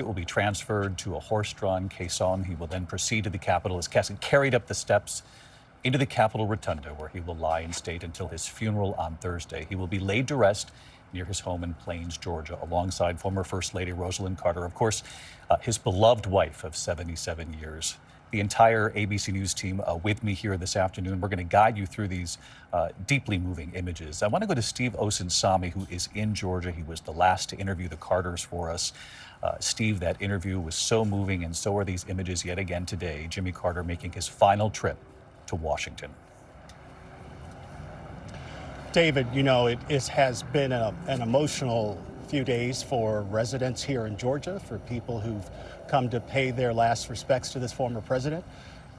casket will be transferred to a horse-drawn caisson. He will then proceed to the Capitol. His casket carried up the steps into the Capitol Rotunda, where he will lie in state until his funeral on Thursday. He will be laid to rest near his home in Plains, Georgia, alongside former First Lady Rosalind Carter, of course, his beloved wife of 77 years. The entire ABC News team with me here this afternoon. We're going to guide you through these deeply moving images. I want to go to Steve Osinsami, who is in Georgia. He was the last to interview the Carters for us. Steve, that interview was so moving, and so are these images yet again today. Jimmy Carter making his final trip to Washington. David, you know, it has been an emotional few days for residents here in Georgia, for people who've come to pay their last respects to this former president.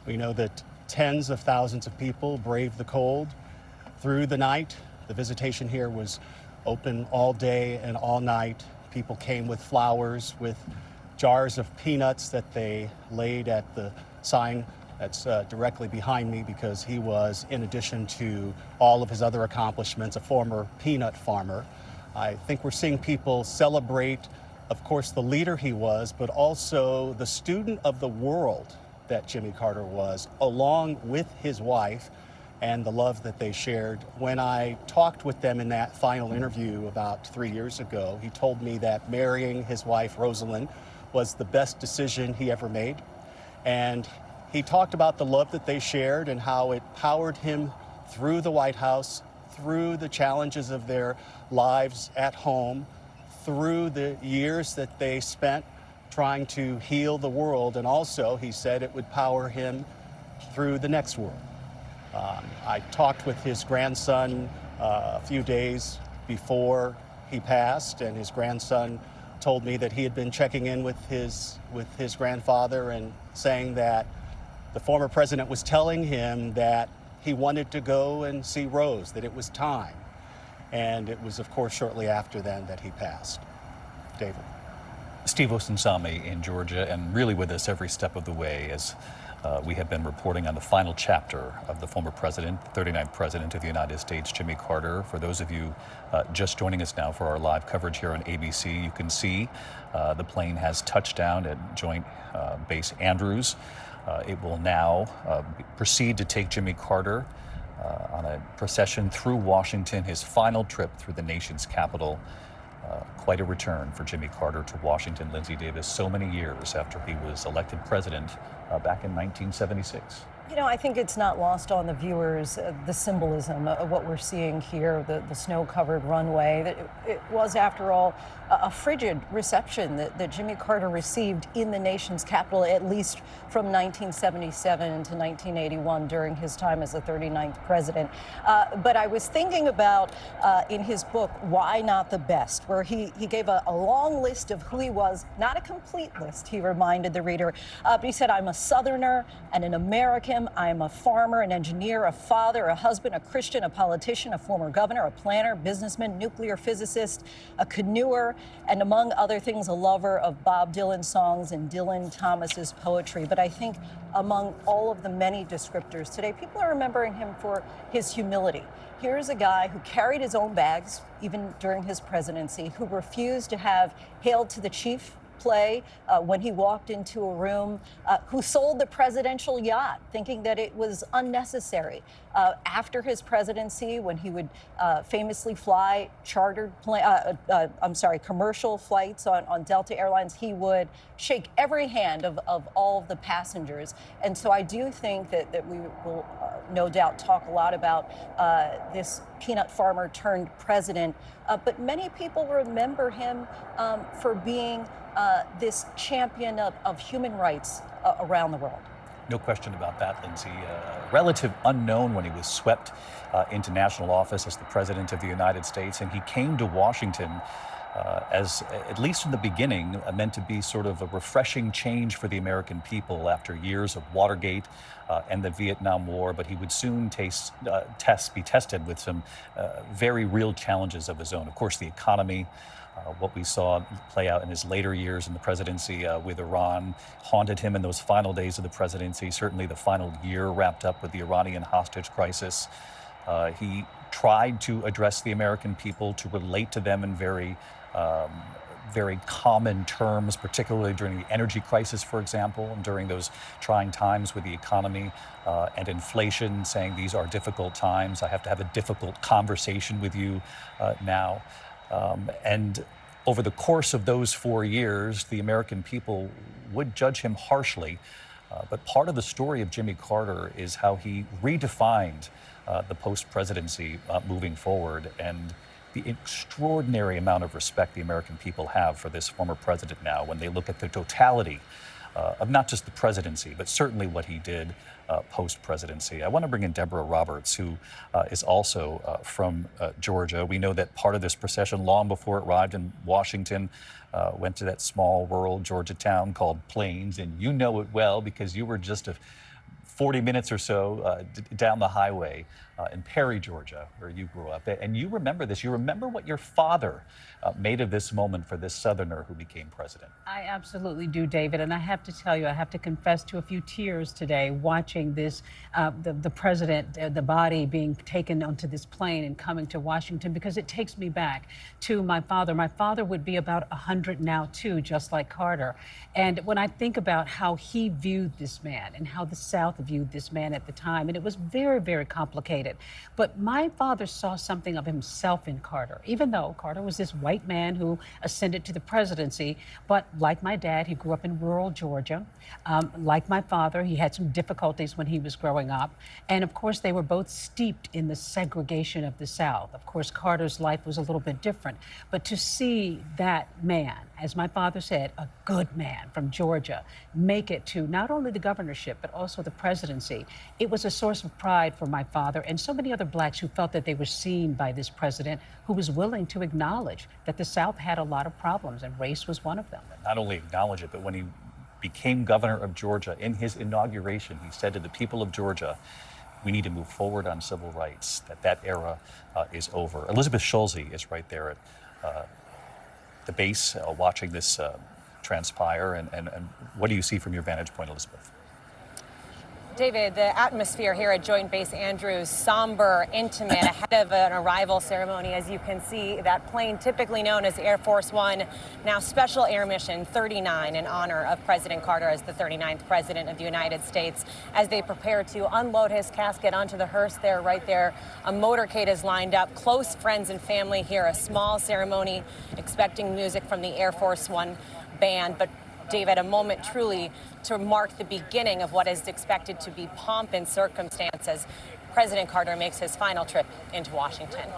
We know that tens of thousands of people braved the cold through the night. The visitation here was open all day and all night. People came with flowers, with jars of peanuts that they laid at the sign that's directly behind me, because he was, in addition to all of his other accomplishments, a former peanut farmer. I think we're seeing people celebrate, of course, the leader he was, but also the student of the world that Jimmy Carter was, along with his wife, and the love that they shared. When I talked with them in that final interview about 3 years ago, he told me that marrying his wife, Rosalind, was the best decision he ever made. And he talked about the love that they shared and how it powered him through the White House, through the challenges of their lives at home, through the years that they spent trying to heal the world. And also, he said, it would power him through the next world. I talked with his grandson a few days before he passed, and his grandson told me that he had been checking in with his grandfather and saying that the former president was telling him that he wanted to go and see Rose, that it was time. And it was, of course, shortly after then that he passed. David. Steve Osinsami in Georgia, and really with us every step of the way as we have been reporting on the final chapter of the former president, 39th president of the United States, Jimmy Carter. For those of you just joining us now for our live coverage here on ABC, you can see the plane has touched down at Joint Base Andrews. It will now proceed to take Jimmy Carter on a procession through Washington, his final trip through the nation's capital. Quite a return for Jimmy Carter to Washington, Lindsay Davis, so many years after he was elected president back in 1976. You know, I think it's not lost on the viewers, the symbolism of what we're seeing here, the snow-covered runway. That it was, after all, a frigid reception that Jimmy Carter received in the nation's capital, at least from 1977 to 1981 during his time as the 39th president. But I was thinking about, in his book, Why Not the Best, where he gave a long list of who he was, not a complete list, he reminded the reader, but he said, I'm a Southerner and an American. I'm a farmer, an engineer, a father, a husband, a Christian, a politician, a former governor, a planner, businessman, nuclear physicist, a canoeer, and among other things, a lover of Bob Dylan songs and Dylan Thomas's poetry. But I think among all of the many descriptors today, people are remembering him for his humility. Here's a guy who carried his own bags, even during his presidency, who refused to have "Hail to the Chief" play when he walked into a room, who sold the presidential yacht, thinking that it was unnecessary. After his presidency, when he would famously fly commercial flights on Delta Airlines, he would shake every hand of all of the passengers. And so I do think that we will no doubt talk a lot about this peanut farmer turned president, but many people remember him for being this champion of human rights around the world. No question about that, Lindsay. Relative unknown when he was swept into national office as the president of the United States, and he came to Washington as, at least in the beginning, meant to be sort of a refreshing change for the American people after years of Watergate and the Vietnam War. But he would soon be tested with some very real challenges of his own. Of course, the economy. What we saw play out in his later years in the presidency with Iran haunted him in those final days of the presidency. Certainly the final year wrapped up with the Iranian hostage crisis. He tried to address the American people, to relate to them in very very common terms, particularly during the energy crisis, for example, and during those trying times with the economy and inflation, saying these are difficult times. I have to have a difficult conversation with you now. And over the course of those 4 years, the American people would judge him harshly. But part of the story of Jimmy Carter is how he redefined the post-presidency moving forward, and the extraordinary amount of respect the American people have for this former president now when they look at the totality of not just the presidency, but certainly what he did post-presidency. I want to bring in Deborah Roberts, who is also from Georgia. We know that part of this procession, long before it arrived in Washington, went to that small rural Georgia town called Plains, and you know it well because you were just 40 minutes or so down the highway in Perry, Georgia, where you grew up. And you remember this. You remember what your father made of this moment for this Southerner who became president. I absolutely do, David. And I have to tell you, I have to confess to a few tears today watching this, the president, the body being taken onto this plane and coming to Washington, because it takes me back to my father. My father would be about 100 now, too, just like Carter. And when I think about how he viewed this man and how the South viewed this man at the time, and it was very, very complicated. But my father saw something of himself in Carter, even though Carter was this white man who ascended to the presidency. But like my dad, he grew up in rural Georgia. Like my father, he had some difficulties when he was growing up. And of course, they were both steeped in the segregation of the South. Of course, Carter's life was a little bit different. But to see that man, as my father said, a good man from Georgia, make it to not only the governorship, but also the presidency, it was a source of pride for my father and so many other blacks who felt that they were seen by this president who was willing to acknowledge that the South had a lot of problems, and race was one of them. Not only acknowledge it, but when he became governor of Georgia, in his inauguration, he said to the people of Georgia, we need to move forward on civil rights, that era is over. Elizabeth Schulze is right there at the base watching this transpire. And what do you see from your vantage point, Elizabeth? David, the atmosphere here at Joint Base Andrews, somber, intimate, ahead of an arrival ceremony. As you can see, that plane typically known as Air Force One, now Special Air Mission 39 in honor of President Carter as the 39th President of the United States. As they prepare to unload his casket onto the hearse there, right there, a motorcade is lined up. Close friends and family here, a small ceremony, expecting music from the Air Force One band. But David, a moment truly to mark the beginning of what is expected to be pomp and circumstance as President Carter makes his final trip into Washington.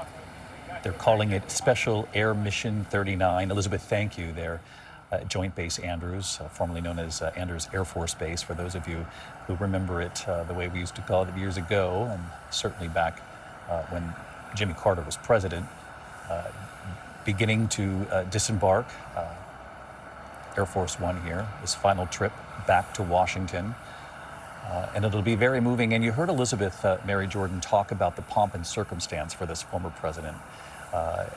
They're calling it Special Air Mission 39. Elizabeth, thank you. They're Joint Base Andrews, formerly known as Andrews Air Force Base, for those of you who remember it the way we used to call it years ago, and certainly back when Jimmy Carter was president, beginning to disembark. Air Force One here, his final trip back to Washington. And it'll be very moving. And you heard Elizabeth Mary Jordan talk about the pomp and circumstance for this former president.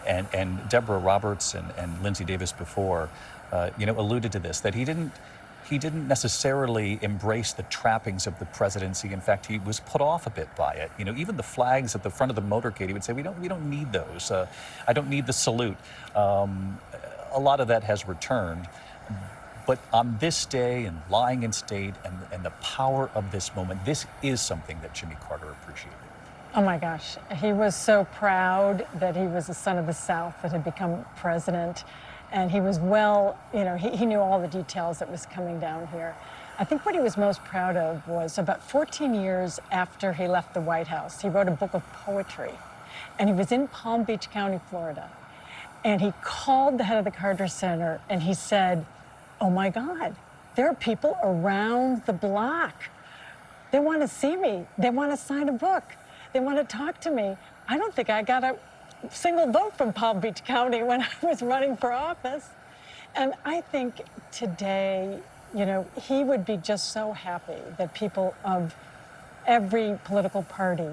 And Deborah Roberts and Lindsay Davis before, alluded to this, that he didn't necessarily embrace the trappings of the presidency. In fact, he was put off a bit by it. Even the flags at the front of the motorcade, he would say, we don't need those. I don't need the salute. A lot of that has returned. But on this day, and lying in state, and the power of this moment, this is something that Jimmy Carter appreciated. Oh my gosh, he was so proud that he was a son of the South that had become president. And he was he knew all the details that was coming down here. I think what he was most proud of was about 14 years after he left the White House, he wrote a book of poetry. And he was in Palm Beach County, Florida. And he called the head of the Carter Center and he said, oh my God, there are people around the block. They want to see me. They want to sign a book. They want to talk to me. I don't think I got a single vote from Palm Beach County when I was running for office. And I think today, he would be just so happy that people of every political party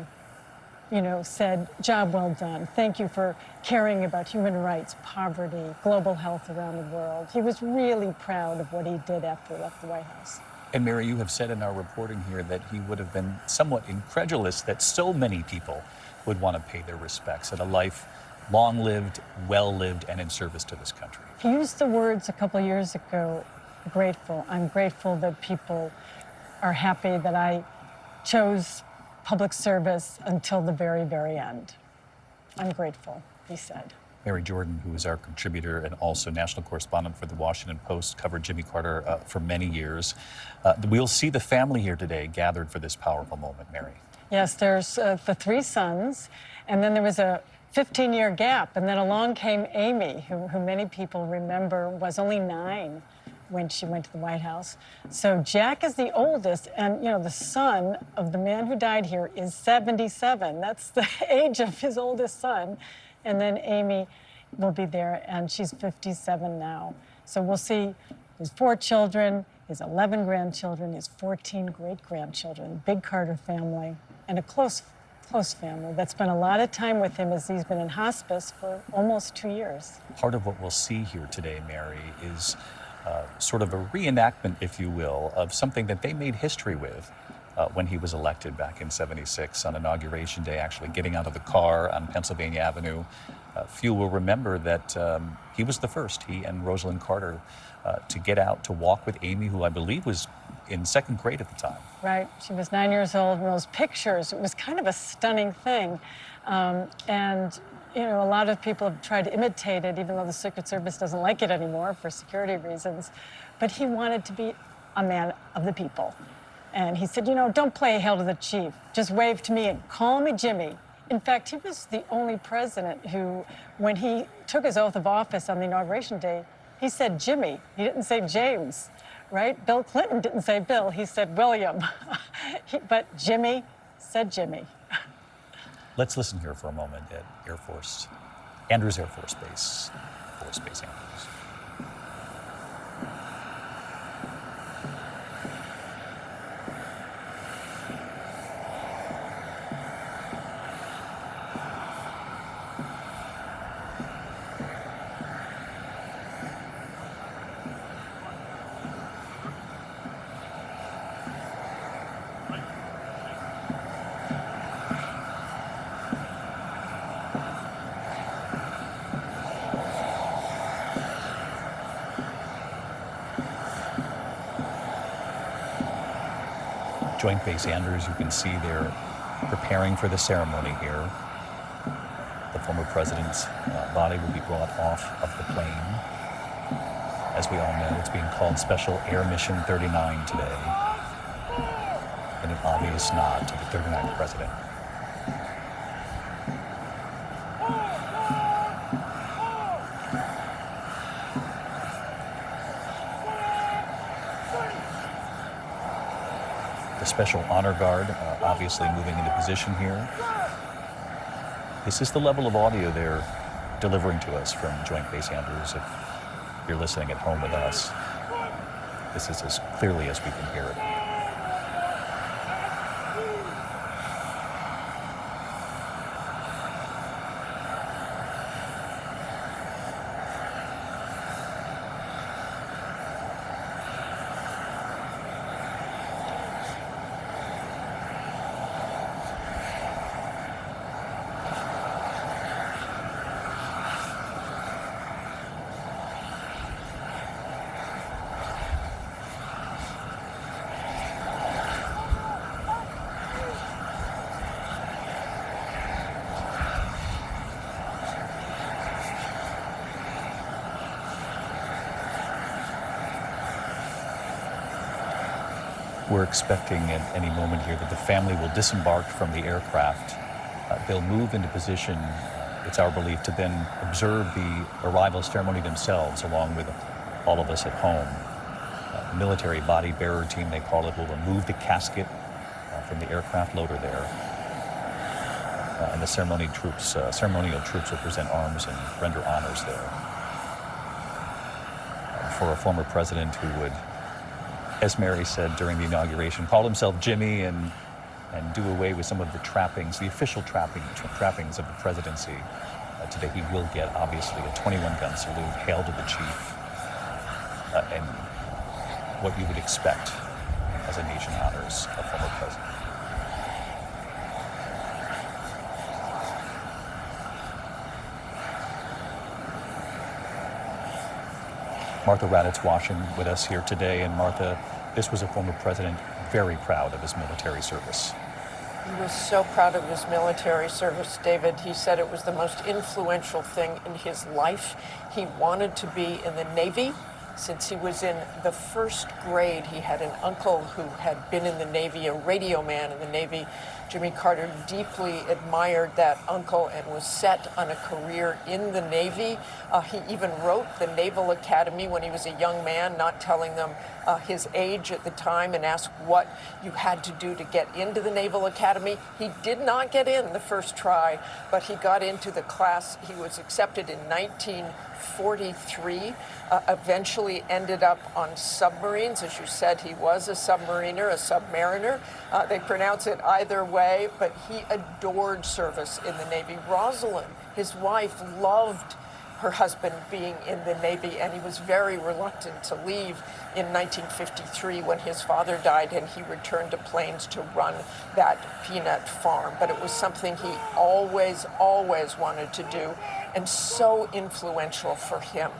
said, job well done. Thank you for caring about human rights, poverty, global health around the world. He was really proud of what he did after he left the White House. And Mary, you have said in our reporting here that he would have been somewhat incredulous that so many people would want to pay their respects at a life long-lived, well-lived, and in service to this country. He used the words a couple of years ago, grateful. I'm grateful that people are happy that I chose public service until the very, very end. I'm grateful, he said. Mary Jordan, who is our contributor and also national correspondent for the Washington Post, covered Jimmy Carter for many years. We'll see the family here today gathered for this powerful moment, Mary. Yes, there's the three sons, and then there was a 15-year gap, and then along came Amy, who many people remember was only 9 when she went to the White House. So Jack is the oldest, and the son of the man who died here is 77. That's the age of his oldest son. And then Amy will be there, and she's 57 now. So we'll see his 4 children, his 11 grandchildren, his 14 great-grandchildren, big Carter family, and a close family that spent a lot of time with him as he's been in hospice for almost 2 years. Part of what we'll see here today, Mary, is sort of a reenactment, if you will, of something that they made history with when he was elected back in '76 on Inauguration Day, actually getting out of the car on Pennsylvania Avenue. Few will remember that he was the first, he and Rosalind Carter, to get out to walk with Amy, who I believe was in 2nd grade at the time. Right, she was 9 years old, and those pictures, it was kind of a stunning thing. And a lot of people have tried to imitate it, even though the Secret Service doesn't like it anymore for security reasons. But he wanted to be a man of the people. And he said, don't play hail to the chief. Just wave to me and call me Jimmy. In fact, he was the only president who, when he took his oath of office on the Inauguration Day, he said Jimmy. He didn't say James, right? Bill Clinton didn't say Bill. He said William. But Jimmy said Jimmy. Let's listen here for a moment at Andrews Air Force Base, Andrews. Joint Base Andrews, you can see they're preparing for the ceremony here. The former president's body will be brought off of the plane. As we all know, it's being called Special Air Mission 39 today, in an obvious nod to the 39th president. The Special Honor Guard obviously moving into position here. This is the level of audio they're delivering to us from Joint Base Andrews. If you're listening at home with us, this is as clearly as we can hear it. We're expecting at any moment here that the family will disembark from the aircraft. They'll move into position, it's our belief, to then observe the arrival ceremony themselves, along with all of us at home. The military body bearer team, they call it, will remove the casket from the aircraft loader there. And the ceremonial troops will present arms and render honors there. For a former president who would, as Mary said during the inauguration, call himself Jimmy and do away with some of the trappings, the official trappings of the presidency. Today he will get, obviously, a 21-gun salute, hail to the chief, and what you would expect as a nation honors a former president. Martha Raddatz watching with us here today. And Martha, this was a former president very proud of his military service. He was so proud of his military service, David. He said it was the most influential thing in his life. He wanted to be in the Navy. Since he was in the first grade, he had an uncle who had been in the Navy, a radio man in the Navy. Jimmy Carter deeply admired that uncle and was set on a career in the Navy. He even wrote the Naval Academy when he was a young man, not telling them his age at the time, and asked what you had to do to get into the Naval Academy. He did not get in the first try, but he got into the class. He was accepted in 1943, eventually ended up on submarines. As you said, he was a submariner, a submariner. They pronounce it either way, but he adored service in the Navy. Rosalind, his wife, loved her husband being in the Navy, and he was very reluctant to leave in 1953 when his father died and he returned to Plains to run that peanut farm. But it was something he always, always wanted to do, and so influential for him.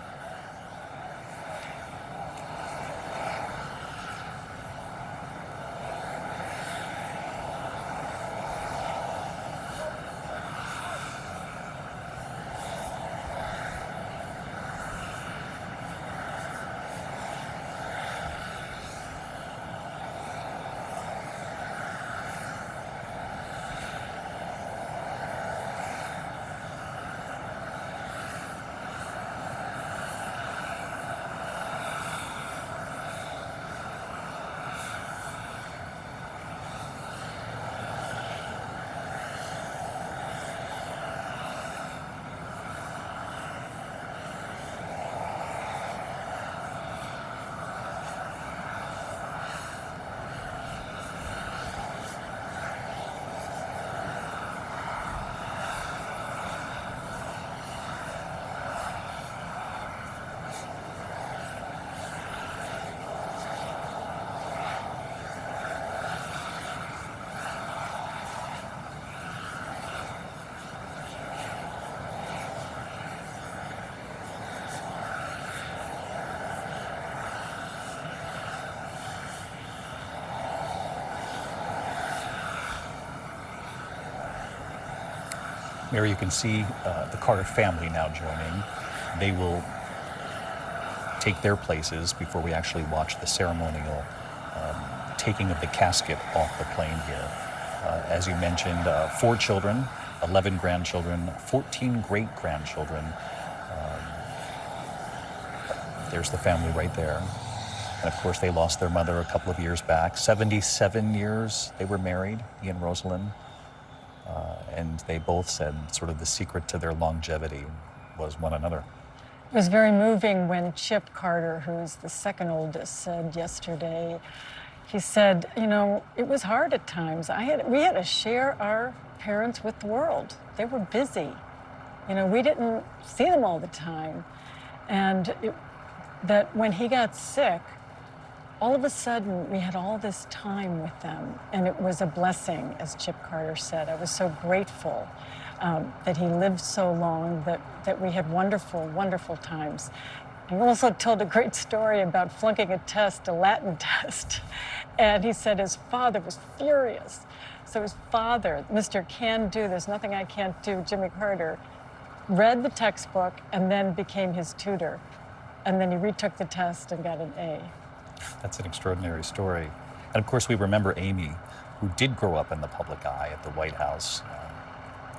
Mary, you can see the Carter family now joining. They will take their places before we actually watch the ceremonial taking of the casket off the plane here. As you mentioned, 4 children, 11 grandchildren, 14 great-grandchildren. There's the family right there. And of course, they lost their mother a couple of years back. 77 years they were married, he and Rosalind. And they both said sort of the secret to their longevity was one another. It was very moving when Chip Carter, who's the second oldest, said yesterday, he said, you know, it was hard at times. We had to share our parents with the world. They were busy. You know, we didn't see them all the time. And that when he got sick, all of a sudden, we had all this time with them, and it was a blessing, as Chip Carter said. I was so grateful that he lived so long, that we had wonderful, wonderful times. He also told a great story about flunking a test, a Latin test, and he said his father was furious. So his father, Mr. Can Do, there's nothing I can't do, Jimmy Carter, read the textbook and then became his tutor. And then he retook the test and got an A. That's an extraordinary story. And of course, we remember Amy, who did grow up in the public eye at the White House.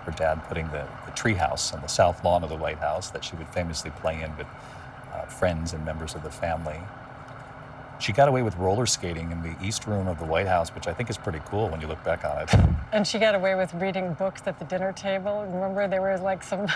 Her dad putting the treehouse on the south lawn of the White House that she would famously play in with friends and members of the family. She got away with roller skating in the East Room of the White House, which I think is pretty cool when you look back on it. And she got away with reading books at the dinner table. Remember, there were like some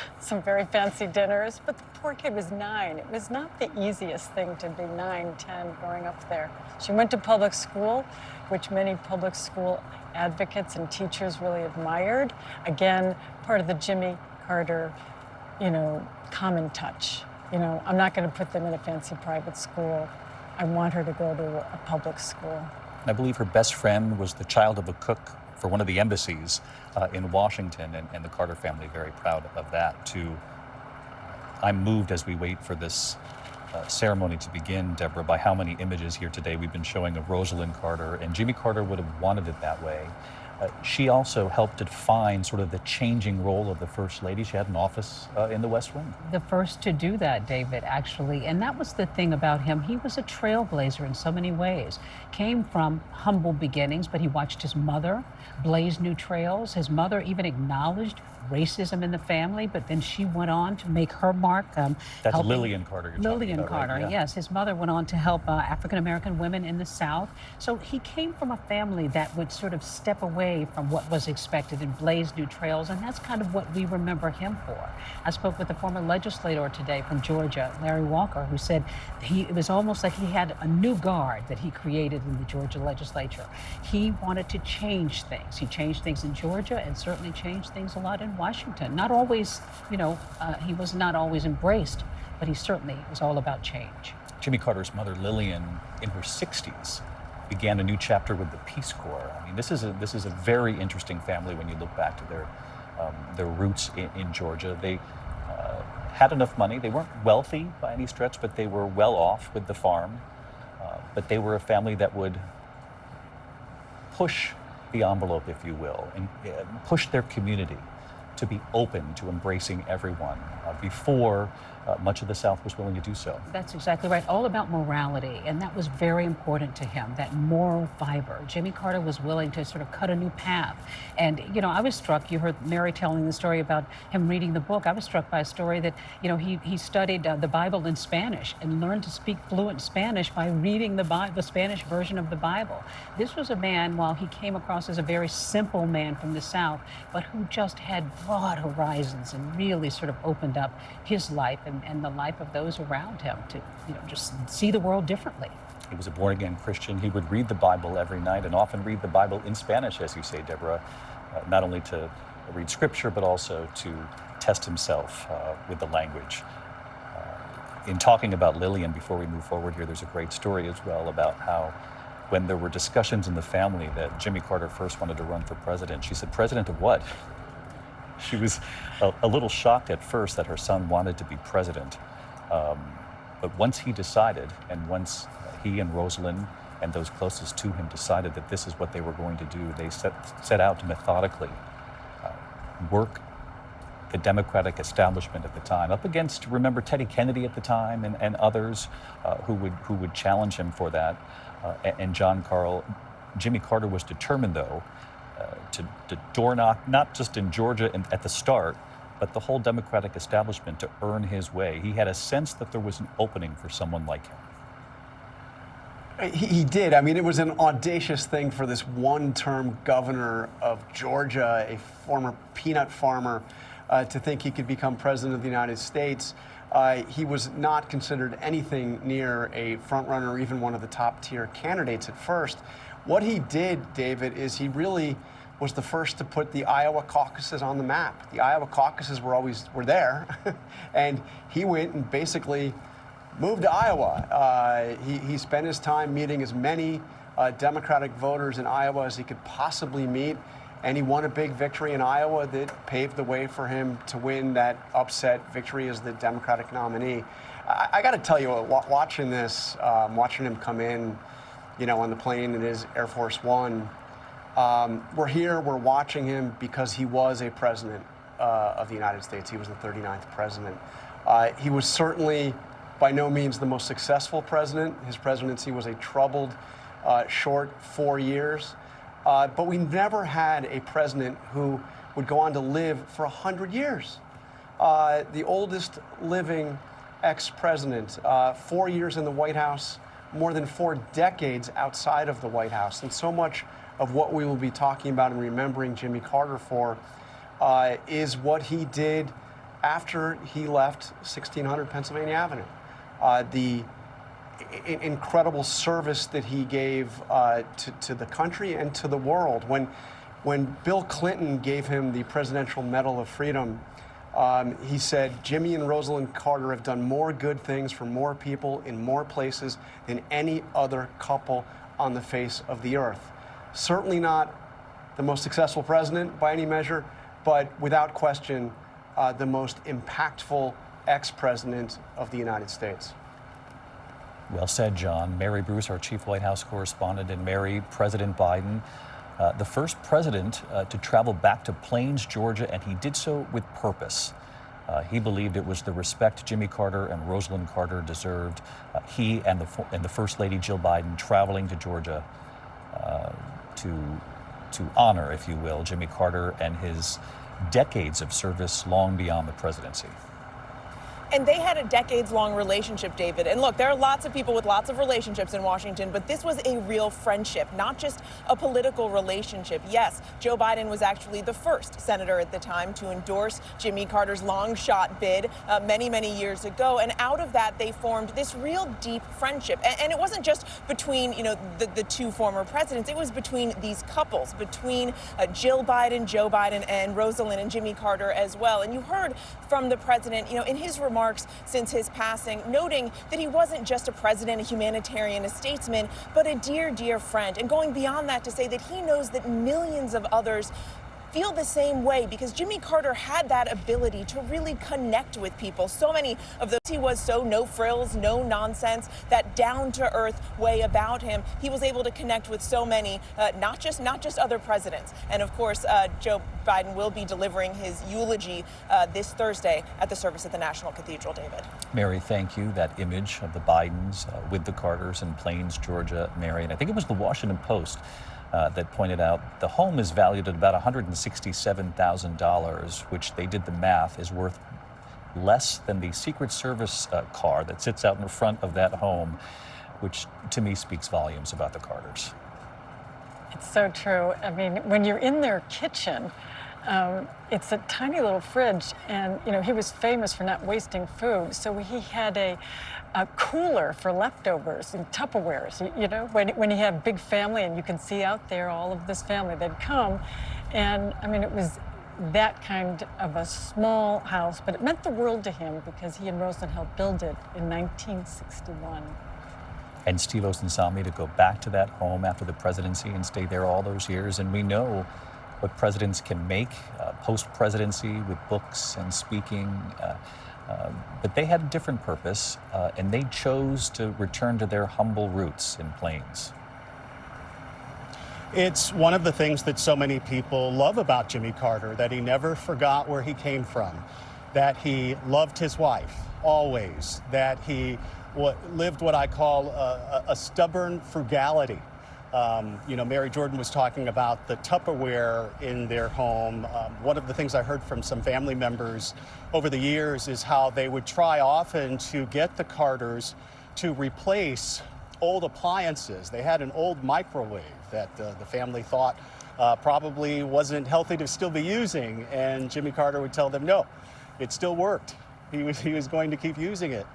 very fancy dinners, but the poor kid was 9. It was not the easiest thing to be 9, 10 growing up there. She went to public school, which many public school advocates and teachers really admired. Again, part of the Jimmy Carter, you know, common touch. You know, I'm not going to put them in a fancy private school. I want her to go to a public school. I believe her best friend was the child of a cook for one of the embassies in Washington, and the Carter family very proud of that too. I'm moved as we wait for this ceremony to begin, Deborah, by how many images here today we've been showing of Rosalind Carter, and Jimmy Carter would have wanted it that way. She also helped define sort of the changing role of the First Lady. She had an office in the West Wing. The first to do that, David, actually. And that was the thing about him. He was a trailblazer in so many ways. Came from humble beginnings, but he watched his mother blaze new trails. His mother even acknowledged racism in the family, but then she went on to make her mark. That's Lillian Carter. Lillian Carter, right? Yeah. yes. His mother went on to help African-American women in the South. So he came from a family that would sort of step away from what was expected and blaze new trails, and that's kind of what we remember him for. I spoke with a former legislator today from Georgia, Larry Walker, who said it was almost like he had a new guard that he created in the Georgia legislature. He wanted to change things. He changed things in Georgia and certainly changed things a lot in Washington. Not always, he was not always embraced, but he certainly was all about change. Jimmy Carter's mother, Lillian, in her 60s, began a new chapter with the Peace Corps. I mean, this is a very interesting family when you look back to their roots in Georgia. They had enough money. They weren't wealthy by any stretch, but they were well off with the farm. But they were a family that would push the envelope, if you will, and push their community to be open to embracing everyone before much of the South was willing to do so. That's exactly right. All about morality, and that was very important to him, that moral fiber. Jimmy Carter was willing to sort of cut a new path. And, I was struck, you heard Mary telling the story about him reading the book. I was struck by a story that, he studied the Bible in Spanish and learned to speak fluent Spanish by reading the Spanish version of the Bible. This was a man, while he came across as a very simple man from the South, but who just had broad horizons and really sort of opened up his life and the life of those around him to, just see the world differently. He was a born-again Christian. He would read the Bible every night and often read the Bible in Spanish, as you say, Deborah, not only to read scripture, but also to test himself with the language. In talking about Lillian, before we move forward here, there's a great story as well about how when there were discussions in the family that Jimmy Carter first wanted to run for president, she said, "President of what?" She was a little shocked at first that her son wanted to be president. But once he decided, and once he and Rosalind and those closest to him decided that this is what they were going to do, they set out to methodically work the Democratic establishment at the time up against, remember, Teddy Kennedy at the time and others who would challenge him for that, and John Carl. Jimmy Carter was determined, though, to door knock, not just in Georgia at the start, but the whole Democratic establishment to earn his way. He had a sense that there was an opening for someone like him. He did. I mean, it was an audacious thing for this one-term governor of Georgia, a former peanut farmer, to think he could become president of the United States. He was not considered anything near a front-runner or even one of the top-tier candidates at first. What he did, David, is he really was the first to put the Iowa caucuses on the map. The Iowa caucuses were there, and he went and basically moved to Iowa. He spent his time meeting as many Democratic voters in Iowa as he could possibly meet, and he won a big victory in Iowa that paved the way for him to win that upset victory as the Democratic nominee. I got to tell you, watching this, watching him come in, on the plane in his Air Force One, we're watching him because he was a president of the United States. He was the 39th president. He was certainly by no means the most successful president. His presidency was a troubled, short 4 years. But we never had a president who would go on to live for 100 years. The oldest living ex-president, 4 years in the White House, more than 4 decades outside of the White House. And so much of what we will be talking about and remembering Jimmy Carter for is what he did after he left 1600 Pennsylvania Avenue. The incredible service that he gave to the country and to the world. When Bill Clinton gave him the Presidential Medal of Freedom, he said, Jimmy and Rosalind Carter have done more good things for more people in more places than any other couple on the face of the earth. Certainly not the most successful president by any measure, but without question, the most impactful ex-president of the United States. Well said, John. Mary Bruce, our chief White House correspondent, and Mary, President Biden, the first president to travel back to Plains, Georgia, and he did so with purpose. He believed it was the respect Jimmy Carter and Rosalind Carter deserved. He and the First Lady Jill Biden traveling to Georgia to honor, if you will, Jimmy Carter and his decades of service long beyond the presidency. And they had a decades-long relationship, David. And look, there are lots of people with lots of relationships in Washington, but this was a real friendship, not just a political relationship. Yes, Joe Biden was actually the first senator at the time to endorse Jimmy Carter's long-shot bid many, many years ago. And out of that, they formed this real deep friendship. And it wasn't just between, the two former presidents. It was between these couples, between Jill Biden, Joe Biden, and Rosalind and Jimmy Carter as well. And you heard from the president, in his remarks since his passing, noting that he wasn't just a president, a humanitarian, a statesman, but a dear, dear friend. And going beyond that to say that he knows that millions of others feel the same way because Jimmy Carter had that ability to really connect with people. So many of those, he was so no frills, no nonsense, that down-to-earth way about him. He was able to connect with so many, not just other presidents. And of course, Joe Biden will be delivering his eulogy this Thursday at the service at the National Cathedral, David. Mary, thank you. That image of the Bidens with the Carters in Plains, Georgia, Mary, and I think it was the Washington Post that pointed out the home is valued at about $167,000, which they did the math is worth less than the Secret Service car that sits out in the front of that home, which to me speaks volumes about the Carters. It's so true. I mean, when you're in their kitchen, it's a tiny little fridge, and he was famous for not wasting food. So he had a cooler for leftovers and Tupperwares. When you have a big family and you can see out there all of this family, they'd come, and I mean, it was that kind of a small house, but it meant the world to him because he and Rosalind helped build it in 1961. And Steve Osunsami to go back to that home after the presidency and stay there all those years, and we know what presidents can make post-presidency with books and speaking, but they had a different purpose, and they chose to return to their humble roots in Plains. It's one of the things that so many people love about Jimmy Carter, that he never forgot where he came from, that he loved his wife always, that he lived what I call a stubborn frugality. Mary Jordan was talking about the Tupperware in their home. One of the things I heard from some family members over the years is how they would try often to get the Carters to replace old appliances. They had an old microwave that the family thought probably wasn't healthy to still be using, and Jimmy Carter would tell them, no, it still worked. He was going to keep using it.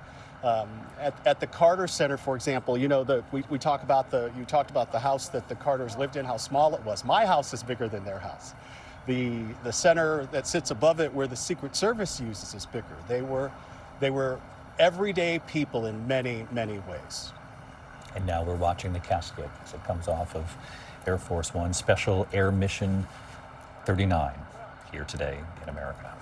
At the Carter Center, for example, we talk about you talked about the house that the Carters lived in, how small it was. My house is bigger than their house. The center that sits above it, where the Secret Service uses, is bigger. They were everyday people in many, many ways. And now we're watching the casket as it comes off of Air Force One Special Air Mission 39 here today in America.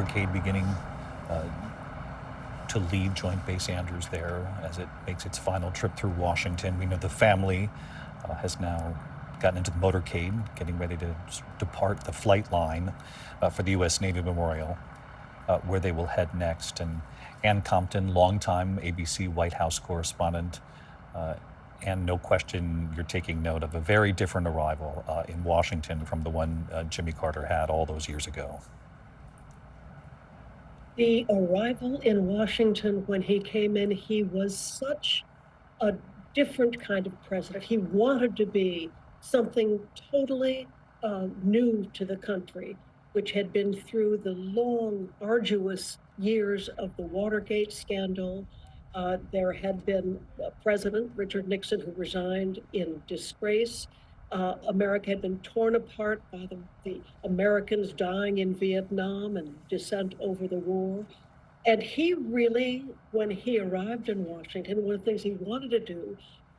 motorcade beginning to leave Joint Base Andrews there as it makes its final trip through Washington. We know the family has now gotten into the motorcade, getting ready to depart the flight line for the U.S. Navy Memorial, where they will head next. And Ann Compton, longtime ABC White House correspondent, and no question you're taking note of a very different arrival in Washington from the one Jimmy Carter had all those years ago. The arrival in Washington when he came in, he was such a different kind of president. He wanted to be something totally new to the country, which had been through the long, arduous years of the Watergate scandal. There had been a president, Richard Nixon, who resigned in disgrace. America had been torn apart by the Americans dying in Vietnam and dissent over the war. And he really, when he arrived in Washington, one of the things he wanted to do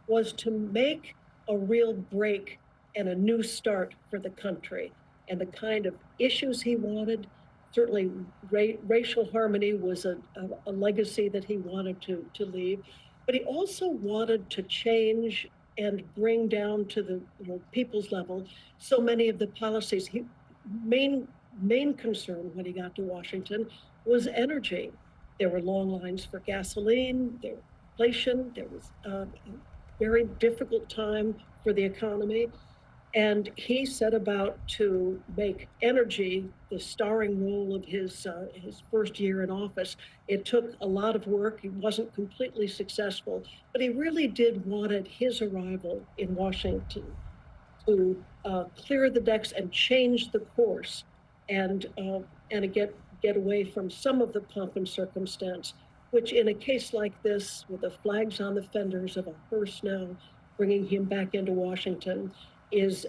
was to make a real break and a new start for the country. And the kind of issues he wanted, certainly racial harmony was a legacy that he wanted to leave, but he also wanted to change and bring down to the people's level so many of the policies. Main concern when he got to Washington was energy. There were long lines for gasoline, there was inflation, there was a very difficult time for the economy. And he set about to make energy the starring role of his first year in office. It took a lot of work. He wasn't completely successful, but he really did wanted his arrival in Washington to clear the decks and change the course, and get away from some of the pomp and circumstance, which in a case like this, with the flags on the fenders of a hearse now, bringing him back into Washington, is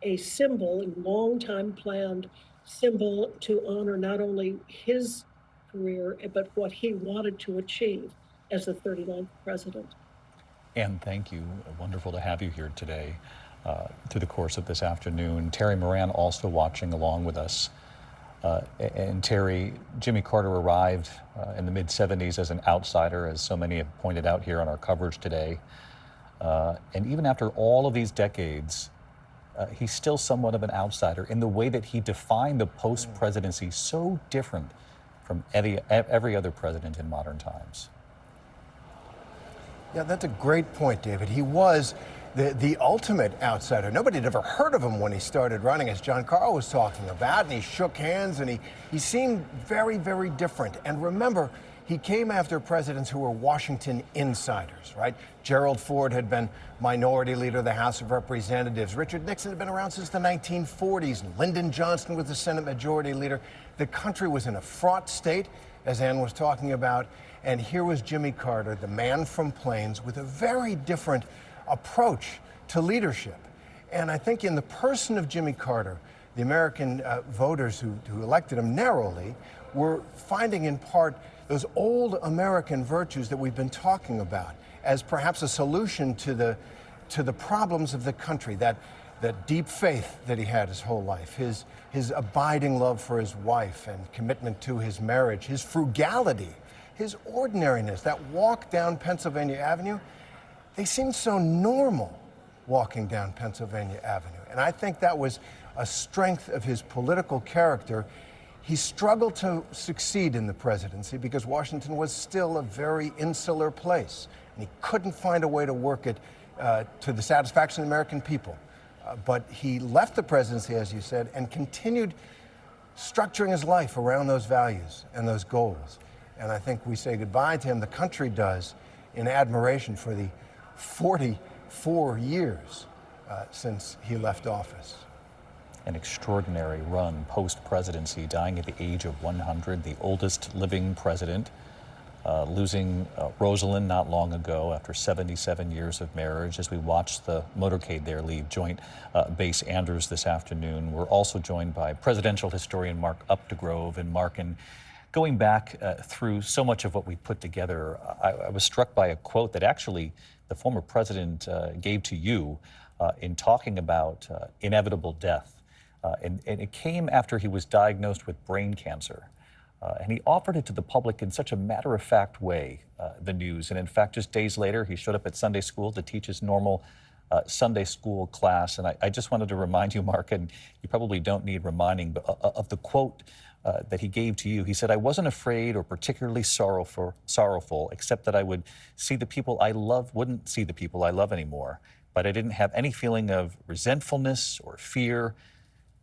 a symbol, a long-time planned symbol to honor not only his career, but what he wanted to achieve as the 39th president. Ann, thank you. Wonderful to have you here today through the course of this afternoon. Terry Moran also watching along with us. And Terry, Jimmy Carter arrived in the mid-'70s as an outsider, as so many have pointed out here on our coverage today. And even after all of these decades, he's still somewhat of an outsider in the way that he defined the post-presidency so different from every other president in modern times. Yeah, that's a great point, David. He was the ultimate outsider. Nobody had ever heard of him when he started running, as John Carl was talking about, and he shook hands, and he seemed very, very different. And remember, he came after presidents who were Washington insiders, right? Gerald Ford had been minority leader of the House of Representatives. Richard Nixon had been around since the 1940s. And Lyndon Johnson was the Senate Majority Leader. The country was in a fraught state, as Ann was talking about. And here was Jimmy Carter, the man from Plains, with a very different approach to leadership. And I think in the person of Jimmy Carter, the American voters who elected him narrowly were finding in part those old American virtues that we've been talking about as perhaps a solution to the problems of the country, that deep faith that he had his whole life, his abiding love for his wife and commitment to his marriage, his frugality, his ordinariness, that walk down Pennsylvania Avenue. They seemed so normal walking down Pennsylvania Avenue. And I think that was a strength of his political character. He struggled to succeed in the presidency because Washington was still a very insular place, and he couldn't find a way to work it to the satisfaction of the American people. But he left the presidency, as you said, and continued structuring his life around those values and those goals. And I think we say goodbye to him, the country does, in admiration for the 44 years since he left office. An extraordinary run post-presidency, dying at the age of 100, the oldest living president, losing Rosalind not long ago after 77 years of marriage. As we watch the motorcade there leave Joint Base Andrews this afternoon, we're also joined by presidential historian Mark Updegrove. And Mark, in going back through so much of what we put together, I was struck by a quote that actually the former president gave to you in talking about inevitable death. And it came after he was diagnosed with brain cancer. And he offered it to the public in such a matter-of-fact way, the news. And in fact, just days later, he showed up at Sunday school to teach his normal Sunday school class. And I just wanted to remind you, Mark, and you probably don't need reminding, but of the quote that he gave to you. He said, "I wasn't afraid or particularly sorrowful, except that I would see the people I love, wouldn't see the people I love anymore. But I didn't have any feeling of resentfulness or fear.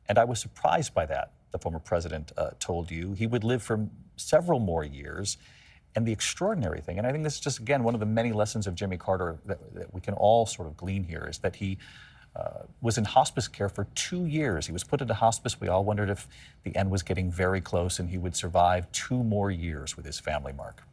And I was surprised by that," the former president told you. He would live for several more years. And the extraordinary thing, and I think this is just, again, one of the many lessons of Jimmy Carter that we can all sort of glean here, is that he was in hospice care for 2 years. He was put into hospice. We all wondered if the end was getting very close and he would survive 2 more years with his family, Mark.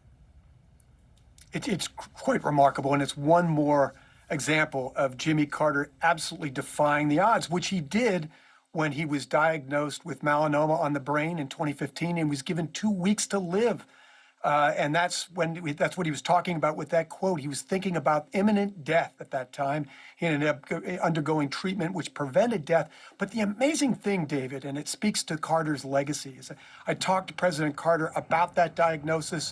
It's quite remarkable, and it's one more example of Jimmy Carter absolutely defying the odds, which he did when he was diagnosed with melanoma on the brain in 2015 and was given 2 weeks to live. And that's what he was talking about with that quote. He was thinking about imminent death at that time. He ended up undergoing treatment which prevented death. But the amazing thing, David, and it speaks to Carter's legacy, is I talked to President Carter about that diagnosis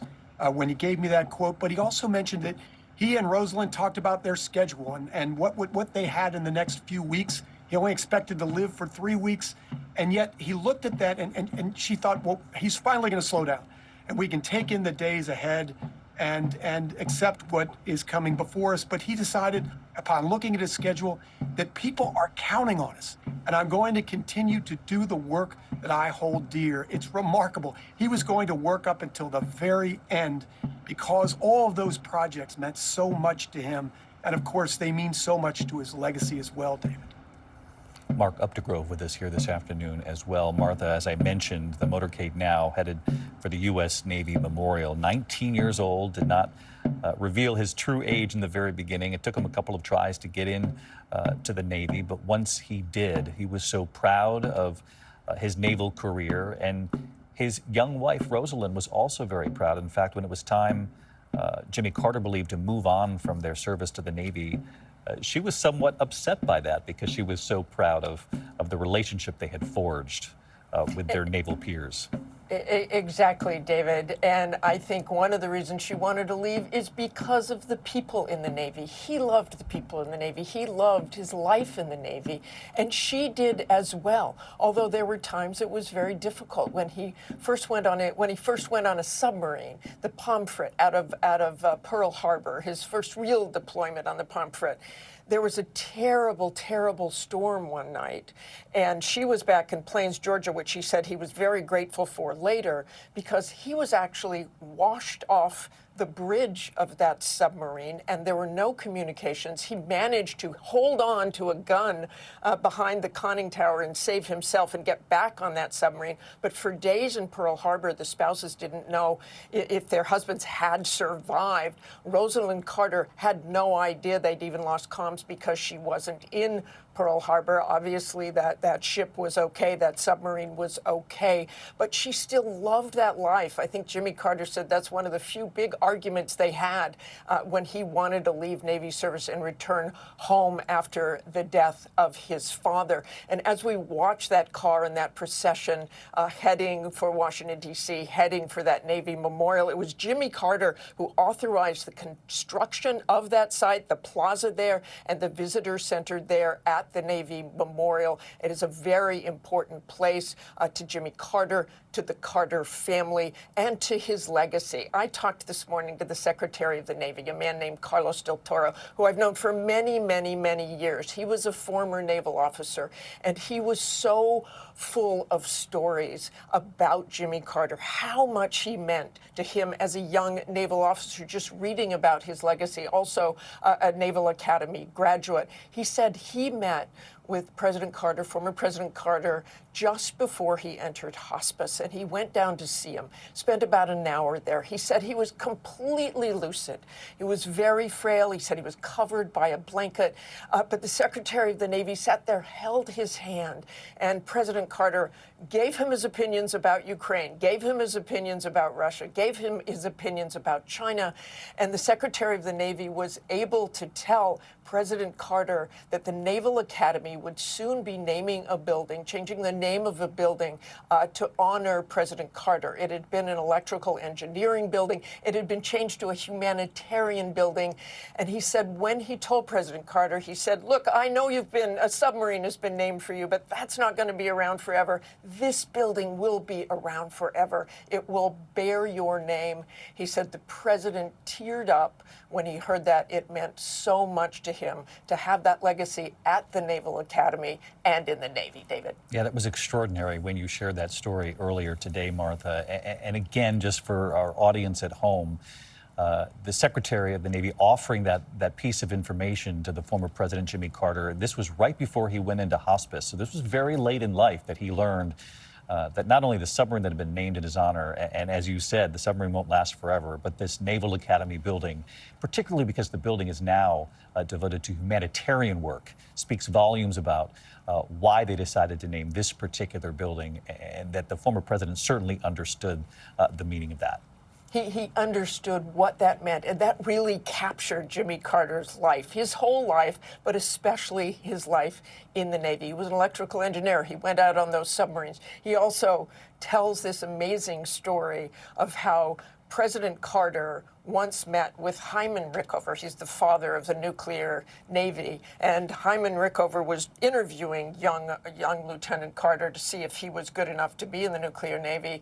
when he gave me that quote, but he also mentioned that he and Rosalind talked about their schedule and what they had in the next few weeks. He only expected to live for 3 weeks, and yet he looked at that and she thought, well, he's finally going to slow down. And we can take in the days ahead and accept what is coming before us. But he decided, upon looking at his schedule, that people are counting on us. And I'm going to continue to do the work that I hold dear. It's remarkable. He was going to work up until the very end because all of those projects meant so much to him. And of course, they mean so much to his legacy as well, David. Mark Updegrove with us here this afternoon as well. Martha, as I mentioned, the motorcade now headed for the U.S. Navy Memorial. 19 years old, did not reveal his true age in the very beginning. It took him a couple of tries to get in to the Navy, but once he did, he was so proud of his naval career. And his young wife, Rosalind, was also very proud. In fact, when it was time, Jimmy Carter believed, to move on from their service to the Navy, she was somewhat upset by that because she was so proud of the relationship they had forged with their naval peers. Exactly, David. And I think one of the reasons she wanted to leave is because of the people in the Navy. He loved the people in the Navy. He loved his life in the Navy. And she did as well. Although there were times it was very difficult when he first went on a submarine, the Pomfret, out of Pearl Harbor, his first real deployment on the Pomfret. There was a terrible, terrible storm one night, and she was back in Plains, Georgia, which he said he was very grateful for later, because he was actually washed off the bridge of that submarine, and there were no communications. He managed to hold on to a gun behind the conning tower and save himself and get back on that submarine. But for days in Pearl Harbor, the spouses didn't know if their husbands had survived. Rosalind Carter had no idea they'd even lost comms because she wasn't in Pearl Harbor. Obviously, that ship was okay, that submarine was okay, but she still loved that life. I think Jimmy Carter said that's one of the few big arguments they had when he wanted to leave Navy service and return home after the death of his father. And as we watch that car and that procession heading for Washington, D.C., heading for that Navy memorial, it was Jimmy Carter who authorized the construction of that site, the plaza there, and the visitor center there at the Navy Memorial. It is a very important place to Jimmy Carter, to the Carter family, and to his legacy. I talked this morning to the Secretary of the Navy, a man named Carlos Del Toro, who I've known for many, many, many years. He was a former naval officer, and he was so full of stories about Jimmy Carter, how much he meant to him as a young naval officer, just reading about his legacy, also a Naval Academy graduate. He said he met with President Carter, former President Carter, just before he entered hospice. And he went down to see him, spent about an hour there. He said he was completely lucid. He was very frail. He said he was covered by a blanket. But the Secretary of the Navy sat there, held his hand, and President Carter gave him his opinions about Ukraine, gave him his opinions about Russia, gave him his opinions about China. And the Secretary of the Navy was able to tell President Carter that the Naval Academy Academy would soon be naming a building, changing the name of a building to honor President Carter. It had been an electrical engineering building. It had been changed to a humanitarian building. And he said, when he told President Carter, he said, look, I know a submarine has been named for you, but that's not going to be around forever. This building will be around forever. It will bear your name. He said the president teared up when he heard that. It meant so much to him to have that legacy at the Naval Academy and in the Navy, David. Yeah, that was extraordinary when you shared that story earlier today, Martha. And again, just for our audience at home, the Secretary of the Navy offering that piece of information to the former President Jimmy Carter, this was right before he went into hospice. So this was very late in life that he learned that not only the submarine that had been named in his honor, and as you said, the submarine won't last forever, but this Naval Academy building, particularly because the building is now devoted to humanitarian work, speaks volumes about why they decided to name this particular building, and that the former president certainly understood the meaning of that. He understood what that meant, and that really captured Jimmy Carter's life, his whole life, but especially his life in the Navy. He was an electrical engineer. He went out on those submarines. He also tells this amazing story of how President Carter once met with Hyman Rickover. He's the father of the nuclear Navy. And Hyman Rickover was interviewing young Lieutenant Carter to see if he was good enough to be in the nuclear Navy.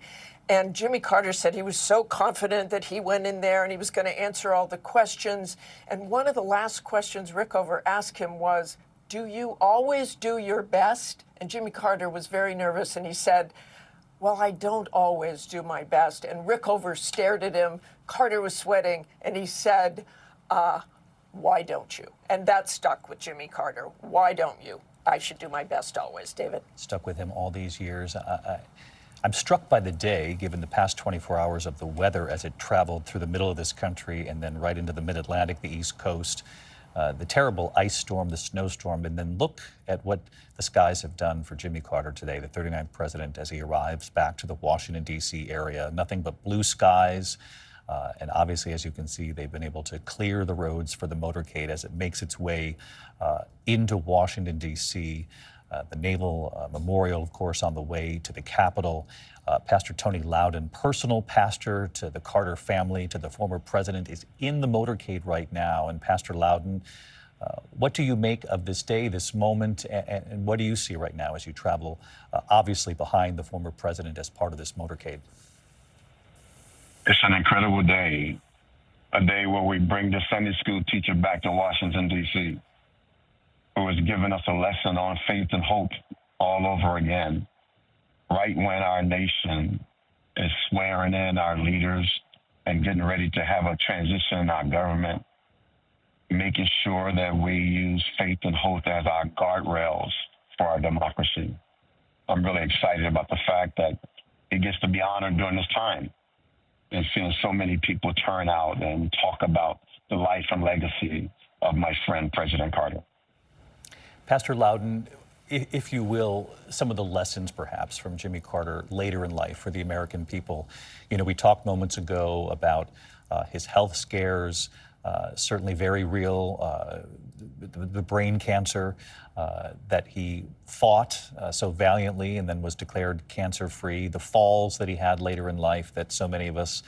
And Jimmy Carter said he was so confident that he went in there and he was going to answer all the questions. And one of the last questions Rickover asked him was, do you always do your best? And Jimmy Carter was very nervous and he said, well, I don't always do my best. And Rickover stared at him. Carter was sweating, and he said, why don't you? And that stuck with Jimmy Carter. Why don't you? I should do my best always, David. Stuck with him all these years. I'm struck by the day, given the past 24 hours of the weather as it traveled through the middle of this country and then right into the mid-Atlantic, the East Coast. The terrible ice storm, the snowstorm, and then look at what the skies have done for Jimmy Carter today, the 39th president, as he arrives back to the Washington, D.C. area. Nothing but blue skies. And obviously, as you can see, they've been able to clear the roads for the motorcade as it makes its way into Washington, D.C. The Naval Memorial, of course, on the way to the Capitol. Pastor Tony Loudon, personal pastor to the Carter family, to the former president, is in the motorcade right now. And Pastor Loudon, what do you make of this day, this moment, and what do you see right now as you travel, obviously behind the former president as part of this motorcade? It's an incredible day, a day where we bring the Sunday school teacher back to Washington, D.C., who has given us a lesson on faith and hope all over again, right when our nation is swearing in our leaders and getting ready to have a transition in our government, making sure that we use faith and hope as our guardrails for our democracy. I'm really excited about the fact that it gets to be honored during this time and seeing so many people turn out and talk about the life and legacy of my friend, President Carter. Pastor Loudon, if you will, some of the lessons perhaps from Jimmy Carter later in life for the American people. You know, we talked moments ago about his health scares, certainly very real, the brain cancer that he fought so valiantly and then was declared cancer-free, the falls that he had later in life that so many of us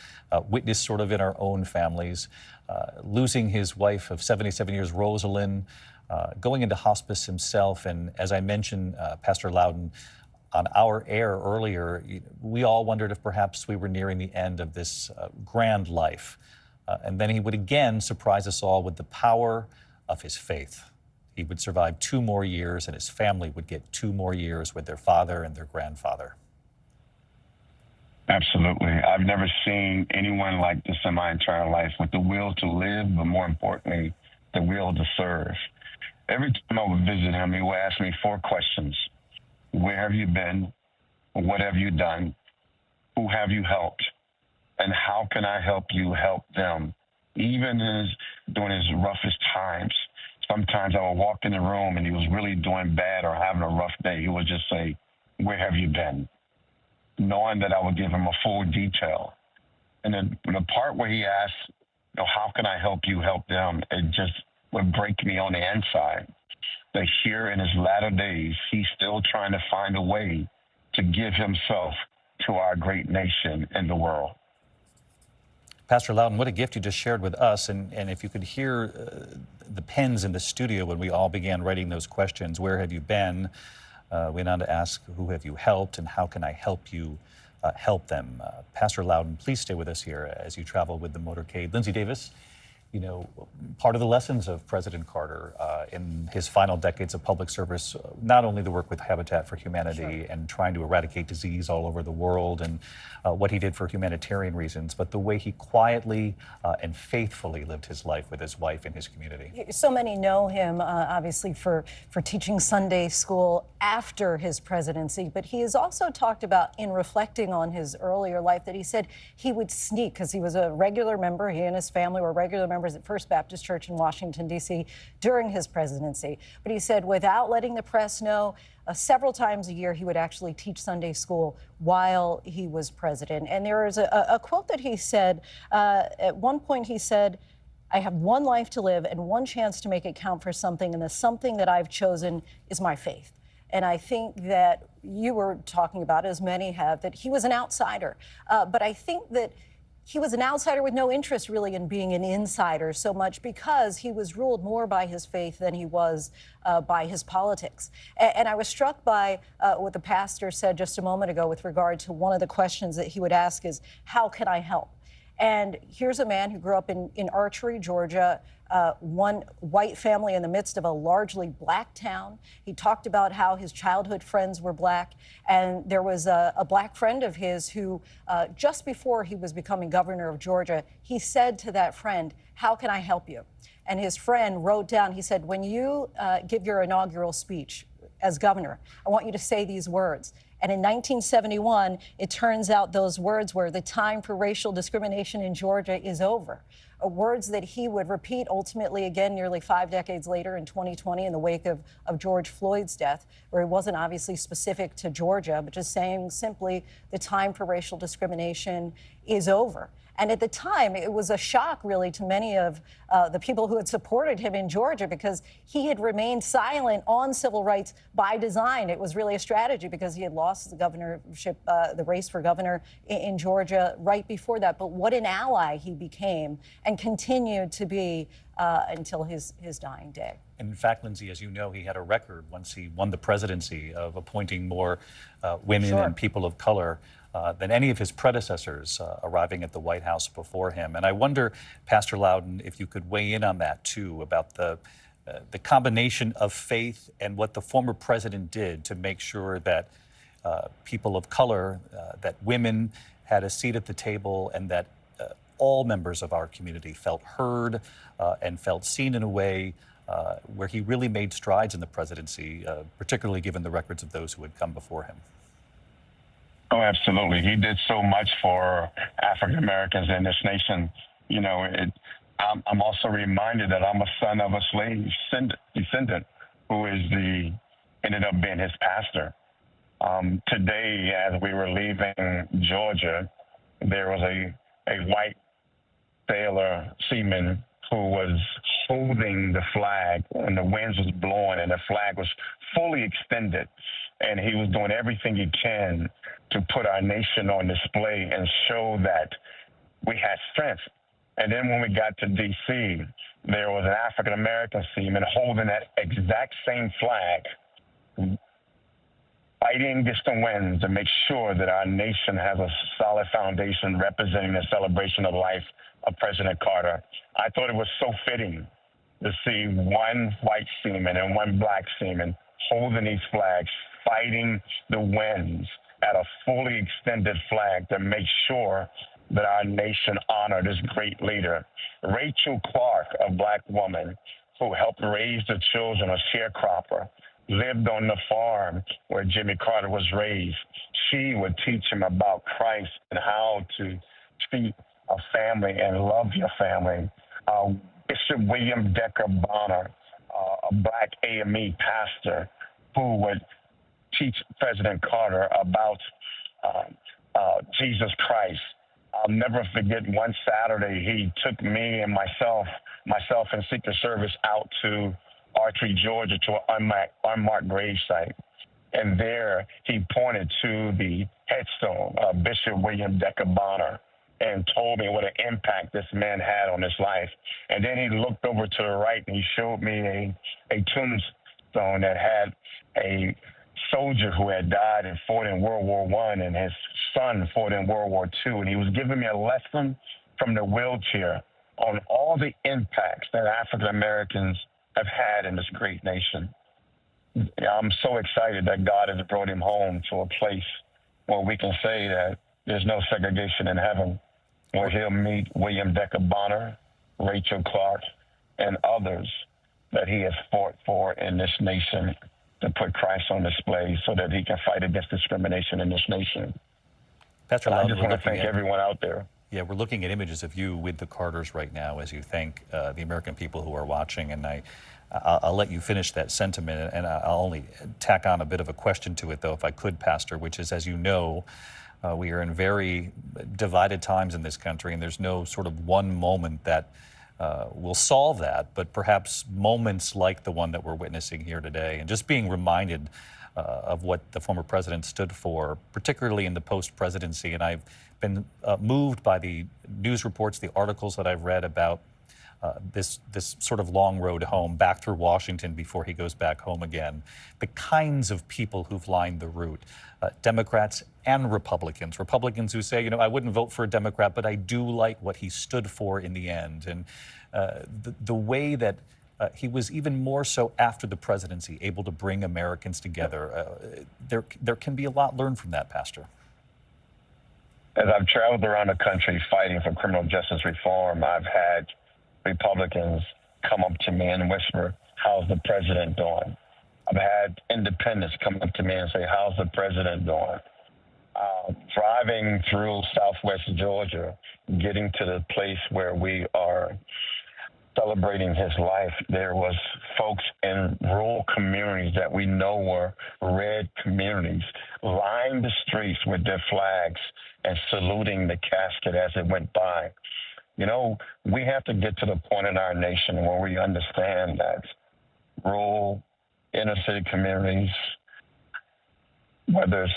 witnessed sort of in our own families, losing his wife of 77 years, Rosalind, going into hospice himself. And as I mentioned, Pastor Loudon, on our air earlier, we all wondered if perhaps we were nearing the end of this grand life. And then he would again surprise us all with the power of his faith. He would survive 2 more years, and his family would get 2 more years with their father and their grandfather. Absolutely. I've never seen anyone like this in my entire life, with the will to live, but more importantly, the will to serve. Every time I would visit him, he would ask me 4 questions. Where have you been? What have you done? Who have you helped? And how can I help you help them? Even during his roughest times, sometimes I would walk in the room and he was really doing bad or having a rough day. He would just say, where have you been? Knowing that I would give him a full detail. And then the part where he asked, how can I help you help them? It just would break me on the inside. that here in his latter days, he's still trying to find a way to give himself to our great nation and the world. Pastor Loudon, what a gift you just shared with us. And if you could hear the pens in the studio when we all began writing those questions, where have you been? We went on to ask, who have you helped and how can I help you help them? Pastor Loudon, please stay with us here as you travel with the Motorcade. Lindsay Davis, you know, part of the lessons of President Carter in his final decades of public service, not only the work with Habitat for Humanity and trying to eradicate disease all over the world and what he did for humanitarian reasons, but the way he quietly and faithfully lived his life with his wife and his community. So many know him, obviously, for teaching Sunday school after his presidency, but he has also talked about, in reflecting on his earlier life, that he said he would sneak, because he was a regular member, he and his family were regular members at First Baptist Church in Washington, D.C. during his presidency. But he said, without letting the press know, several times a year he would actually teach Sunday school while he was president. And there is a quote that he said, at one point he said, I have one life to live and one chance to make it count for something, and the something that I've chosen is my faith. And I think that you were talking about, as many have, that he was an outsider. But I think that he was an outsider with no interest really in being an insider so much, because he was ruled more by his faith than he was by his politics. And I was struck by what the pastor said just a moment ago with regard to one of the questions that he would ask is, how can I help? And here's a man who grew up in Archery, Georgia, one white family in the midst of a largely black town. He talked about how his childhood friends were black, and there was a black friend of his who, just before he was becoming governor of Georgia, he said to that friend, how can I help you? And his friend wrote down, he said, when you give your inaugural speech as governor, I want you to say these words. And in 1971, it turns out those words were, the time for racial discrimination in Georgia is over. Words that he would repeat ultimately again nearly 5 decades later in 2020 in the wake of George Floyd's death, where he wasn't obviously specific to Georgia, but just saying simply, the time for racial discrimination is over. And at the time, it was a shock, really, to many of the people who had supported him in Georgia, because he had remained silent on civil rights by design. It was really a strategy, because he had lost the governorship, the race for governor in Georgia right before that. But what an ally he became and continued to be until his dying day. And in fact, Lindsay, as you know, he had a record once he won the presidency of appointing more women and people of color than any of his predecessors arriving at the White House before him. And I wonder, Pastor Loudon, if you could weigh in on that too, about the combination of faith and what the former president did to make sure that people of color, that women had a seat at the table, and that all members of our community felt heard and felt seen in a way where he really made strides in the presidency, particularly given the records of those who had come before him. Oh, absolutely. He did so much for African Americans in this nation. You know, I'm also reminded that I'm a son of a slave descendant who ended up being his pastor. Today, as we were leaving Georgia, there was a white sailor seaman who was holding the flag, and the winds was blowing and the flag was fully extended, and he was doing everything he can to put our nation on display and show that we had strength. And then when we got to D.C., there was an African-American seaman holding that exact same flag, fighting against the winds to make sure that our nation has a solid foundation representing the celebration of life of President Carter. I thought it was so fitting to see one white seaman and one black seaman holding these flags, fighting the winds at a fully extended flag to make sure that our nation honored this great leader. Rachel Clark, a black woman who helped raise the children of sharecropper, lived on the farm where Jimmy Carter was raised. She would teach him about Christ and how to treat a family and love your family. Bishop William Decker Bonner, a black AME pastor, who would teach President Carter about Jesus Christ. I'll never forget one Saturday he took me and myself and Secret Service out to Archery, Georgia, to an unmarked grave site. And there he pointed to the headstone of Bishop William Decker Bonner and told me what an impact this man had on his life. And then he looked over to the right and he showed me a tombstone that had a soldier who had died and fought in World War I, and his son fought in World War II. And he was giving me a lesson from the wheelchair on all the impacts that African Americans have had in this great nation. I'm so excited that God has brought him home to a place where we can say that there's no segregation in heaven, where he'll meet William Decker Bonner, Rachel Clark, and others that he has fought for in this nation to put Christ on display so that he can fight against discrimination in this nation. Pastor I Loudon, just we're want to looking thank at- everyone out there. Yeah, we're looking at images of you with the Carters right now as you thank the American people who are watching. And I'll let you finish that sentiment, and I'll only tack on a bit of a question to it, though, if I could, Pastor, which is, as you know, we are in very divided times in this country, and there's no sort of one moment that will solve that, but perhaps moments like the one that we're witnessing here today, and just being reminded of what the former president stood for, particularly in the post-presidency. And I've been moved by the news reports, the articles that I've read about this sort of long road home back through Washington before he goes back home again. The kinds of people who've lined the route, Democrats and Republicans. Republicans who say, you know, I wouldn't vote for a Democrat, but I do like what he stood for in the end. And the way that he was even more so after the presidency able to bring Americans together. There can be a lot learned from that, Pastor. As I've traveled around the country fighting for criminal justice reform, I've had Republicans come up to me and whisper, how's the president doing? I've had independents come up to me and say, how's the president doing? Driving through Southwest Georgia, getting to the place where we are celebrating his life, there was folks in rural communities that we know were red communities lined the streets with their flags and saluting the casket as it went by. You know, we have to get to the point in our nation where we understand that rural, inner city communities, whether it's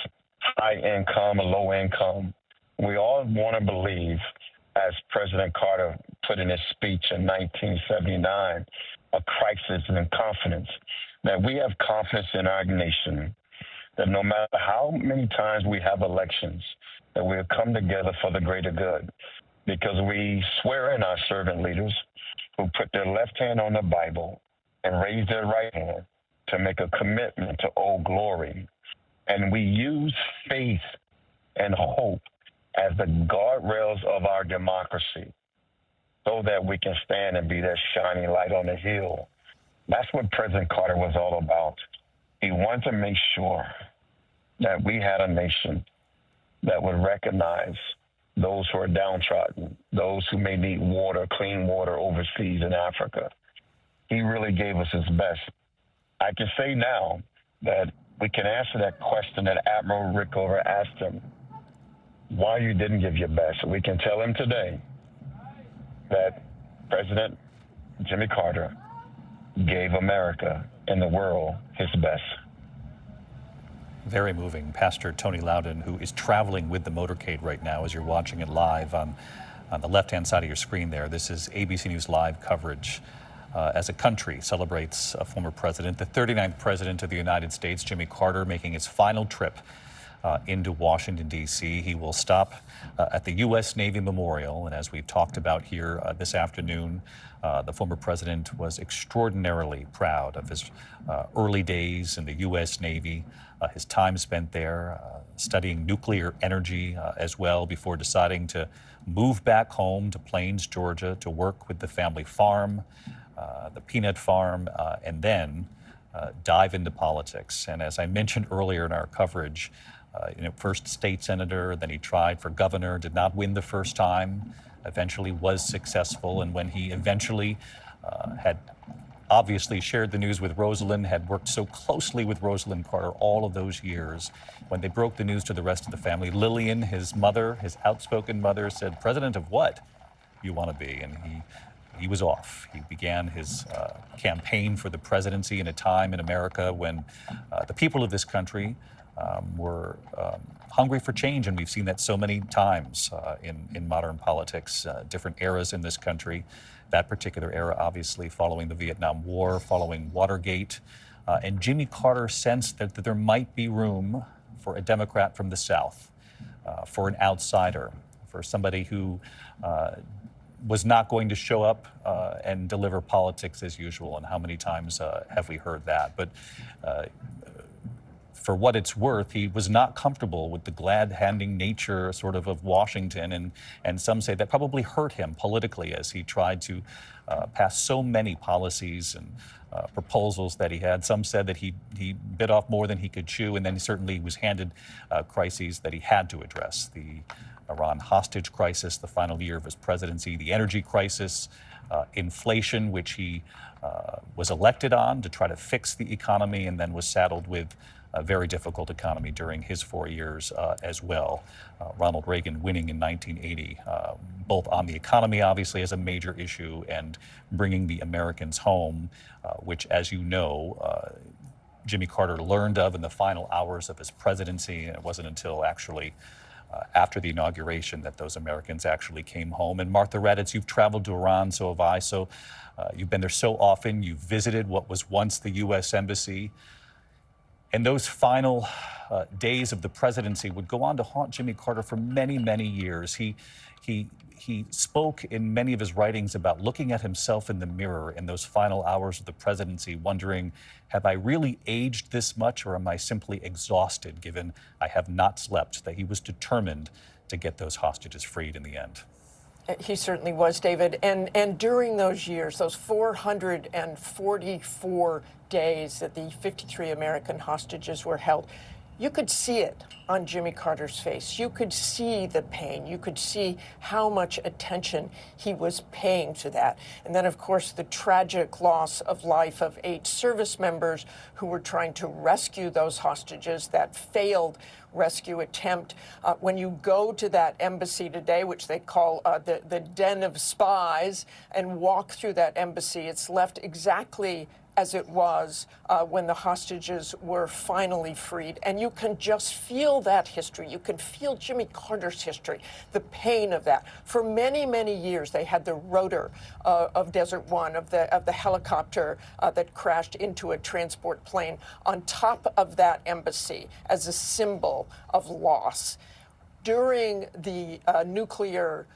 high income or low income, we all want to believe, as President Carter put in his speech in 1979, a crisis in confidence, that we have confidence in our nation, that no matter how many times we have elections, that we'll come together for the greater good. Because we swear in our servant leaders who put their left hand on the Bible and raise their right hand to make a commitment to Old Glory. And we use faith and hope as the guardrails of our democracy so that we can stand and be that shining light on the hill. That's what President Carter was all about. He wanted to make sure that we had a nation that would recognize those who are downtrodden, those who may need water, clean water overseas in Africa. He really gave us his best. I can say now that we can answer that question that Admiral Rickover asked him, why you didn't give your best. We can tell him today that President Jimmy Carter gave America and the world his best. Very moving. Pastor Tony Loudon, who is traveling with the Motorcade right now as you're watching it live on the left-hand side of your screen there. This is ABC News Live coverage as a country celebrates a former president, the 39th president of the United States, Jimmy Carter, making his final trip into Washington, D.C. He will stop at the U.S. Navy Memorial. And as we've talked about here this afternoon, the former president was extraordinarily proud of his early days in the U.S. Navy, his time spent there studying nuclear energy as well before deciding to move back home to Plains, Georgia, to work with the family farm, the peanut farm, and then dive into politics. And as I mentioned earlier in our coverage, first state senator, then he tried for governor, did not win the first time, eventually was successful. And when he eventually had obviously shared the news with Rosalind, had worked so closely with Rosalind Carter all of those years, when they broke the news to the rest of the family, Lillian, his mother, his outspoken mother, said, "President of what you want to be?" And he he was off. He began his campaign for the presidency in a time in America when the people of this country were hungry for change, and we've seen that so many times in modern politics, different eras in this country. That particular era, obviously, following the Vietnam War, following Watergate, and Jimmy Carter sensed that there might be room for a Democrat from the South, for an outsider, for somebody who was not going to show up and deliver politics as usual. And how many times have we heard that? But for what it's worth, he was not comfortable with the glad-handing nature sort of Washington, and some say that probably hurt him politically as he tried to pass so many policies and proposals that he had. Some said that he bit off more than he could chew, and then he certainly was handed crises that he had to address. The Iran hostage crisis, the final year of his presidency, the energy crisis, inflation, which he was elected on to try to fix the economy, and then was saddled with a very difficult economy during his 4 years as well. Ronald Reagan winning in 1980, both on the economy, obviously, as a major issue, and bringing the Americans home, which, as you know, Jimmy Carter learned of in the final hours of his presidency. And it wasn't until actually after the inauguration that those Americans actually came home. And Martha Raddatz, you've traveled to Iran, so have I. So you've been there so often. You've visited what was once the U.S. Embassy. And those final days of the presidency would go on to haunt Jimmy Carter for many, many years. He spoke in many of his writings about looking at himself in the mirror in those final hours of the presidency, wondering, have I really aged this much, or am I simply exhausted, given I have not slept? That he was determined to get those hostages freed in the end. He certainly was, David. And during those years, those 444 days that the 53 American hostages were held, you could see it on Jimmy Carter's face. You could see the pain. You could see how much attention he was paying to that. And then, of course, the tragic loss of life of 8 service members who were trying to rescue those hostages, that failed rescue attempt. When you go to that embassy today, which they call the den of spies, and walk through that embassy, it's left exactly as it was when the hostages were finally freed. And you can just feel that history. You can feel Jimmy Carter's history, the pain of that. For many, many years, they had the rotor of Desert One, of the helicopter that crashed into a transport plane on top of that embassy as a symbol of loss. During the nuclear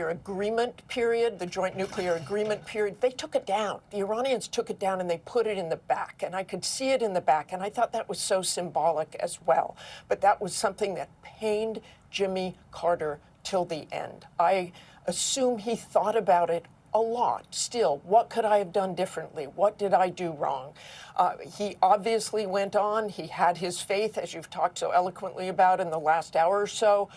agreement period, the joint nuclear agreement period, they took it down. The Iranians took it down and they put it in the back. And I could see it in the back. And I thought that was so symbolic as well. But that was something that pained Jimmy Carter till the end. I assume he thought about it a lot still. What could I have done differently? What did I do wrong? He obviously went on. He had his faith, as you've talked so eloquently about in the last hour or so.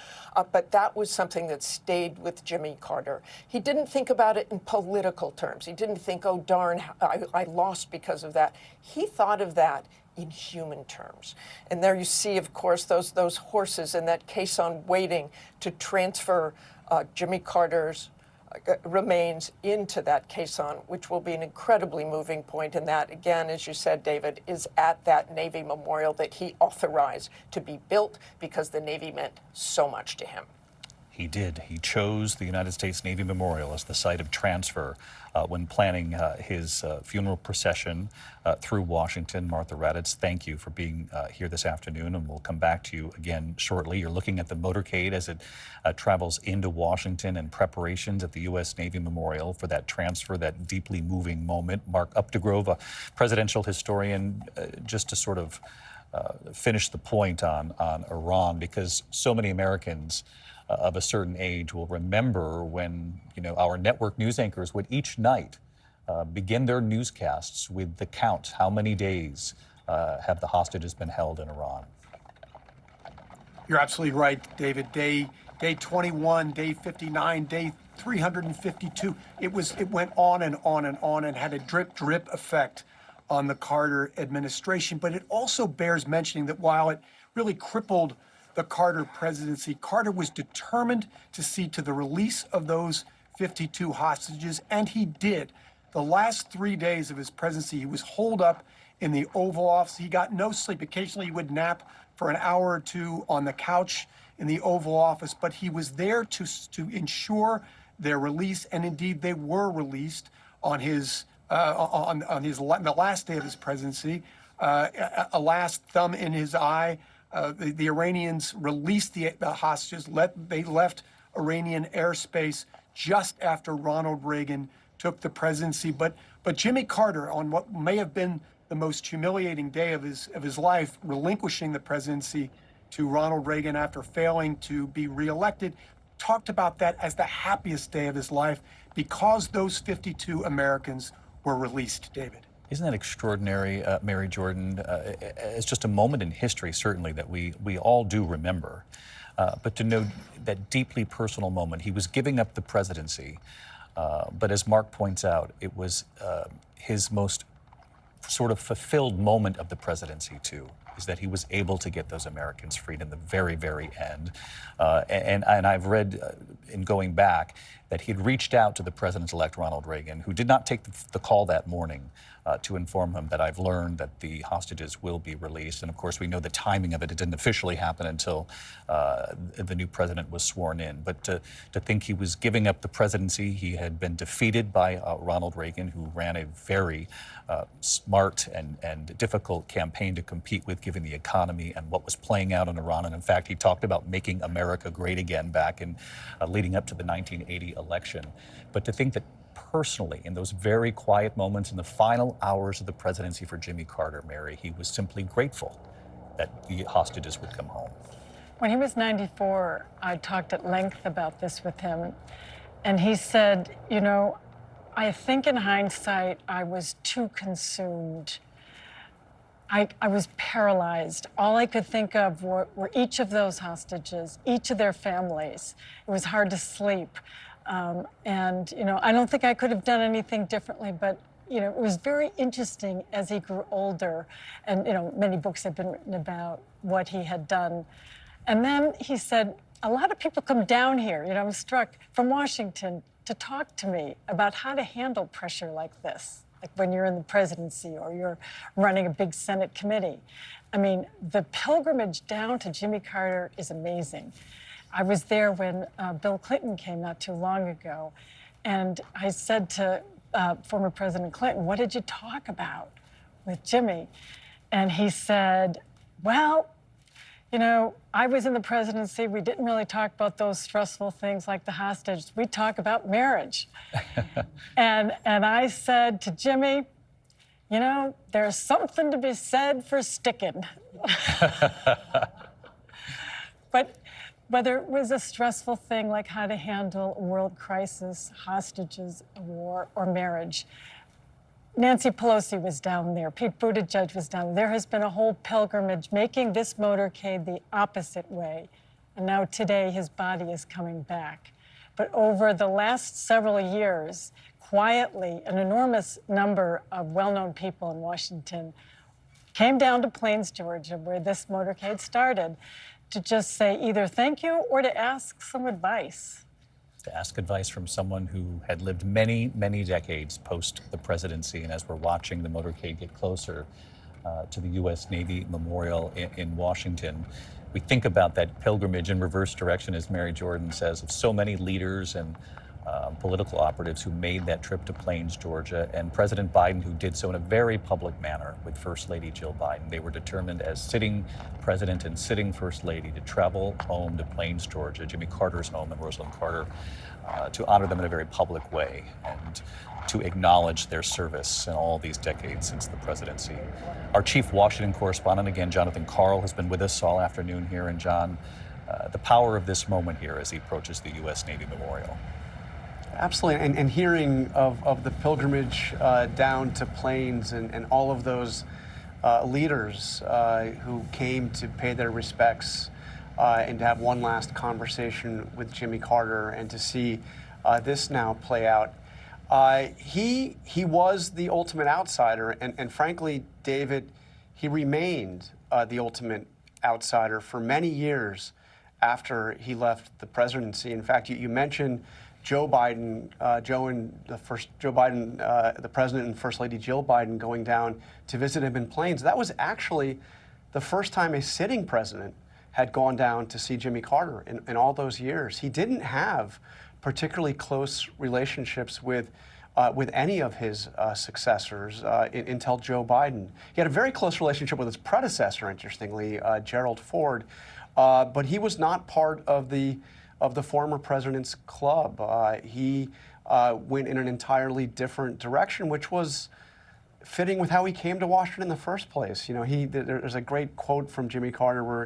But that was something that stayed with Jimmy Carter. He didn't think about it in political terms. He didn't think, oh, darn, I lost because of that. He thought of that in human terms. And there you see, of course, those horses in that caisson waiting to transfer Jimmy Carter's remains into that caisson, which will be an incredibly moving point. And that, again, as you said, David, is at that Navy memorial that he authorized to be built because the Navy meant so much to him. He did. He chose the United States Navy Memorial as the site of transfer when planning his funeral procession through Washington. Martha Raddatz, thank you for being here this afternoon, and we'll come back to you again shortly. You're looking at the motorcade as it travels into Washington, and preparations at the U.S. Navy Memorial for that transfer, that deeply moving moment. Mark Updegrove, a presidential historian, just to sort of finish the point on Iran, because so many Americans of a certain age will remember when, our network news anchors would each night begin their newscasts with the count. How many days have the hostages been held in Iran? You're absolutely right, David. Day 21, day 59, day 352. It went on and on and on, and had a drip effect on the Carter administration. But it also bears mentioning that while it really crippled the Carter presidency, Carter was determined to see to the release of those 52 hostages, and he did. The last 3 days of his presidency, he was holed up in the Oval Office. He got no sleep. Occasionally, he would nap for an hour or two on the couch in the Oval Office, but he was there to ensure their release, and indeed they were released on the last day of his presidency. A last thumb in his eye. The Iranians released the hostages. They left Iranian airspace just after Ronald Reagan took the presidency. But Jimmy Carter, on what may have been the most humiliating day of his life, relinquishing the presidency to Ronald Reagan after failing to be reelected, talked about that as the happiest day of his life because those 52 Americans were released, David. Isn't that extraordinary, Mary Jordan? It's just a moment in history, certainly, that we all do remember. But to know that deeply personal moment, he was giving up the presidency. But as Mark points out, it was his most sort of fulfilled moment of the presidency, too, is that he was able to get those Americans freed in the very, very end. And I've read, in going back, that he'd reached out to the president-elect Ronald Reagan, who did not take the call that morning, to inform him that I've learned that the hostages will be released. And of course, we know the timing of it. It didn't officially happen until the new president was sworn in. But to think he was giving up the presidency, he had been defeated by Ronald Reagan, who ran a very smart and difficult campaign to compete with, given the economy and what was playing out in Iran. And in fact, he talked about making America great again back in leading up to the 1980 election. But to think that personally, in those very quiet moments in the final hours of the presidency for Jimmy Carter, Mary, he was simply grateful that the hostages would come home. When he was 94, I talked at length about this with him, and he said, you know, I think in hindsight, I was too consumed. I was paralyzed. All I could think of were each of those hostages, each of their families. It was hard to sleep. And, you know, I don't think I could have done anything differently, but, you know, it was very interesting as he grew older. And, you know, many books have been written about what he had done. And then he said, a lot of people come down here, you know, I'm struck, from Washington to talk to me about how to handle pressure like this, like when you're in the presidency or you're running a big Senate committee. I mean, the pilgrimage down to Jimmy Carter is amazing. I was there when Bill Clinton came not too long ago, and I said to former President Clinton, what did you talk about with Jimmy? And he said, well, you know, I was in the presidency. We didn't really talk about those stressful things like the hostages. We talk about marriage. and I said to Jimmy, you know, there's something to be said for sticking. But whether it was a stressful thing like how to handle a world crisis, hostages, a war, or marriage, Nancy Pelosi was down there. Pete Buttigieg was down there. There has been a whole pilgrimage making this motorcade the opposite way. And now today his body is coming back. But over the last several years, quietly, an enormous number of well-known people in Washington came down to Plains, Georgia, where this motorcade started, to just say either thank you or to ask some advice. To ask advice from someone who had lived many, many decades post the presidency. And as we're watching the motorcade get closer to the U.S. Navy Memorial in Washington, we think about that pilgrimage in reverse direction, as Mary Jordan says, of so many leaders and political operatives who made that trip to Plains, Georgia, and President Biden, who did so in a very public manner with First Lady Jill Biden. They were determined as sitting president and sitting First Lady to travel home to Plains, Georgia, Jimmy Carter's home, and Rosalind Carter, to honor them in a very public way and to acknowledge their service in all these decades since the presidency. Our chief Washington correspondent, again, Jonathan Karl, has been with us all afternoon here. And John, the power of this moment here as he approaches the U.S. Navy Memorial. Absolutely, and hearing of the pilgrimage down to Plains and all of those leaders who came to pay their respects and to have one last conversation with Jimmy Carter, and to see this now play out. He was the ultimate outsider, and frankly, David, he remained the ultimate outsider for many years after he left the presidency. In fact, you mentioned Joe Biden, the president and First Lady Jill Biden going down to visit him in planes. That was actually the first time a sitting president had gone down to see Jimmy Carter in all those years. He didn't have particularly close relationships with any of his successors until Joe Biden. He had a very close relationship with his predecessor, interestingly, Gerald Ford, but he was not part of the former president's club. He went in an entirely different direction, which was fitting with how he came to Washington in the first place. You know, there's a great quote from Jimmy Carter where,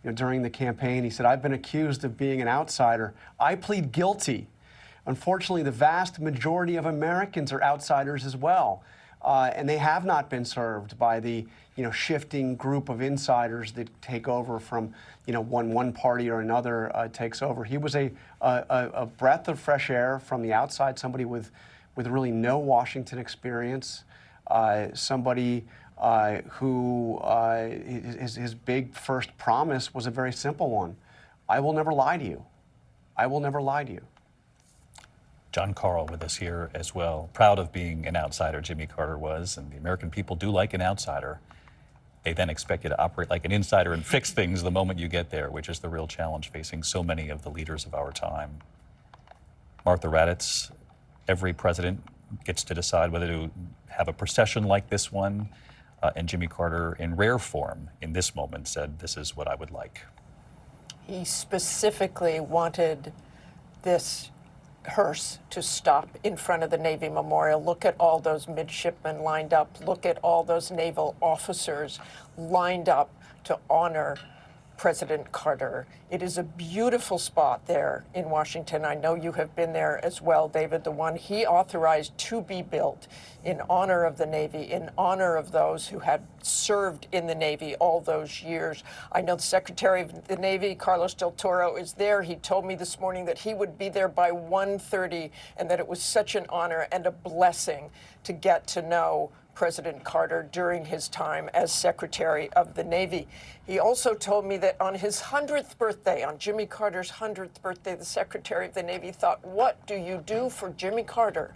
you know, during the campaign, he said, "I've been accused of being an outsider. I plead guilty. Unfortunately, the vast majority of Americans are outsiders as well, and they have not been served by the, you know, shifting group of insiders that take over from, you know, one party or another takes over." He was a breath of fresh air from the outside, somebody with really no Washington experience, somebody who his big first promise was a very simple one: "I will never lie to you. I will never lie to you." John Carl with us here as well. Proud of being an outsider, Jimmy Carter was, and the American people do like an outsider. They then expect you to operate like an insider and fix things the moment you get there, which is the real challenge facing so many of the leaders of our time. Martha Raddatz, every president gets to decide whether to have a procession like this one, and Jimmy Carter, in rare form, in this moment, said, "This is what I would like." He specifically wanted this hearse to stop in front of the Navy Memorial. Look at all those midshipmen lined up. Look at all those naval officers lined up to honor President Carter. It is a beautiful spot there in Washington. I know you have been there as well, David, the one he authorized to be built in honor of the Navy, in honor of those who had served in the Navy all those years. I know the Secretary of the Navy, Carlos del Toro, is there. He told me this morning that he would be there by 1:30 and that it was such an honor and a blessing to get to know President Carter during his time as Secretary of the Navy. He also told me that on his 100th birthday, on Jimmy Carter's 100th birthday, the Secretary of the Navy thought, "What do you do for Jimmy Carter?"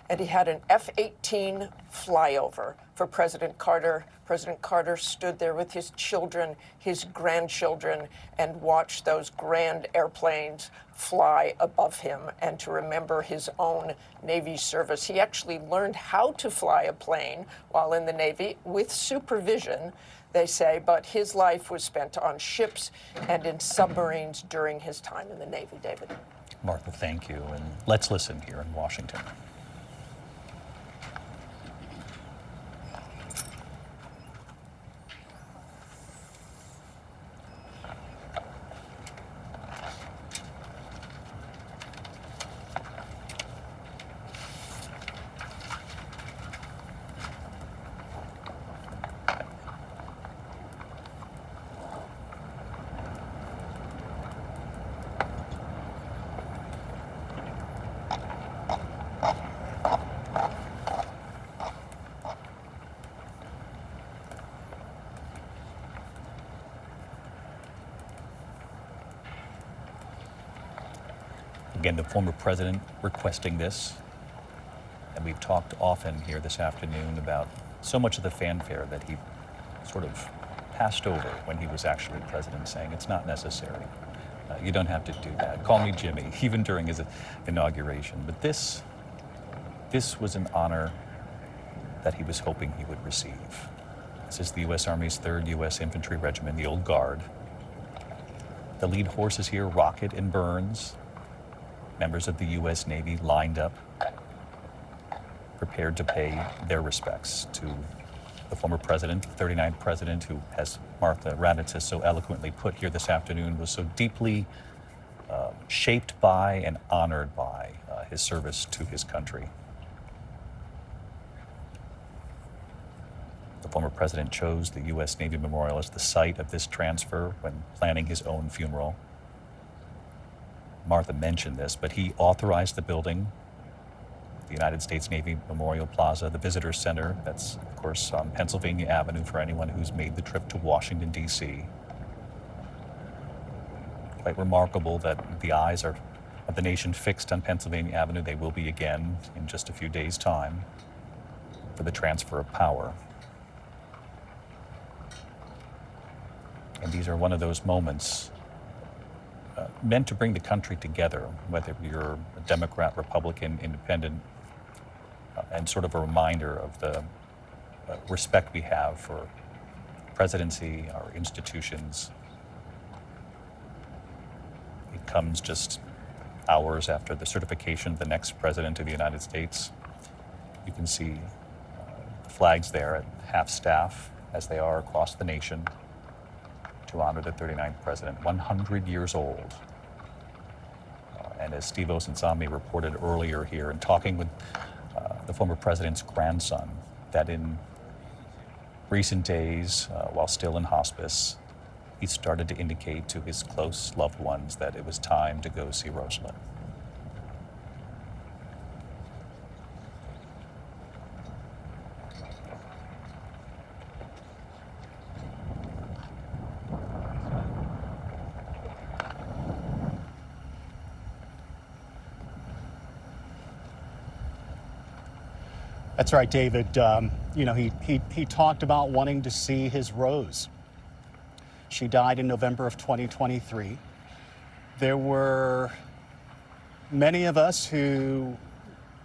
And he had an F-18 flyover for President Carter. President Carter stood there with his children, his grandchildren, and watched those grand airplanes fly above him, and to remember his own Navy service. He actually learned how to fly a plane while in the Navy with supervision, they say, but his life was spent on ships and in submarines during his time in the Navy, David. Martha, thank you. And let's listen here in Washington. Again, the former president requesting this. And we've talked often here this afternoon about so much of the fanfare that he sort of passed over when he was actually president, saying it's not necessary. You don't have to do that. Call me Jimmy, even during his inauguration. But this was an honor that he was hoping he would receive. This is the U.S. Army's 3rd U.S. Infantry Regiment, the Old Guard. The lead horses here, Rocket and Burns. Members of the U.S. Navy lined up, prepared to pay their respects to the former president, the 39th president, who, as Martha Raddatz has so eloquently put here this afternoon, was so deeply shaped by and honored by his service to his country. The former president chose the U.S. Navy Memorial as the site of this transfer when planning his own funeral. Martha mentioned this, but he authorized the building, the United States Navy Memorial Plaza, the Visitor Center. That's, of course, on Pennsylvania Avenue for anyone who's made the trip to Washington, D.C. Quite remarkable that the eyes of of the nation fixed on Pennsylvania Avenue. They will be again in just a few days' time for the transfer of power. And these are one of those moments meant to bring the country together, whether you're a Democrat, Republican, Independent, and sort of a reminder of the respect we have for presidency, our institutions. It comes just hours after the certification of the next president of the United States. You can see the flags there at half-staff, as they are across the nation, to honor the 39th president, 100 years old. And as Steve Osunsami reported earlier here in talking with the former president's grandson, that in recent days, while still in hospice, he started to indicate to his close loved ones that it was time to go see Rosalind. That's right, David. You know, he talked about wanting to see his Rose. She died in November of 2023. There were many of us who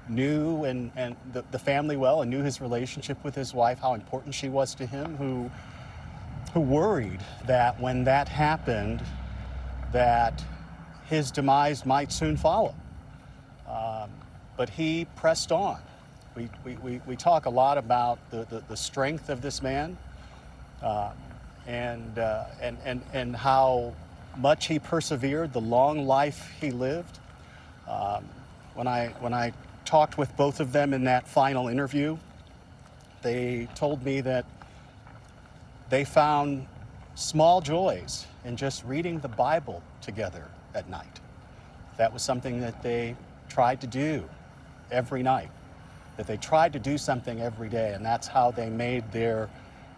knew and the family well and knew his relationship with his wife, how important she was to him, who worried that when that happened, that his demise might soon follow. But he pressed on. We talk a lot about the strength of this man and how much he persevered, the long life he lived. When I talked with both of them in that final interview, they told me that they found small joys in just reading the Bible together at night. That was something that they tried to do every night, that they tried to do something every day, and that's how they made their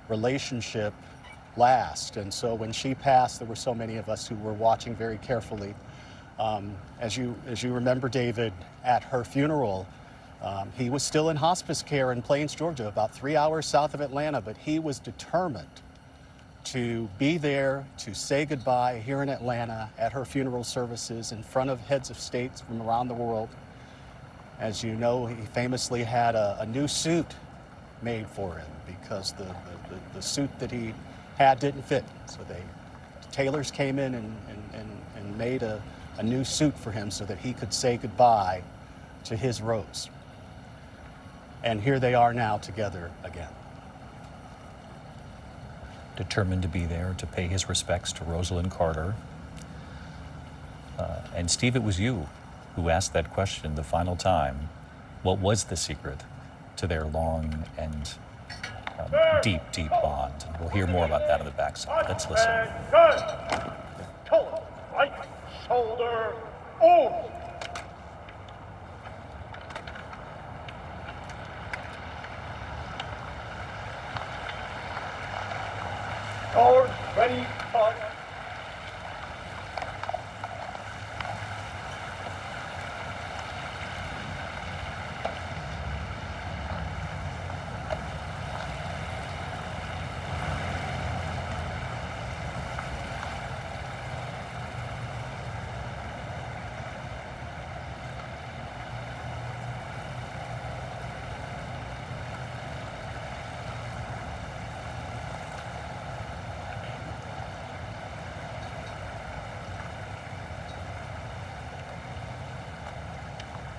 relationship last. And so when she passed, there were so many of us who were watching very carefully. As you remember, David, at her funeral, he was still in hospice care in Plains, Georgia, about 3 hours south of Atlanta, but he was determined to be there to say goodbye here in Atlanta at her funeral services in front of heads of states from around the world. As you know, he famously had a new suit made for him because the suit that he had didn't fit. So the tailors came in and made a new suit for him so that he could say goodbye to his Rose. And here they are now together again. Determined to be there to pay his respects to Rosalind Carter. And Steve, it was you who asked that question the final time. What was the secret to their long and deep, deep bond? And we'll hear more about that on the backside. Let's listen. Toe, right shoulder, over. Guard, ready, cut.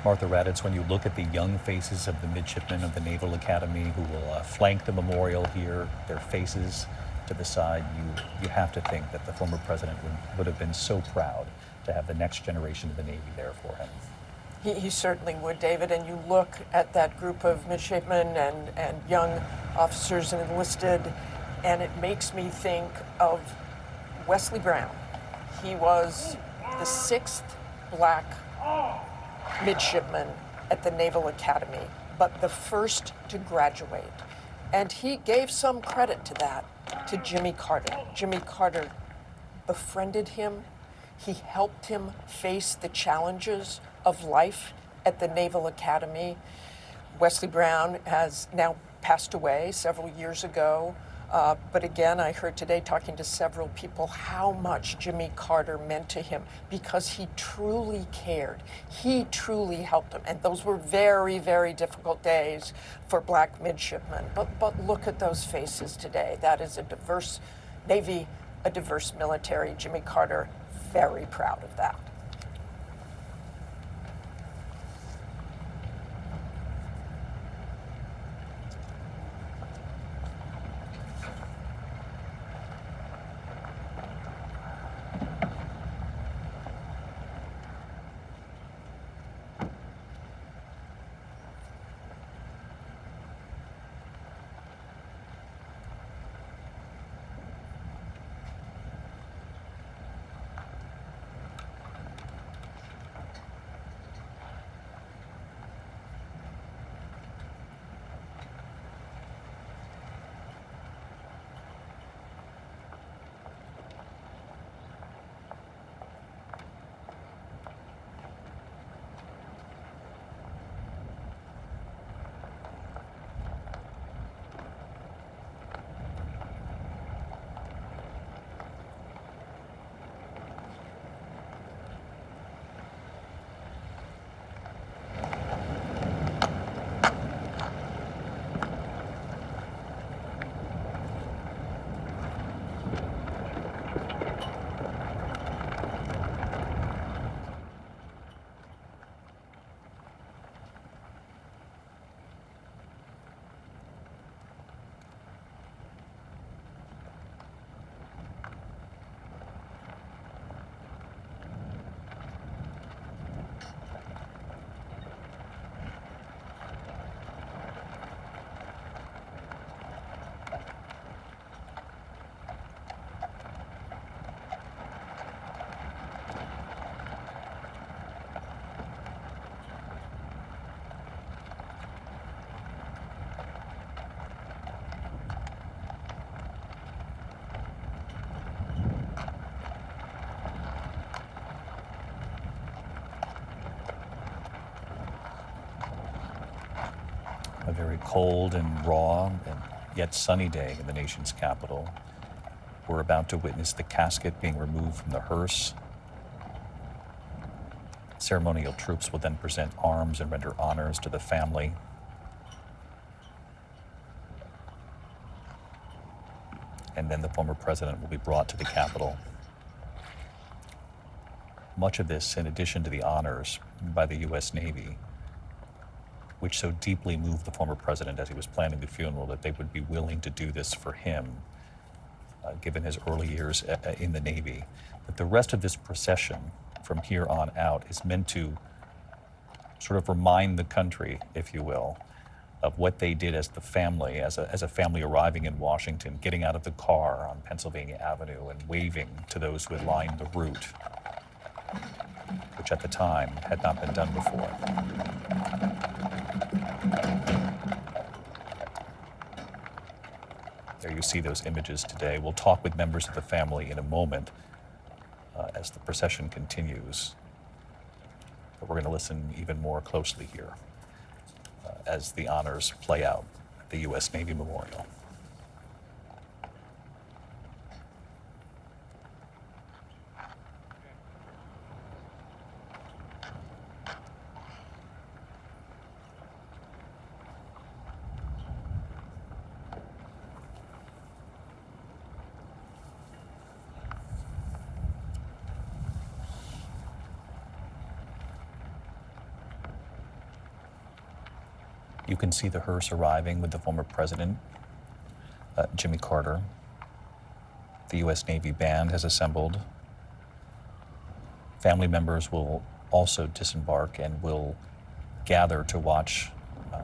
Martha Raddatz, when you look at the young faces of the midshipmen of the Naval Academy who will flank the memorial here, their faces to the side, you have to think that the former president would have been so proud to have the next generation of the Navy there for him. He certainly would, David. And you look at that group of midshipmen and young officers and enlisted, and it makes me think of Wesley Brown. He was the 6th black midshipman at the Naval Academy, but the first to graduate. And he gave some credit to that to Jimmy Carter. Jimmy Carter befriended him. He helped him face the challenges of life at the Naval Academy. Wesley Brown has now passed away several years ago. But again, I heard today, talking to several people, how much Jimmy Carter meant to him because he truly cared. He truly helped him. And those were very, very difficult days for black midshipmen. But look at those faces today. That is a diverse Navy, a diverse military. Jimmy Carter, very proud of that. A very cold and raw and yet sunny day in the nation's capital. We're about to witness the casket being removed from the hearse. Ceremonial troops will then present arms and render honors to the family. And then the former president will be brought to the Capitol. Much of this, in addition to the honors by the U.S. Navy, which so deeply moved the former president as he was planning the funeral that they would be willing to do this for him, given his early years in the Navy. But the rest of this procession from here on out is meant to sort of remind the country, if you will, of what they did as the family, as a family arriving in Washington, getting out of the car on Pennsylvania Avenue and waving to those who had lined the route, which at the time had not been done before. There you see those images today. We'll talk with members of the family in a moment as the procession continues. But we're going to listen even more closely here as the honors play out at the U.S. Navy Memorial. You can see the hearse arriving with the former president, Jimmy Carter. The U.S. Navy band has assembled. Family members will also disembark and will gather to watch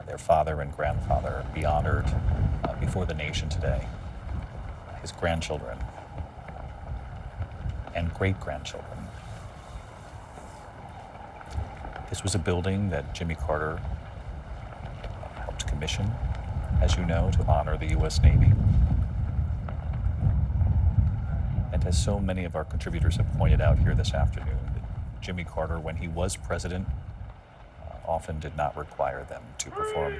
their father and grandfather be honored before the nation today. His grandchildren and great-grandchildren. This was a building that Jimmy Carter commission, as you know, to honor the U.S. Navy. And as so many of our contributors have pointed out here this afternoon, that Jimmy Carter, when he was president, often did not require them to perform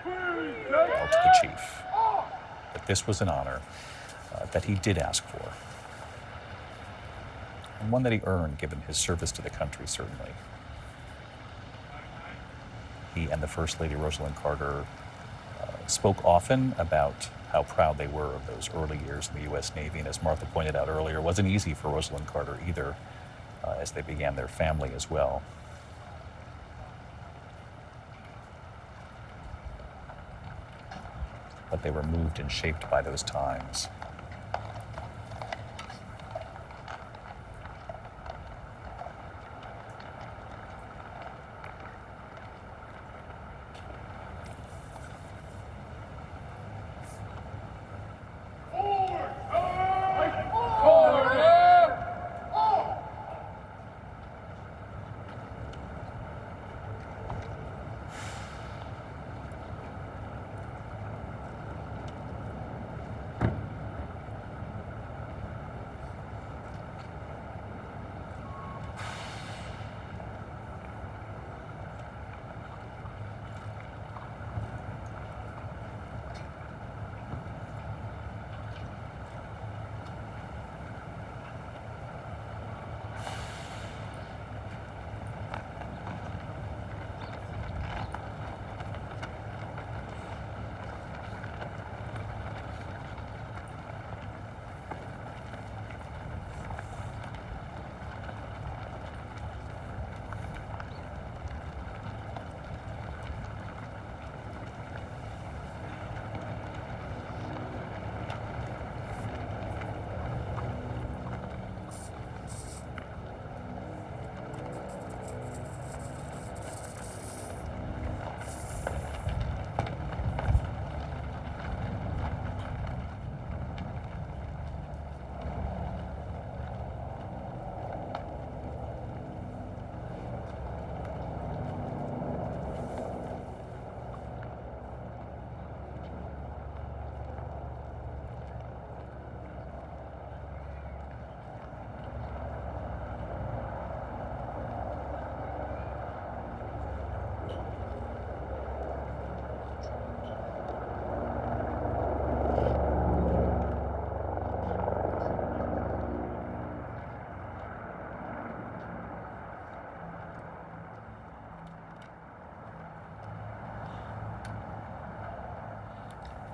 well to the chief. But this was an honor that he did ask for, and one that he earned given his service to the country, certainly. He and the First Lady, Rosalind Carter, spoke often about how proud they were of those early years in the U.S. Navy. And as Martha pointed out earlier, it wasn't easy for Rosalind Carter either, as they began their family as well. But they were moved and shaped by those times.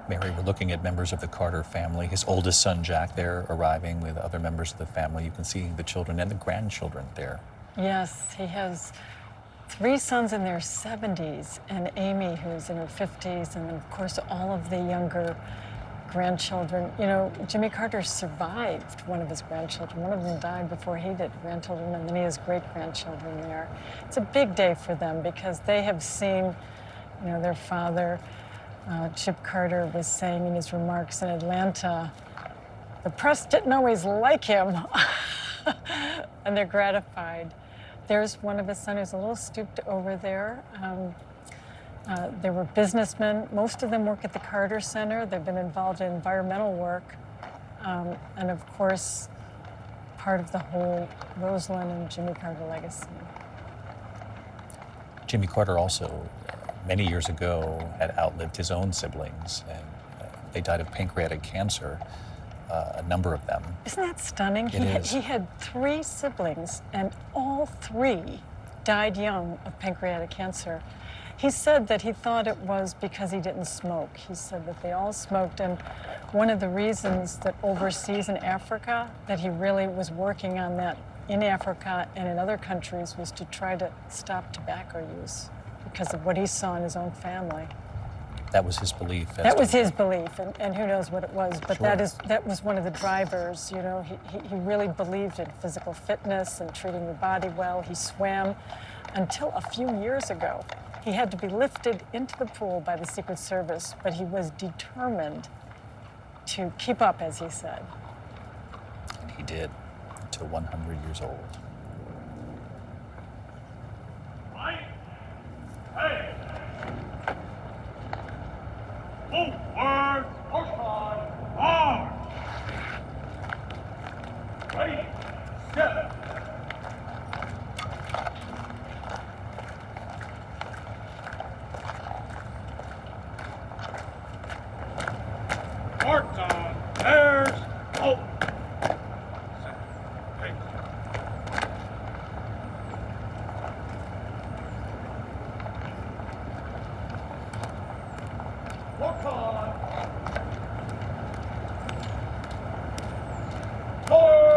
Mary, we're looking at members of the Carter family. His oldest son, Jack, there arriving with other members of the family. You can see the children and the grandchildren there. Yes, he has 3 sons in their 70s, and Amy, who's in her 50s, and then, of course, all of the younger grandchildren. You know, Jimmy Carter survived one of his grandchildren. One of them died before he did, grandchildren, and then he has great-grandchildren there. It's a big day for them because they have seen, you know, their father, Chip Carter, was saying in his remarks in Atlanta, the press didn't always like him, and they're gratified. There's one of his sons who's a little stooped over there. They were businessmen. Most of them work at the Carter Center. They've been involved in environmental work. And of course, part of the whole Rosalind and Jimmy Carter legacy. Jimmy Carter also, many years ago, had outlived his own siblings, and they died of pancreatic cancer, a number of them. Isn't that stunning? He had 3 siblings, and all 3 died young of pancreatic cancer. He said that he thought it was because he didn't smoke. He said that they all smoked, and one of the reasons that overseas in Africa that he really was working on that in Africa and in other countries was to try to stop tobacco use because of what he saw in his own family. That was his belief. That was his belief, and who knows what it was, but Sure. that was one of the drivers. You know, he really believed in physical fitness and treating your body well. He swam until a few years ago. He had to be lifted into the pool by the Secret Service, but he was determined to keep up, as he said. And he did, until 100 years old. Hey! Forward! Horse on! Arms! Marked on. There's hope. Walk on. Hope.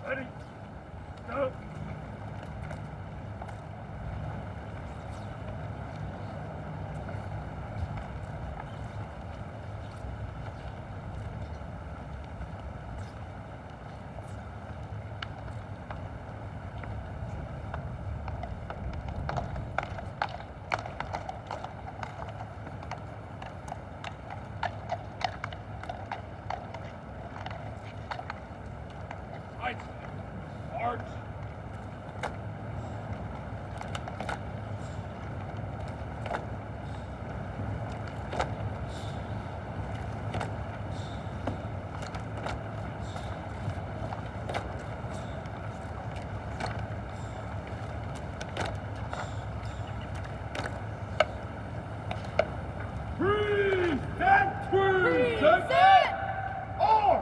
Ready? Go. Right. March. Present! Arm!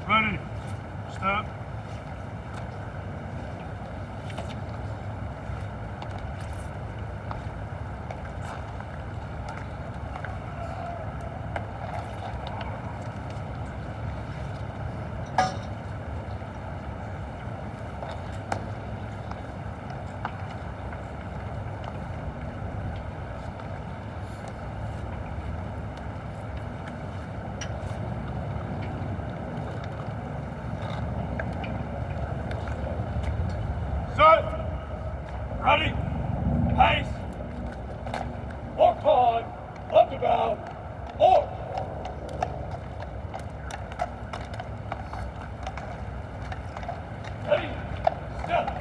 Ready. Step. Set. Ready. Pace. Lock on. Left about. Or. Ready. Step.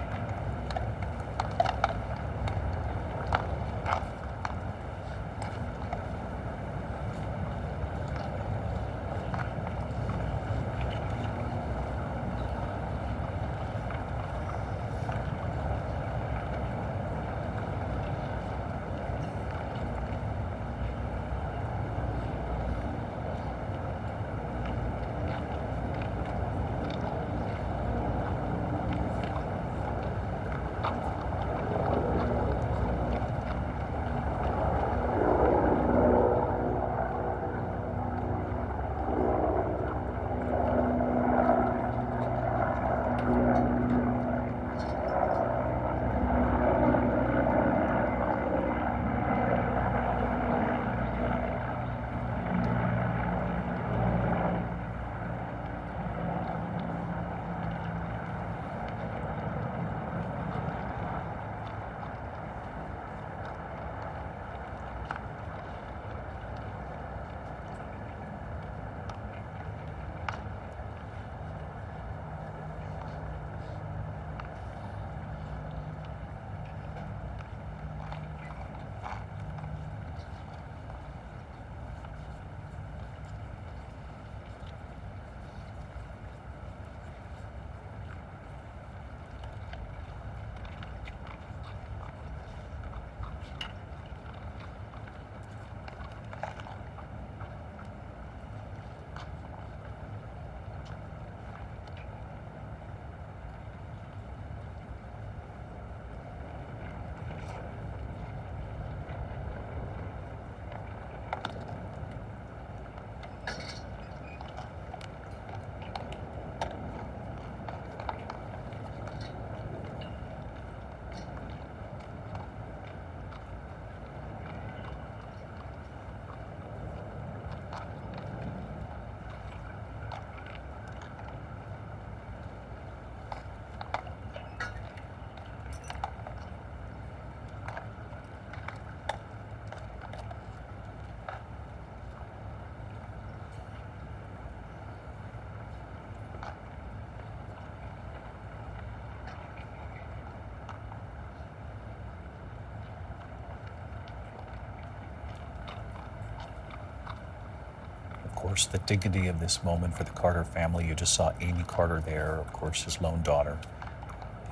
Of course, the dignity of this moment for the Carter family. You just saw Amy Carter there, of course, his lone daughter.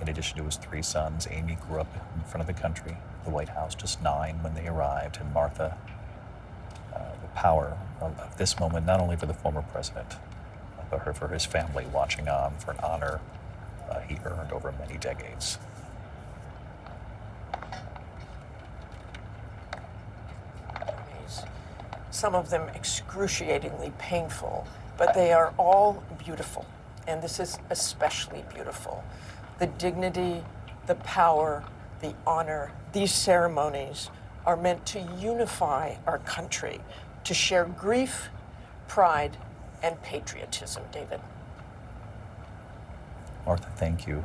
In addition to his three sons, Amy grew up in front of the country, the White House, just 9 when they arrived, and Martha. The power of this moment, not only for the former president, but for his family watching on, for an honor he earned over many decades. Some of them excruciatingly painful, but they are all beautiful. And this is especially beautiful. The dignity, the power, the honor, these ceremonies are meant to unify our country, to share grief, pride, and patriotism, David. Martha, thank you.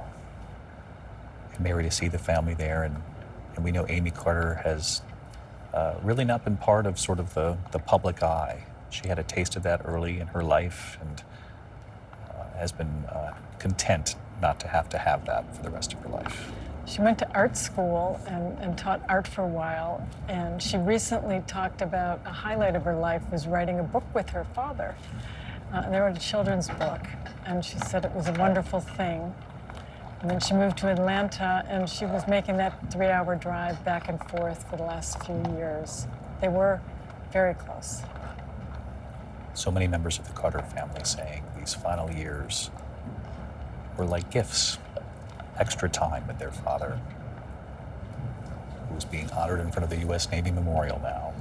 And Mary, to see the family there, and we know Amy Carter has really not been part of sort of the public eye. She had a taste of that early in her life and has been content not to have that for the rest of her life. She went to art school and taught art for a while, and she recently talked about a highlight of her life was writing a book with her father. They wrote a children's book, and she said it was a wonderful thing. And then she moved to Atlanta, and she was making that 3-hour drive back and forth for the last few years. They were very close. So many members of the Carter family saying these final years were like gifts, extra time with their father, who is being honored in front of the U.S. Navy Memorial now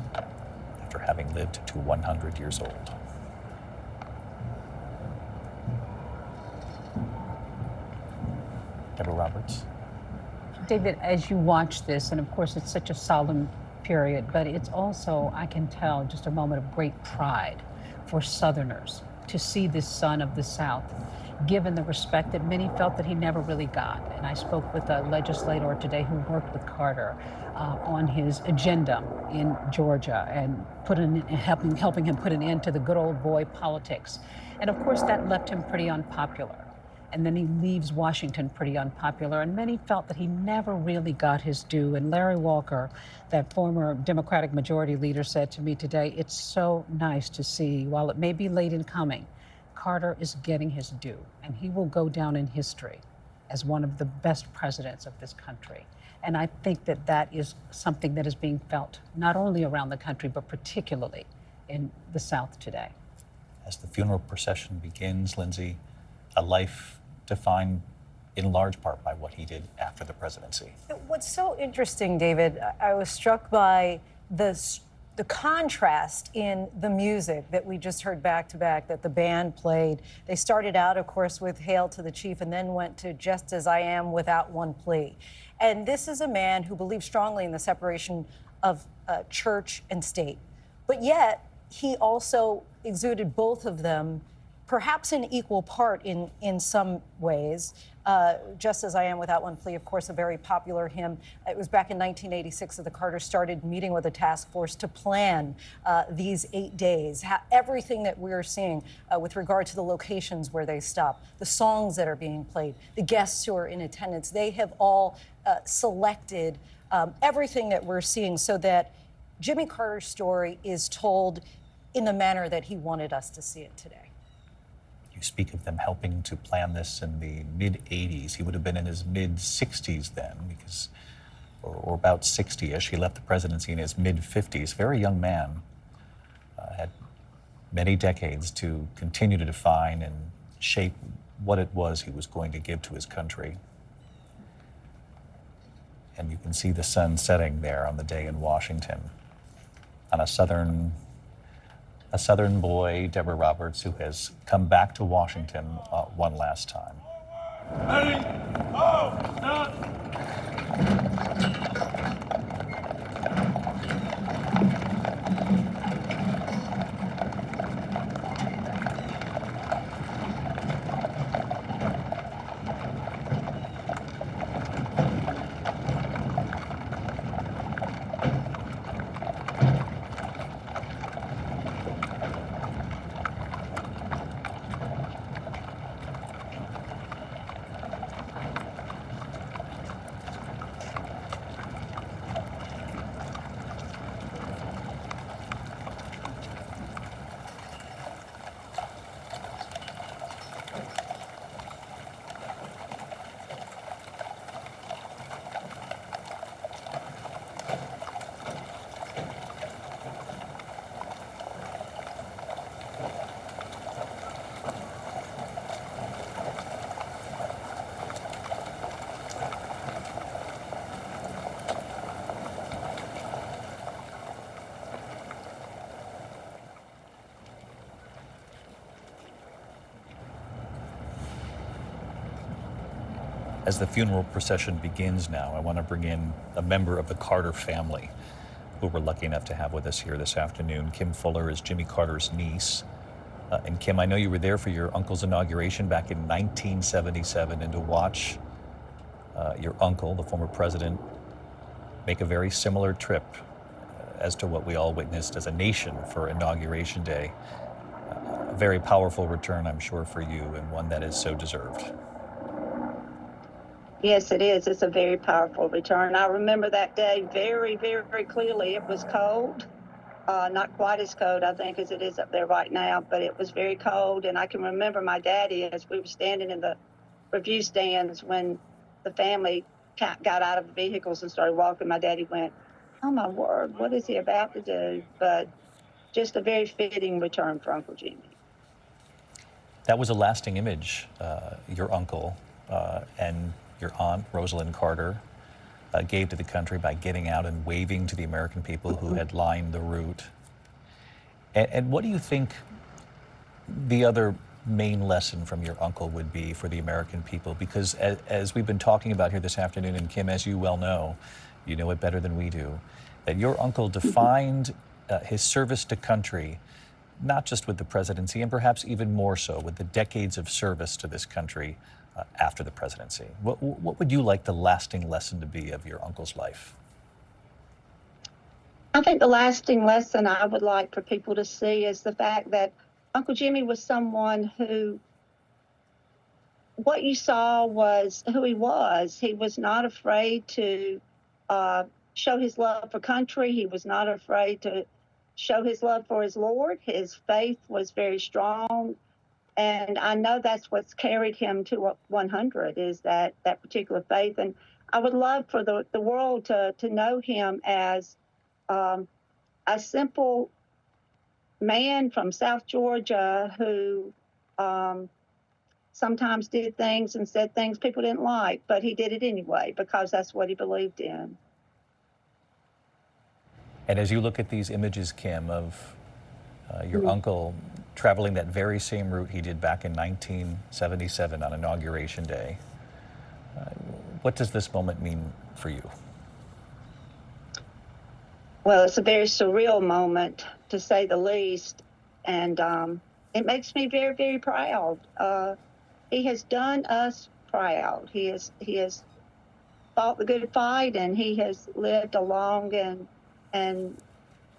after having lived to 100 years old. Deborah Roberts. David, as you watch this, and of course it's such a solemn period, but it's also, I can tell, just a moment of great pride for Southerners to see this son of the South given the respect that many felt that he never really got. And I spoke with a legislator today who worked with Carter on his agenda in Georgia and helping him put an end to the good old boy politics. And of course that left him pretty unpopular. And then he leaves Washington pretty unpopular, and many felt that he never really got his due. And Larry Walker, that former Democratic majority leader, said to me today, it's so nice to see, while it may be late in coming, Carter is getting his due, and he will go down in history as one of the best presidents of this country. And I think that that is something that is being felt not only around the country, but particularly in the South today. As the funeral procession begins, Lindsay, a life defined in large part by what he did after the presidency. What's so interesting, David, I was struck by the contrast in the music that we just heard back to back that the band played. They started out, of course, with Hail to the Chief and then went to Just As I Am Without One Plea. And this is a man who believes strongly in the separation of church and state. But yet, he also exuded both of them, perhaps in equal part in some ways. Just As I Am Without One Plea, of course, a very popular hymn. It was back in 1986 that the Carters started meeting with a task force to plan these 8 days. Everything that we're seeing with regard to the locations where they stop, the songs that are being played, the guests who are in attendance, they have all selected everything that we're seeing so that Jimmy Carter's story is told in the manner that he wanted us to see it today. You speak of them helping to plan this in the mid-'80s. He would have been in his mid-60s then, because, or about 60-ish. He left the presidency in his mid-50s. Very young man, had many decades to continue to define and shape what it was he was going to give to his country. And you can see the sun setting there on the day in Washington on a southern boy, Deborah Roberts, who has come back to Washington one last time. Ready? Go! Stop! As the funeral procession begins now, I want to bring in a member of the Carter family who we're lucky enough to have with us here this afternoon. Kim Fuller is Jimmy Carter's niece. And Kim, I know you were there for your uncle's inauguration back in 1977, and to watch your uncle, the former president, make a very similar trip as to what we all witnessed as a nation for Inauguration Day. A very powerful return, I'm sure, for you, and one that is so deserved. Yes, it is. It's a very powerful return. I remember that day very, very, very clearly. It was cold, not quite as cold, I think, as it is up there right now, but it was very cold. And I can remember my daddy, as we were standing in the review stands when the family got out of the vehicles and started walking, my daddy went, "Oh my word, what is he about to do?" But just a very fitting return for Uncle Jimmy. That was a lasting image, your uncle and your aunt, Rosalind Carter, gave to the country by getting out and waving to the American people who had lined the route. And what do you think the other main lesson from your uncle would be for the American people? Because as we've been talking about here this afternoon, and Kim, as you well know, you know it better than we do, that your uncle defined his service to country, not just with the presidency, and perhaps even more so with the decades of service to this country after the presidency. What would you like the lasting lesson to be of your uncle's life? I think the lasting lesson I would like for people to see is the fact that Uncle Jimmy was someone who, what you saw was who he was. He was not afraid to show his love for country. He was not afraid to show his love for his Lord. His faith was very strong. And I know that's what's carried him to 100 is that particular faith. And I would love for the world to know him as a simple man from South Georgia who sometimes did things and said things people didn't like, but he did it anyway because that's what he believed in. And as you look at these images, Kim, of your uncle traveling that very same route he did back in 1977 on Inauguration Day, what does this moment mean for you? Well, it's a very surreal moment, to say the least, and it makes me very, very proud. He has done us proud. He has fought the good fight, and he has lived a long and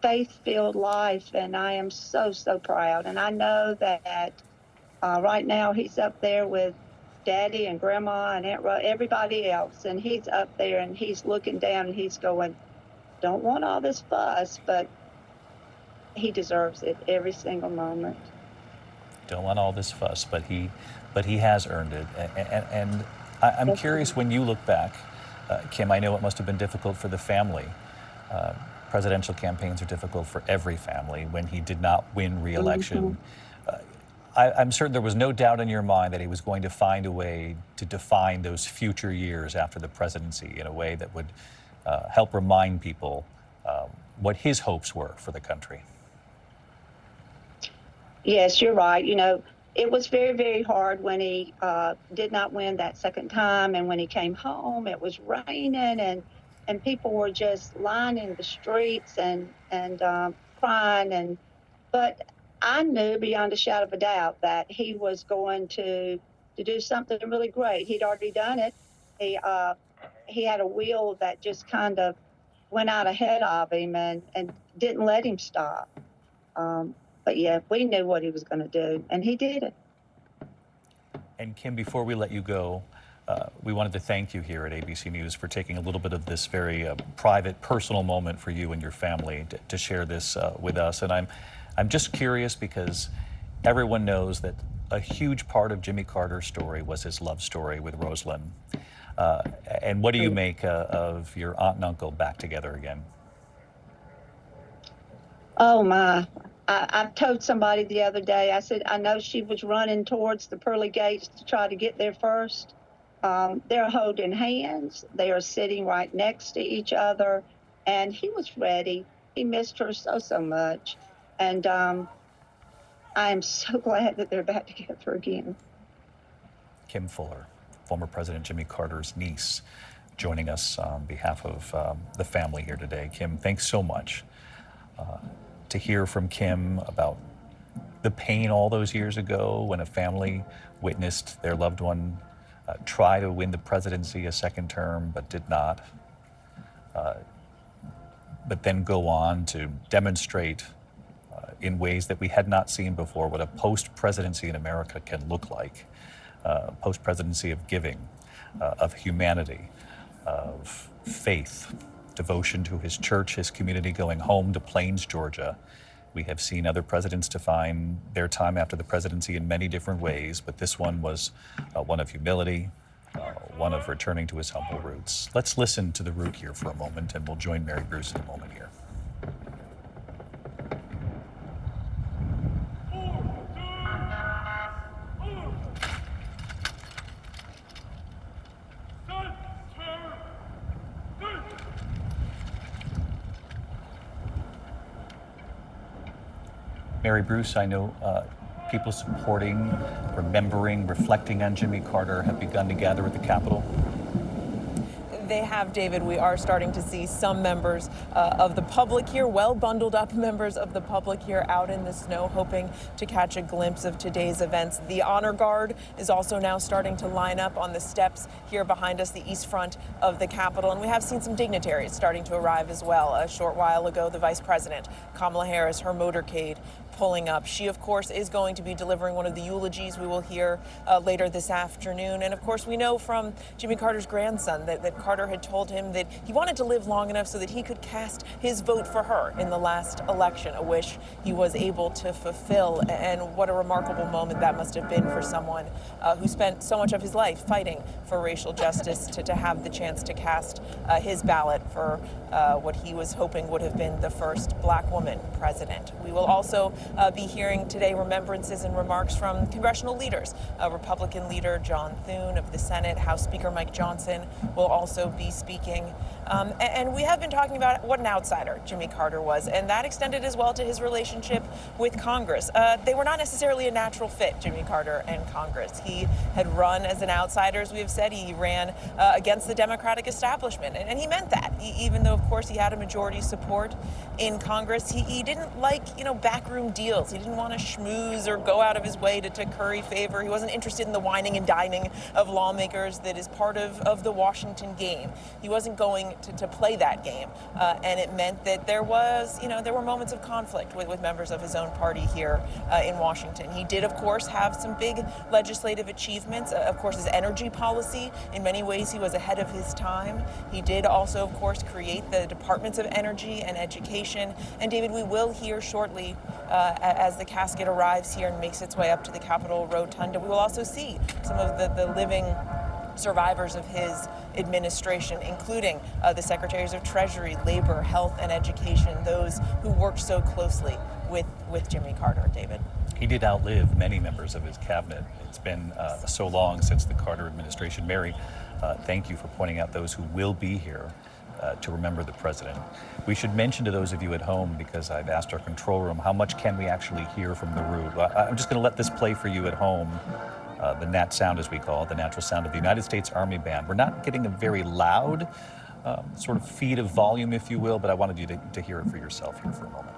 faith-filled life, and I am so, so proud. And I know that right now he's up there with Daddy and Grandma and Aunt everybody else, and he's up there and he's looking down and he's going, don't want all this fuss, but he deserves it every single moment. Don't want all this fuss, but he has earned it. And I'm curious, when you look back, Kim, I know it must have been difficult for the family. Presidential campaigns are difficult for every family. When he did not win re-election, I'm certain there was no doubt in your mind that he was going to find a way to define those future years after the presidency in a way that would help remind people what his hopes were for the country. Yes, you're right. You know, it was very, very hard when he did not win that second time, and when he came home, it was raining, and people were just lining the streets and crying, but I knew beyond a shadow of a doubt that he was going to do something really great. He'd already done it. He had a wheel that just kind of went out ahead of him and didn't let him stop. But yeah, we knew what he was going to do, and he did it. And Kim, before we let you go, we wanted to thank you here at ABC News for taking a little bit of this very private, personal moment for you and your family to share this with us. And I'm just curious because everyone knows that a huge part of Jimmy Carter's story was his love story with Rosalind. And what do you make of your aunt and uncle back together again? Oh my. I told somebody the other day, I said, I know she was running towards the pearly gates to try to get there first. They're holding hands. They are sitting right next to each other. And he was ready. He missed her so, so much. And I am so glad that they're back together again. Kim Fuller, former President Jimmy Carter's niece, joining us on behalf of the family here today. Kim, thanks so much. To hear from Kim about the pain all those years ago when a family witnessed their loved one try to win the presidency a second term but did not, but then go on to demonstrate in ways that we had not seen before what a post-presidency in America can look like. Post-presidency of giving, of humanity, of faith, devotion to his church, his community, going home to Plains, Georgia. We have seen other presidents define their time after the presidency in many different ways, but this one was one of humility, one of returning to his humble roots. Let's listen to the root here for a moment, and we'll join Mary Bruce in a moment here. Mary Bruce, I know people supporting, remembering, reflecting on Jimmy Carter have begun to gather at the Capitol. They have, David. We are starting to see some members of the public here, well bundled up members of the public here out in the snow, hoping to catch a glimpse of today's events. The honor guard is also now starting to line up on the steps here behind us, the east front of the Capitol. And we have seen some dignitaries starting to arrive as well. A short while ago, the Vice President, Kamala Harris, her motorcade pulling up. She, of course, is going to be delivering one of the eulogies we will hear later this afternoon. And of course, we know from Jimmy Carter's grandson that Carter had told him that he wanted to live long enough so that he could cast his vote for her in the last election, a wish he was able to fulfill. And what a remarkable moment that must have been for someone who spent so much of his life fighting for racial justice to have the chance to cast his ballot for what he was hoping would have been the first black woman president. We will also be hearing today remembrances and remarks from congressional leaders. Republican leader John Thune of the Senate, House Speaker Mike Johnson will also be speaking. And we have been talking about what an outsider Jimmy Carter was, and that extended as well to his relationship with Congress. They were not necessarily a natural fit, Jimmy Carter and Congress. He had run as an outsider, as we have said. He ran against the Democratic establishment, and he meant that. Even though, of course, he had a majority support in Congress, he didn't like, backroom deals. He didn't want to schmooze or go out of his way to curry favor. He wasn't interested in the whining and dining of lawmakers that is part of the Washington game. He wasn't going to play that game, and it meant that there were moments of conflict with members of his own party here in Washington. He did, of course, have some big legislative achievements. Of course, his energy policy, in many ways, he was ahead of his time. He did also, of course, create the Departments of Energy and Education. And David, we will hear shortly as the casket arrives here and makes its way up to the Capitol Rotunda. We will also see some of the living survivors of his administration, including the Secretaries of Treasury, Labor, Health, and Education, those who worked so closely with Jimmy Carter, David. He did outlive many members of his cabinet. It's been so long since the Carter administration. Mary, thank you for pointing out those who will be here to remember the president. We should mention to those of you at home, because I've asked our control room, how much can we actually hear from the room? I'm just going to let this play for you at home. The nat sound, as we call it, the natural sound of the United States Army Band. We're not getting a very loud sort of feed of volume, if you will, but I wanted you to hear it for yourself here for a moment.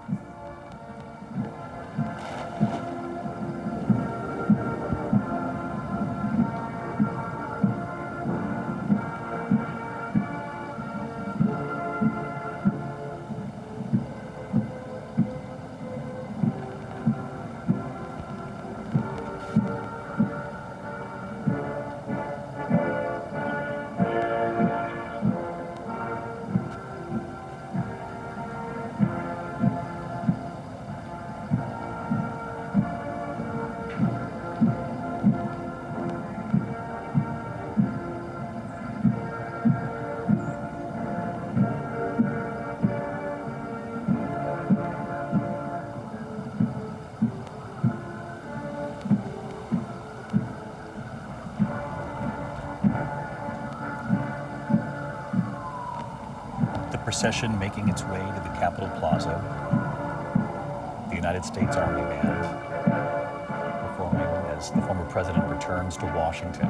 Procession making its way to the Capitol Plaza. The United States Army Band performing as the former president returns to Washington,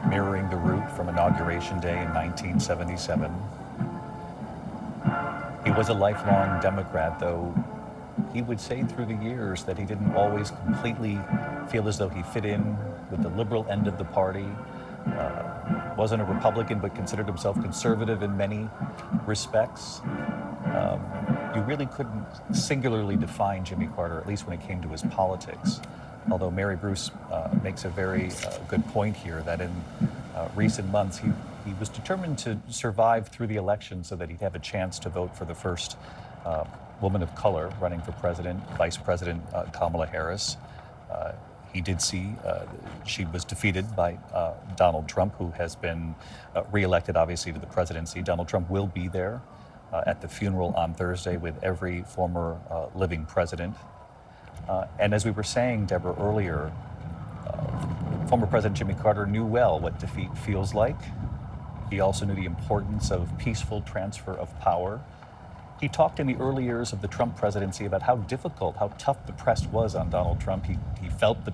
mirroring the route from Inauguration Day in 1977. He was a lifelong Democrat, though he would say through the years that he didn't always completely feel as though he fit in with the liberal end of the party. Wasn't a Republican, but considered himself conservative in many respects. You really couldn't singularly define Jimmy Carter, at least when it came to his politics. Although Mary Bruce makes a very good point here that in recent months he was determined to survive through the election so that he'd have a chance to vote for the first woman of color running for president, Vice President Kamala Harris. He did see she was defeated by Donald Trump, who has been reelected, obviously, to the presidency. Donald Trump will be there at the funeral on Thursday with every former living president. And as we were saying, Deborah, earlier, former President Jimmy Carter knew well what defeat feels like. He also knew the importance of peaceful transfer of power. He talked in the early years of the Trump presidency about how difficult, how tough the press was on Donald Trump. He felt the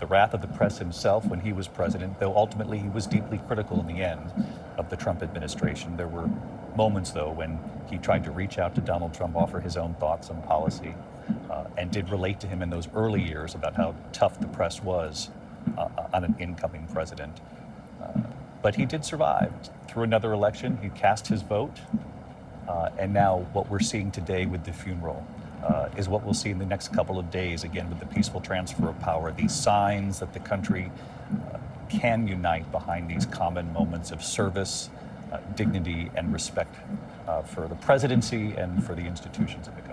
wrath of the press himself when he was president, though ultimately he was deeply critical in the end of the Trump administration. There were moments, though, when he tried to reach out to Donald Trump, offer his own thoughts on policy, and did relate to him in those early years about how tough the press was on an incoming president. But he did survive through another election. He cast his vote. And now what we're seeing today with the funeral is what we'll see in the next couple of days, again, with the peaceful transfer of power, these signs that the country can unite behind these common moments of service, dignity, and respect for the presidency and for the institutions of the country.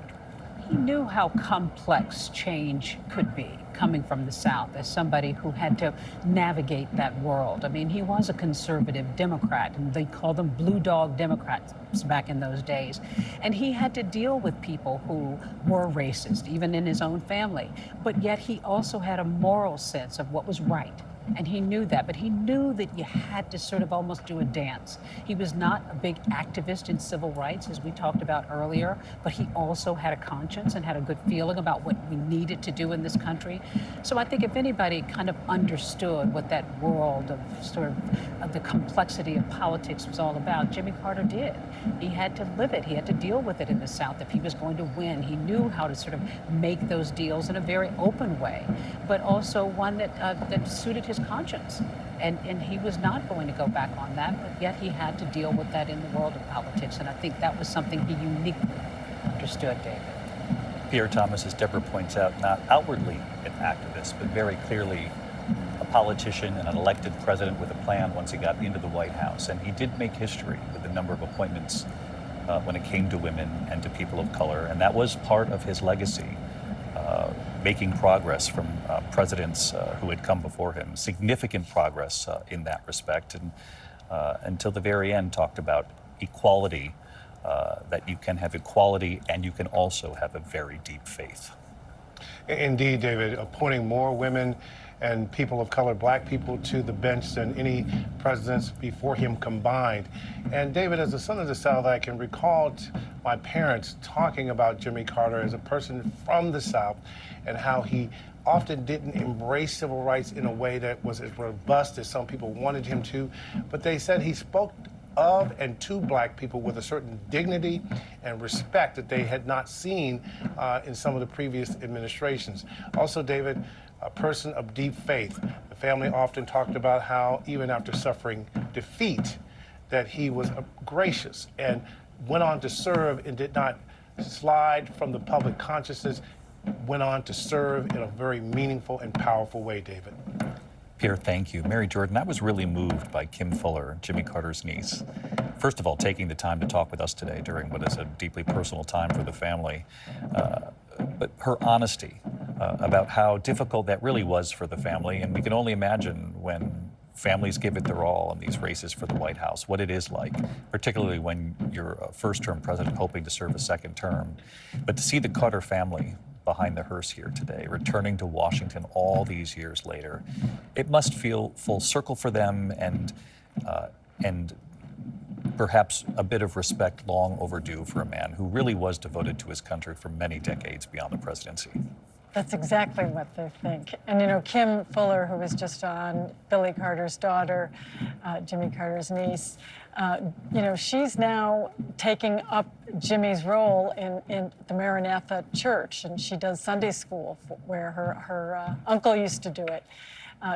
He knew how complex change could be coming from the South as somebody who had to navigate that world. I mean, he was a conservative Democrat, and they called them blue dog Democrats back in those days. And he had to deal with people who were racist, even in his own family. But yet he also had a moral sense of what was right. And he knew that, but he knew that you had to sort of almost do a dance. He was not a big activist in civil rights, as we talked about earlier, but he also had a conscience and had a good feeling about what we needed to do in this country. So I think if anybody kind of understood what that world of of the complexity of politics was all about, Jimmy Carter did. He had to live it. He had to deal with it in the South if he was going to win. He knew how to sort of make those deals in a very open way, but also one that suited his conscience. And he was not going to go back on that, but yet he had to deal with that in the world of politics. And I think that was something he uniquely understood, David. Pierre Thomas, as Deborah points out, not outwardly an activist, but very clearly a politician and an elected president with a plan once he got into the White House. And he did make history with the number of appointments when it came to women and to people of color. And that was part of his legacy, making progress from presidents who had come before him, significant progress in that respect. And until the very end, talked about equality, that you can have equality and you can also have a very deep faith. Indeed, David, appointing more women and people of color, black people, to the bench than any presidents before him combined. And David, as a son of the South, I can recall my parents talking about Jimmy Carter as a person from the South and how he often didn't embrace civil rights in a way that was as robust as some people wanted him to, but they said he spoke of and to black people with a certain dignity and respect that they had not seen in some of the previous administrations. Also, David, a person of deep faith. The family often talked about how even after suffering defeat, that he was gracious and went on to serve and did not slide from the public consciousness, went on to serve in a very meaningful and powerful way, David. Pierre, thank you. Mary Jordan, I was really moved by Kim Fuller, Jimmy Carter's niece. First of all, taking the time to talk with us today during what is a deeply personal time for the family. But her honesty about how difficult that really was for the family. And we can only imagine when families give it their all in these races for the White House, what it is like, particularly when you're a first-term president hoping to serve a second term. But to see the Carter family behind the hearse here today, returning to Washington all these years later, it must feel full circle for them and perhaps a bit of respect long overdue for a man who really was devoted to his country for many decades beyond the presidency. That's exactly what they think. And, you know, Kim Fuller, who was just on, Billy Carter's daughter, Jimmy Carter's niece, you know, she's now taking up Jimmy's role in the Maranatha Church, and she does Sunday school where her uncle used to do it.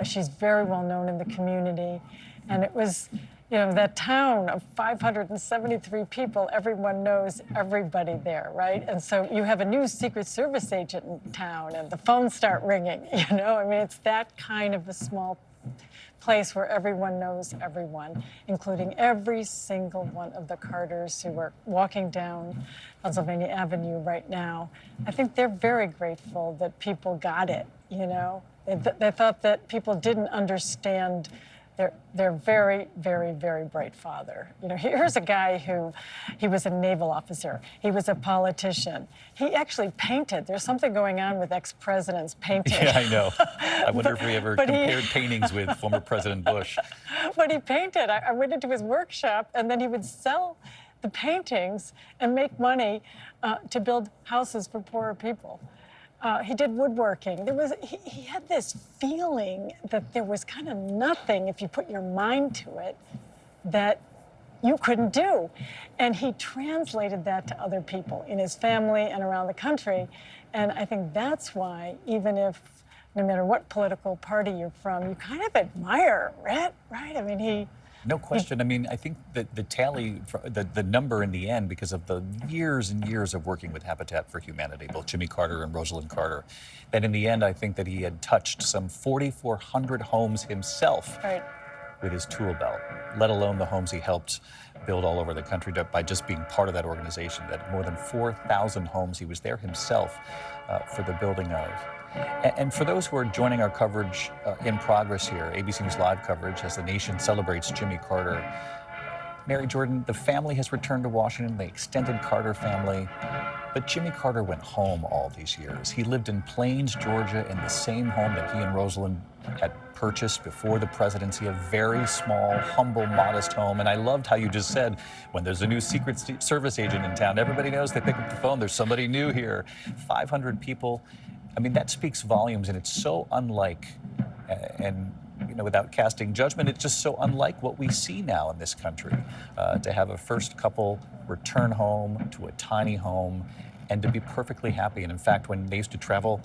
She's very well known in the community, and it was, you know, that town of 573 people, everyone knows everybody there, right? And so you have a new Secret Service agent in town and the phones start ringing, you know? I mean, it's that kind of a small place where everyone knows everyone, including every single one of the Carters who are walking down Pennsylvania Avenue right now. I think they're very grateful that people got it, you know? They thought that people didn't understand their very, very, very bright father. You know, here's a guy who, he was a naval officer. He was a politician. He actually painted. There's something going on with ex-presidents painting. Yeah, I know. I wonder if we ever compared paintings with former President Bush. But he painted. I went into his workshop, and then he would sell the paintings and make money to build houses for poorer people. He did woodworking. He had this feeling that there was kind of nothing, if you put your mind to it, that you couldn't do. And he translated that to other people in his family and around the country. And I think that's why, even if, no matter what political party you're from, you kind of admire Rhett, right? I mean, No question. I mean, I think that the tally, the number in the end, because of the years and years of working with Habitat for Humanity, both Jimmy Carter and Rosalind Carter, that in the end, I think that he had touched some 4,400 homes himself with his tool belt, let alone the homes he helped build all over the country by just being part of that organization. That more than 4,000 homes he was there himself for the building of. And for those who are joining our coverage in progress here, ABC News Live coverage as the nation celebrates Jimmy Carter, Mary Jordan, the family has returned to Washington, the extended Carter family, but Jimmy Carter went home all these years. He lived in Plains, Georgia, in the same home that he and Rosalind had purchased before the presidency, a very small, humble, modest home. And I loved how you just said, when there's a new Secret Service agent in town, everybody knows, they pick up the phone, there's somebody new here. 500 people. I mean, that speaks volumes, and it's so unlike, and you know, without casting judgment, it's just so unlike what we see now in this country, to have a first couple return home to a tiny home and to be perfectly happy. And in fact, when they used to travel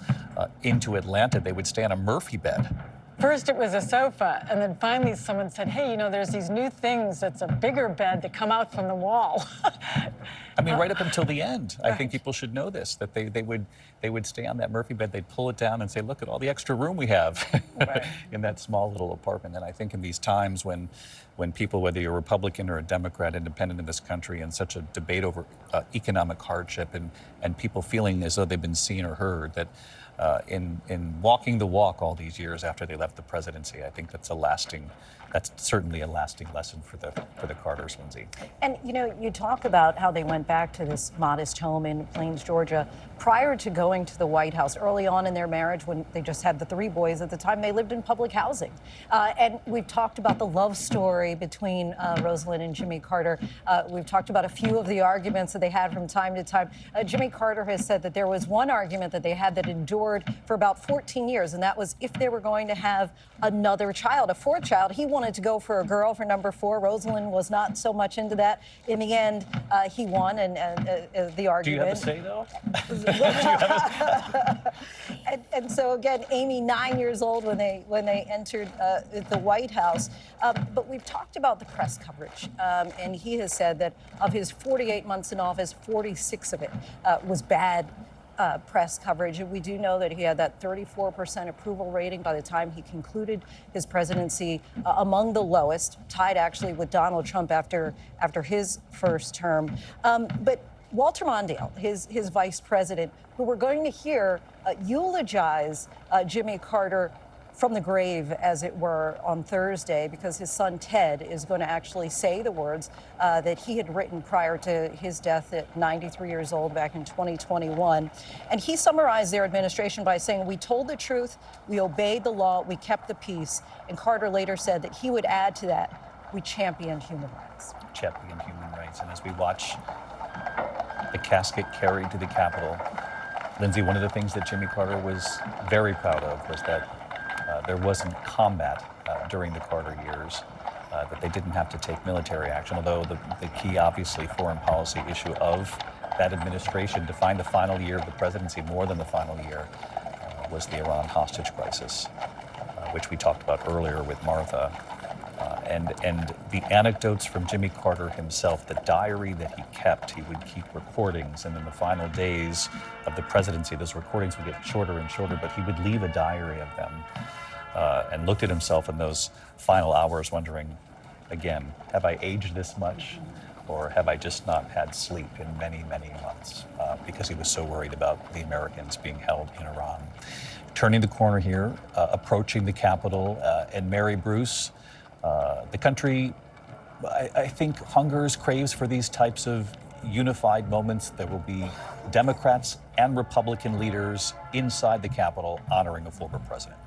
into Atlanta, they would stay on a Murphy bed. First it was a sofa, and then finally someone said, hey, you know, there's these new things that's a bigger bed that come out from the wall. I mean, right up until the end, I think people should know this, that they would stay on that Murphy bed, they'd pull it down and say, look at all the extra room we have in that small little apartment. And I think in these times when people, whether you're a Republican or a Democrat, independent in this country, and such a debate over economic hardship and people feeling as though they've been seen or heard, that in walking the walk all these years after they left the presidency, I think that's certainly a lasting lesson for the Carters, Lindsay. And you know, you talk about how they went back to this modest home in Plains, Georgia, prior to going to the White House. Early on in their marriage, when they just had the 3 boys at the time, they lived in public housing. And we've talked about the love story between Rosalind and Jimmy Carter. We've talked about a few of the arguments that they had from time to time. Jimmy Carter has said that there was one argument that they had that endured for about 14 years, and that was if they were going to have another child, a 4th child. He wanted to go for a girl for number 4. Rosalind was not so much into that. In the end, he won, and the argument. Do you have a say, though? and so again, Amy, 9 years old when they entered the White House. But we've talked about the press coverage, and he has said that of his 48 months in office, 46 of it was bad press coverage. And we do know that he had that 34% approval rating by the time he concluded his presidency, among the lowest, tied actually with Donald Trump after his first term. But Walter Mondale, his vice president, who we're going to hear eulogize Jimmy Carter from the grave, as it were, on Thursday, because his son Ted is going to actually say the words that he had written prior to his death at 93 years old back in 2021. And he summarized their administration by saying, we told the truth, we obeyed the law, we kept the peace. And Carter later said that he would add to that, we championed human rights. Championed human rights. And as we watch the casket carried to the Capitol, Lindsay, one of the things that Jimmy Carter was very proud of was that there wasn't combat during the Carter years, that they didn't have to take military action, although the key, obviously, foreign policy issue of that administration defined the final year of the presidency, more than the final year, was the Iran hostage crisis, which we talked about earlier with Martha. And the anecdotes from Jimmy Carter himself, the diary that he kept, he would keep recordings, and in the final days of the presidency, those recordings would get shorter and shorter, but he would leave a diary of them, and looked at himself in those final hours wondering, again, have I aged this much, or have I just not had sleep in many, many months, because he was so worried about the Americans being held in Iran. Turning the corner here, approaching the Capitol, and Mary Bruce, the country, I think, hungers, craves for these types of unified moments. There will be Democrats and Republican leaders inside the Capitol honoring a former president.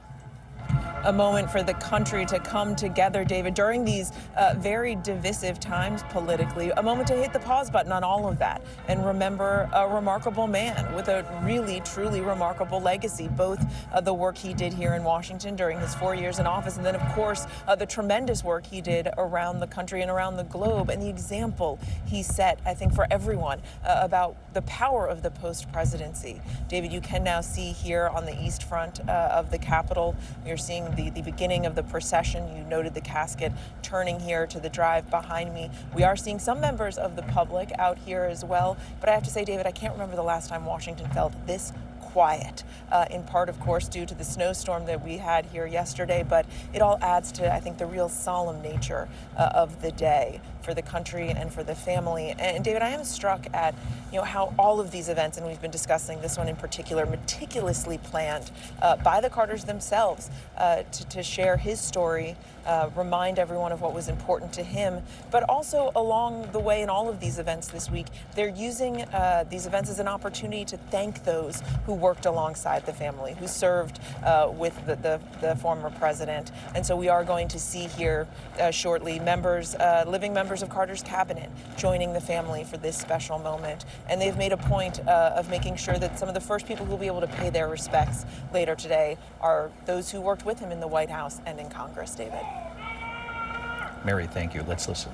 a moment for the country to come together, David, during these very divisive times politically, a moment to hit the pause button on all of that and remember a remarkable man with a really, truly remarkable legacy, both the work he did here in Washington during his 4 years in office, and then, of course, the tremendous work he did around the country and around the globe, and the example he set, I think, for everyone about the power of the post-presidency. David, you can now see here on the east front of the Capitol, you're seeing the beginning of the procession. You noted the casket turning here to the drive behind me. We are seeing some members of the public out here as well, but I have to say, David, I can't remember the last time Washington felt this quiet, in part, of course, due to the snowstorm that we had here yesterday, but it all adds to, I think, the real solemn nature of the day for the country and for the family. And David, I am struck at, how all of these events, and we've been discussing this one in particular, meticulously planned by the Carters themselves to share his story, remind everyone of what was important to him, but also along the way in all of these events this week, they're using these events as an opportunity to thank those who worked alongside the family, who served with the former president. And so we are going to see here shortly living members of Carter's cabinet joining the family for this special moment. And they've made a point of making sure that some of the first people who will be able to pay their respects later today are those who worked with him in the White House and in Congress, David. Mary, thank you. Let's listen.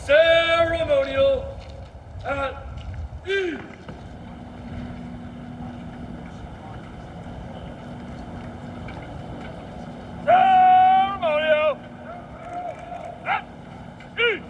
Ceremonial at ease. Ceremonial at ease.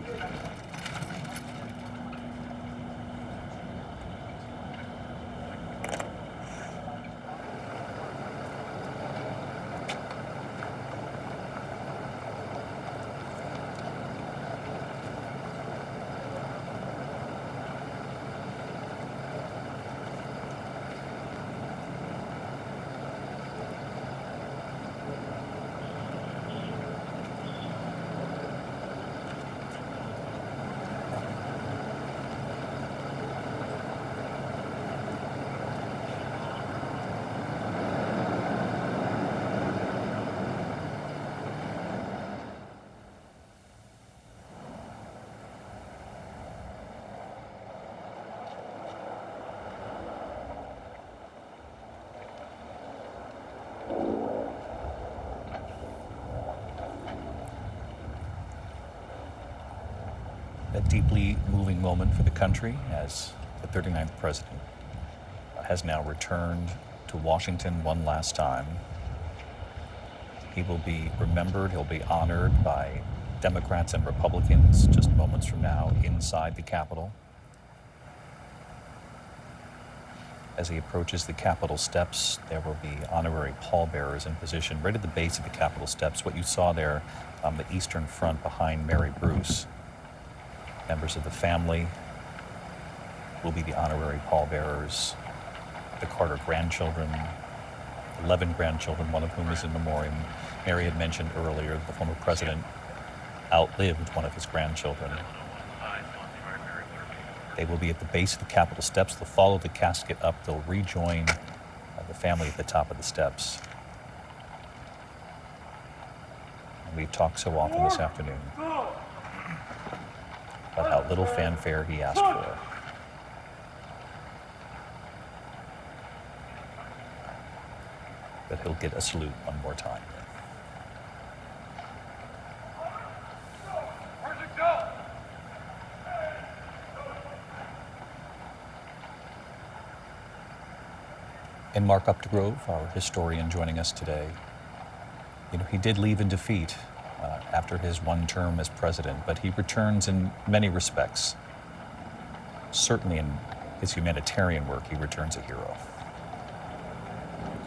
A deeply moving moment for the country as the 39th president has now returned to Washington one last time. He will be remembered, he'll be honored by Democrats and Republicans just moments from now inside the Capitol. As he approaches the Capitol steps, there will be honorary pallbearers in position right at the base of the Capitol steps. What you saw there on the eastern front behind Mary Bruce. Members of the family will be the honorary pallbearers. The Carter grandchildren, 11 grandchildren, one of whom is in memoriam. Mary had mentioned earlier the former president outlived one of his grandchildren. They will be at the base of the Capitol steps. They'll follow the casket up. They'll rejoin the family at the top of the steps. And we've talked so often this afternoon about how little fanfare he asked for. But he'll get a salute one more time. And Mark Updegrove, our historian joining us today, he did leave in defeat after his one term as president, but he returns in many respects. Certainly in his humanitarian work, he returns a hero.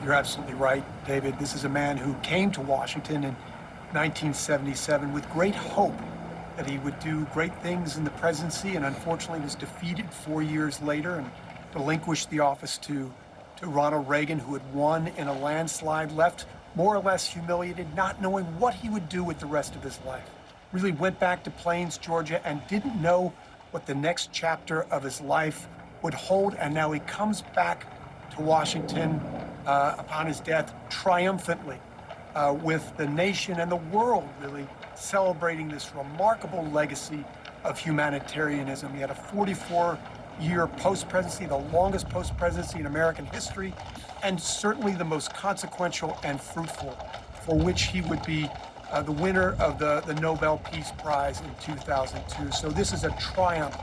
You're absolutely right, David. This is a man who came to Washington in 1977 with great hope that he would do great things in the presidency, and unfortunately was defeated 4 years later and relinquished the office to Ronald Reagan, who had won in a landslide, left more or less humiliated, not knowing what he would do with the rest of his life. Really went back to Plains, Georgia, and didn't know what the next chapter of his life would hold. And now he comes back to Washington upon his death triumphantly, with the nation and the world really celebrating this remarkable legacy of humanitarianism. He had a 44-year post-presidency, the longest post-presidency in American history, and certainly the most consequential and fruitful, for which he would be the winner of the Nobel Peace Prize in 2002. So this is a triumph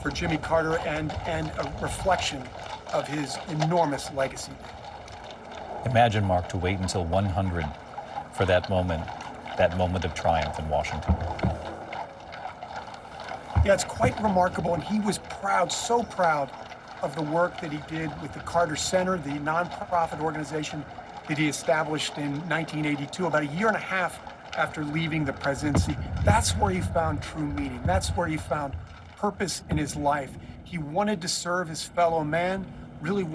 for Jimmy Carter and a reflection of his enormous legacy. Imagine, Mark, to wait until 100 for that moment of triumph in Washington. Yeah, it's quite remarkable, and he was proud, so proud of the work that he did with the Carter Center, the nonprofit organization that he established in 1982, about a year and a half after leaving the presidency. That's where he found true meaning. That's where he found purpose in his life. He wanted to serve his fellow man, really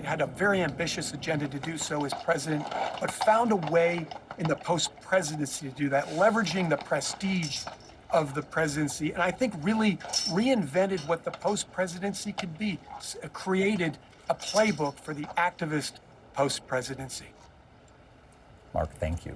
had a very ambitious agenda to do so as president, but found a way in the post-presidency to do that, leveraging the prestige of the presidency, and I think really reinvented what the post-presidency could be, created a playbook for the activist post-presidency. Mark, thank you.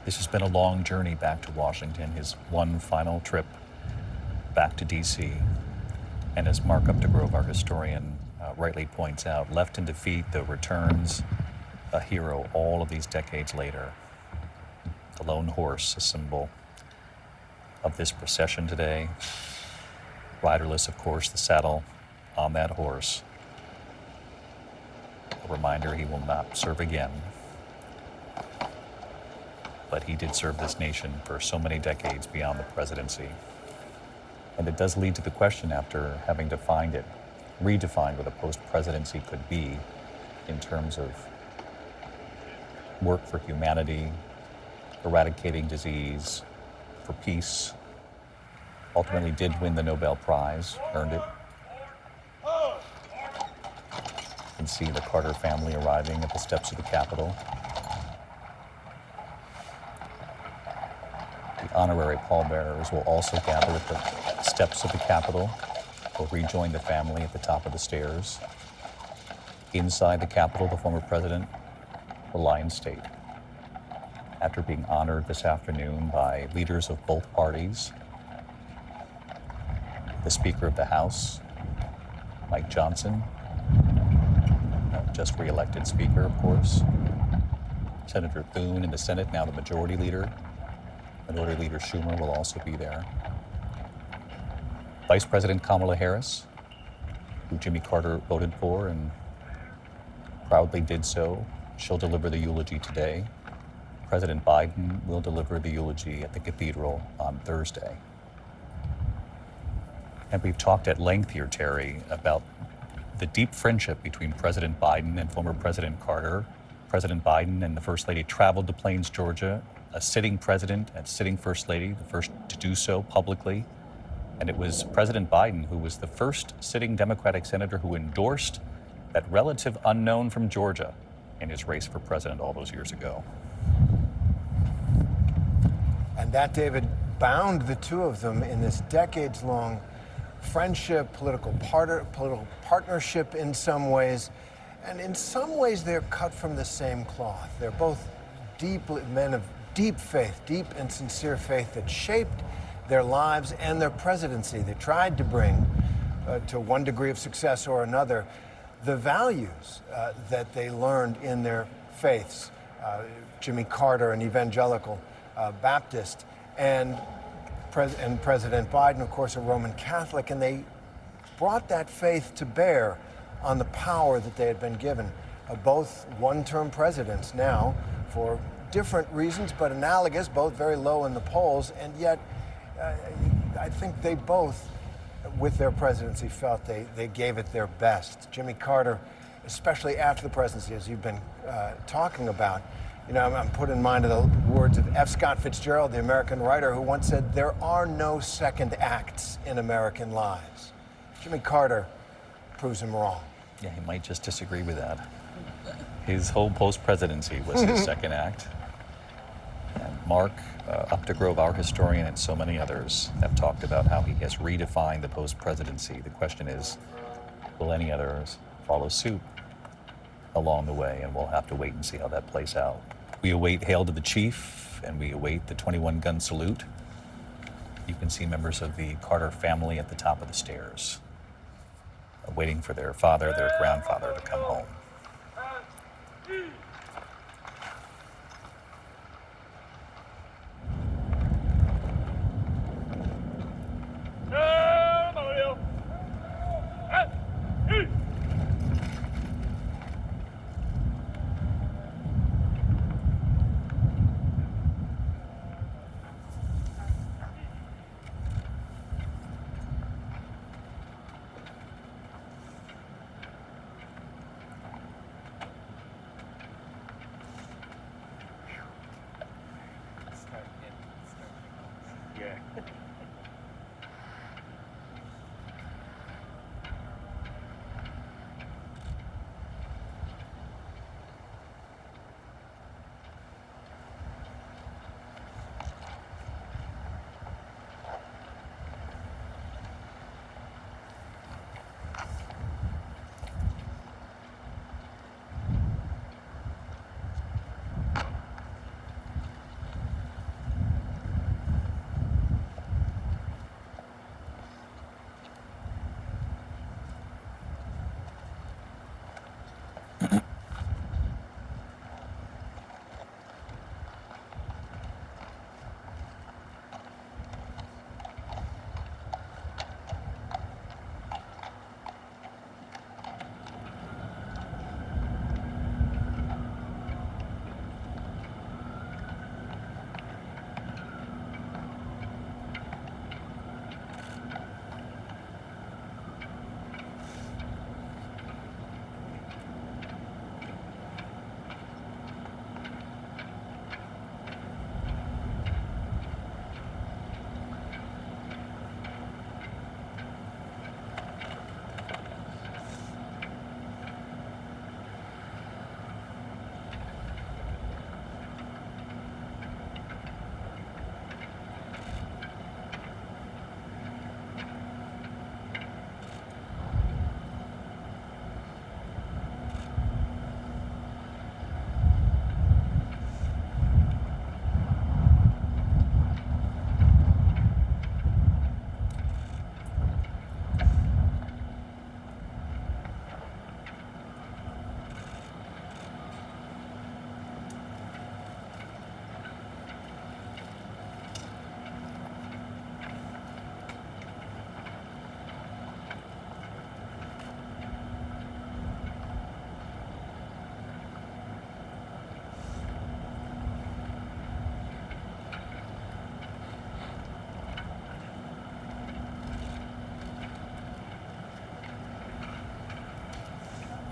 This has been a long journey back to Washington, his one final trip back to D.C. And as Mark Updegrove, our historian, rightly points out, left in defeat, though returns a hero all of these decades later. The lone horse, a symbol of this procession today. Riderless, of course, the saddle on that horse. A reminder he will not serve again. But he did serve this nation for so many decades beyond the presidency. And it does lead to the question, after having defined it, redefined what a post-presidency could be in terms of work for humanity, eradicating disease, for peace, ultimately did win the Nobel Prize, earned it. can see the Carter family arriving at the steps of the Capitol. The honorary pallbearers will also gather at the steps of the Capitol. Will rejoin the family at the top of the stairs. Inside the Capitol, the former president will lie in state. After being honored this afternoon by leaders of both parties, the Speaker of the House, Mike Johnson, just re-elected Speaker, of course, Senator Thune in the Senate, now the Majority Leader. Minority Leader Schumer will also be there. Vice President Kamala Harris, who Jimmy Carter voted for and proudly did so, she'll deliver the eulogy today. President Biden will deliver the eulogy at the Cathedral on Thursday. And we've talked at length here, Terry, about the deep friendship between President Biden and former President Carter. President Biden and the First Lady traveled to Plains, Georgia, a sitting president and sitting First Lady, the first to do so publicly. And it was President Biden who was the first sitting Democratic senator who endorsed that relative unknown from Georgia in his race for president all those years ago. And that, David, bound the two of them in this decades-long friendship, political partnership in some ways. And in some ways, they're cut from the same cloth. They're both men of deep faith, deep and sincere faith that shaped their lives and their presidency. They tried to bring, to one degree of success or another, the values that they learned in their faiths. Jimmy Carter, an evangelical Baptist, and President Biden, of course, a Roman Catholic, and they brought that faith to bear on the power that they had been given. Both one-term presidents now, for different reasons, but analogous, both very low in the polls, and yet I think they both, with their presidency, felt they gave it their best. Jimmy Carter, especially after the presidency, as you've been talking about, you know, I'm put in mind of the words of F. Scott Fitzgerald, the American writer, who once said, "There are no second acts in American lives." Jimmy Carter proves him wrong. Yeah, he might just disagree with that. His whole post-presidency was his second act. And Mark Updegrove, our historian, and so many others have talked about how he has redefined the post-presidency. The question is, will any others follow suit along the way? And we'll have to wait and see how that plays out. We await Hail to the Chief, and we await the 21-gun salute. You can see members of the Carter family at the top of the stairs, waiting for their father, their grandfather to come home.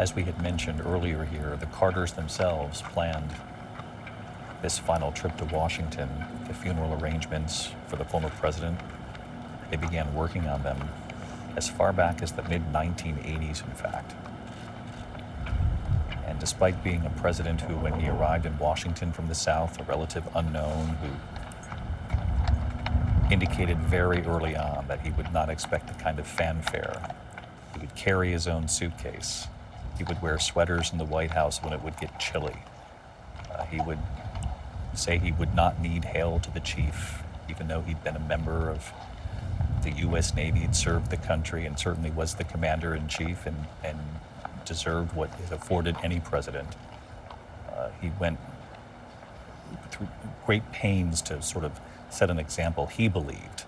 As we had mentioned earlier here, the Carters themselves planned this final trip to Washington, the funeral arrangements for the former president. They began working on them as far back as the mid-1980s, in fact. And despite being a president who, when he arrived in Washington from the South, a relative unknown who indicated very early on that he would not expect the kind of fanfare. He would carry his own suitcase. He would wear sweaters in the White House when it would get chilly. He would say he would not need hail to the chief, even though he'd been a member of the U.S. Navy, had served the country, and certainly was the commander-in-chief and deserved what is afforded any president. He went through great pains to sort of set an example. He believed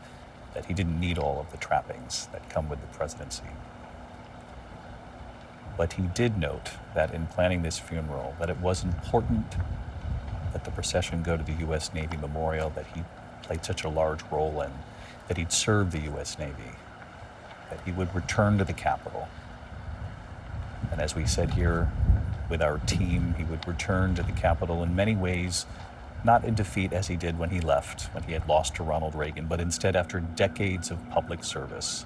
that he didn't need all of the trappings that come with the presidency. But he did note that in planning this funeral, that it was important that the procession go to the U.S. Navy Memorial that he played such a large role in, that he'd served the U.S. Navy, that he would return to the Capitol. And as we said here with our team, he would return to the Capitol in many ways, not in defeat as he did when he left, when he had lost to Ronald Reagan, but instead after decades of public service,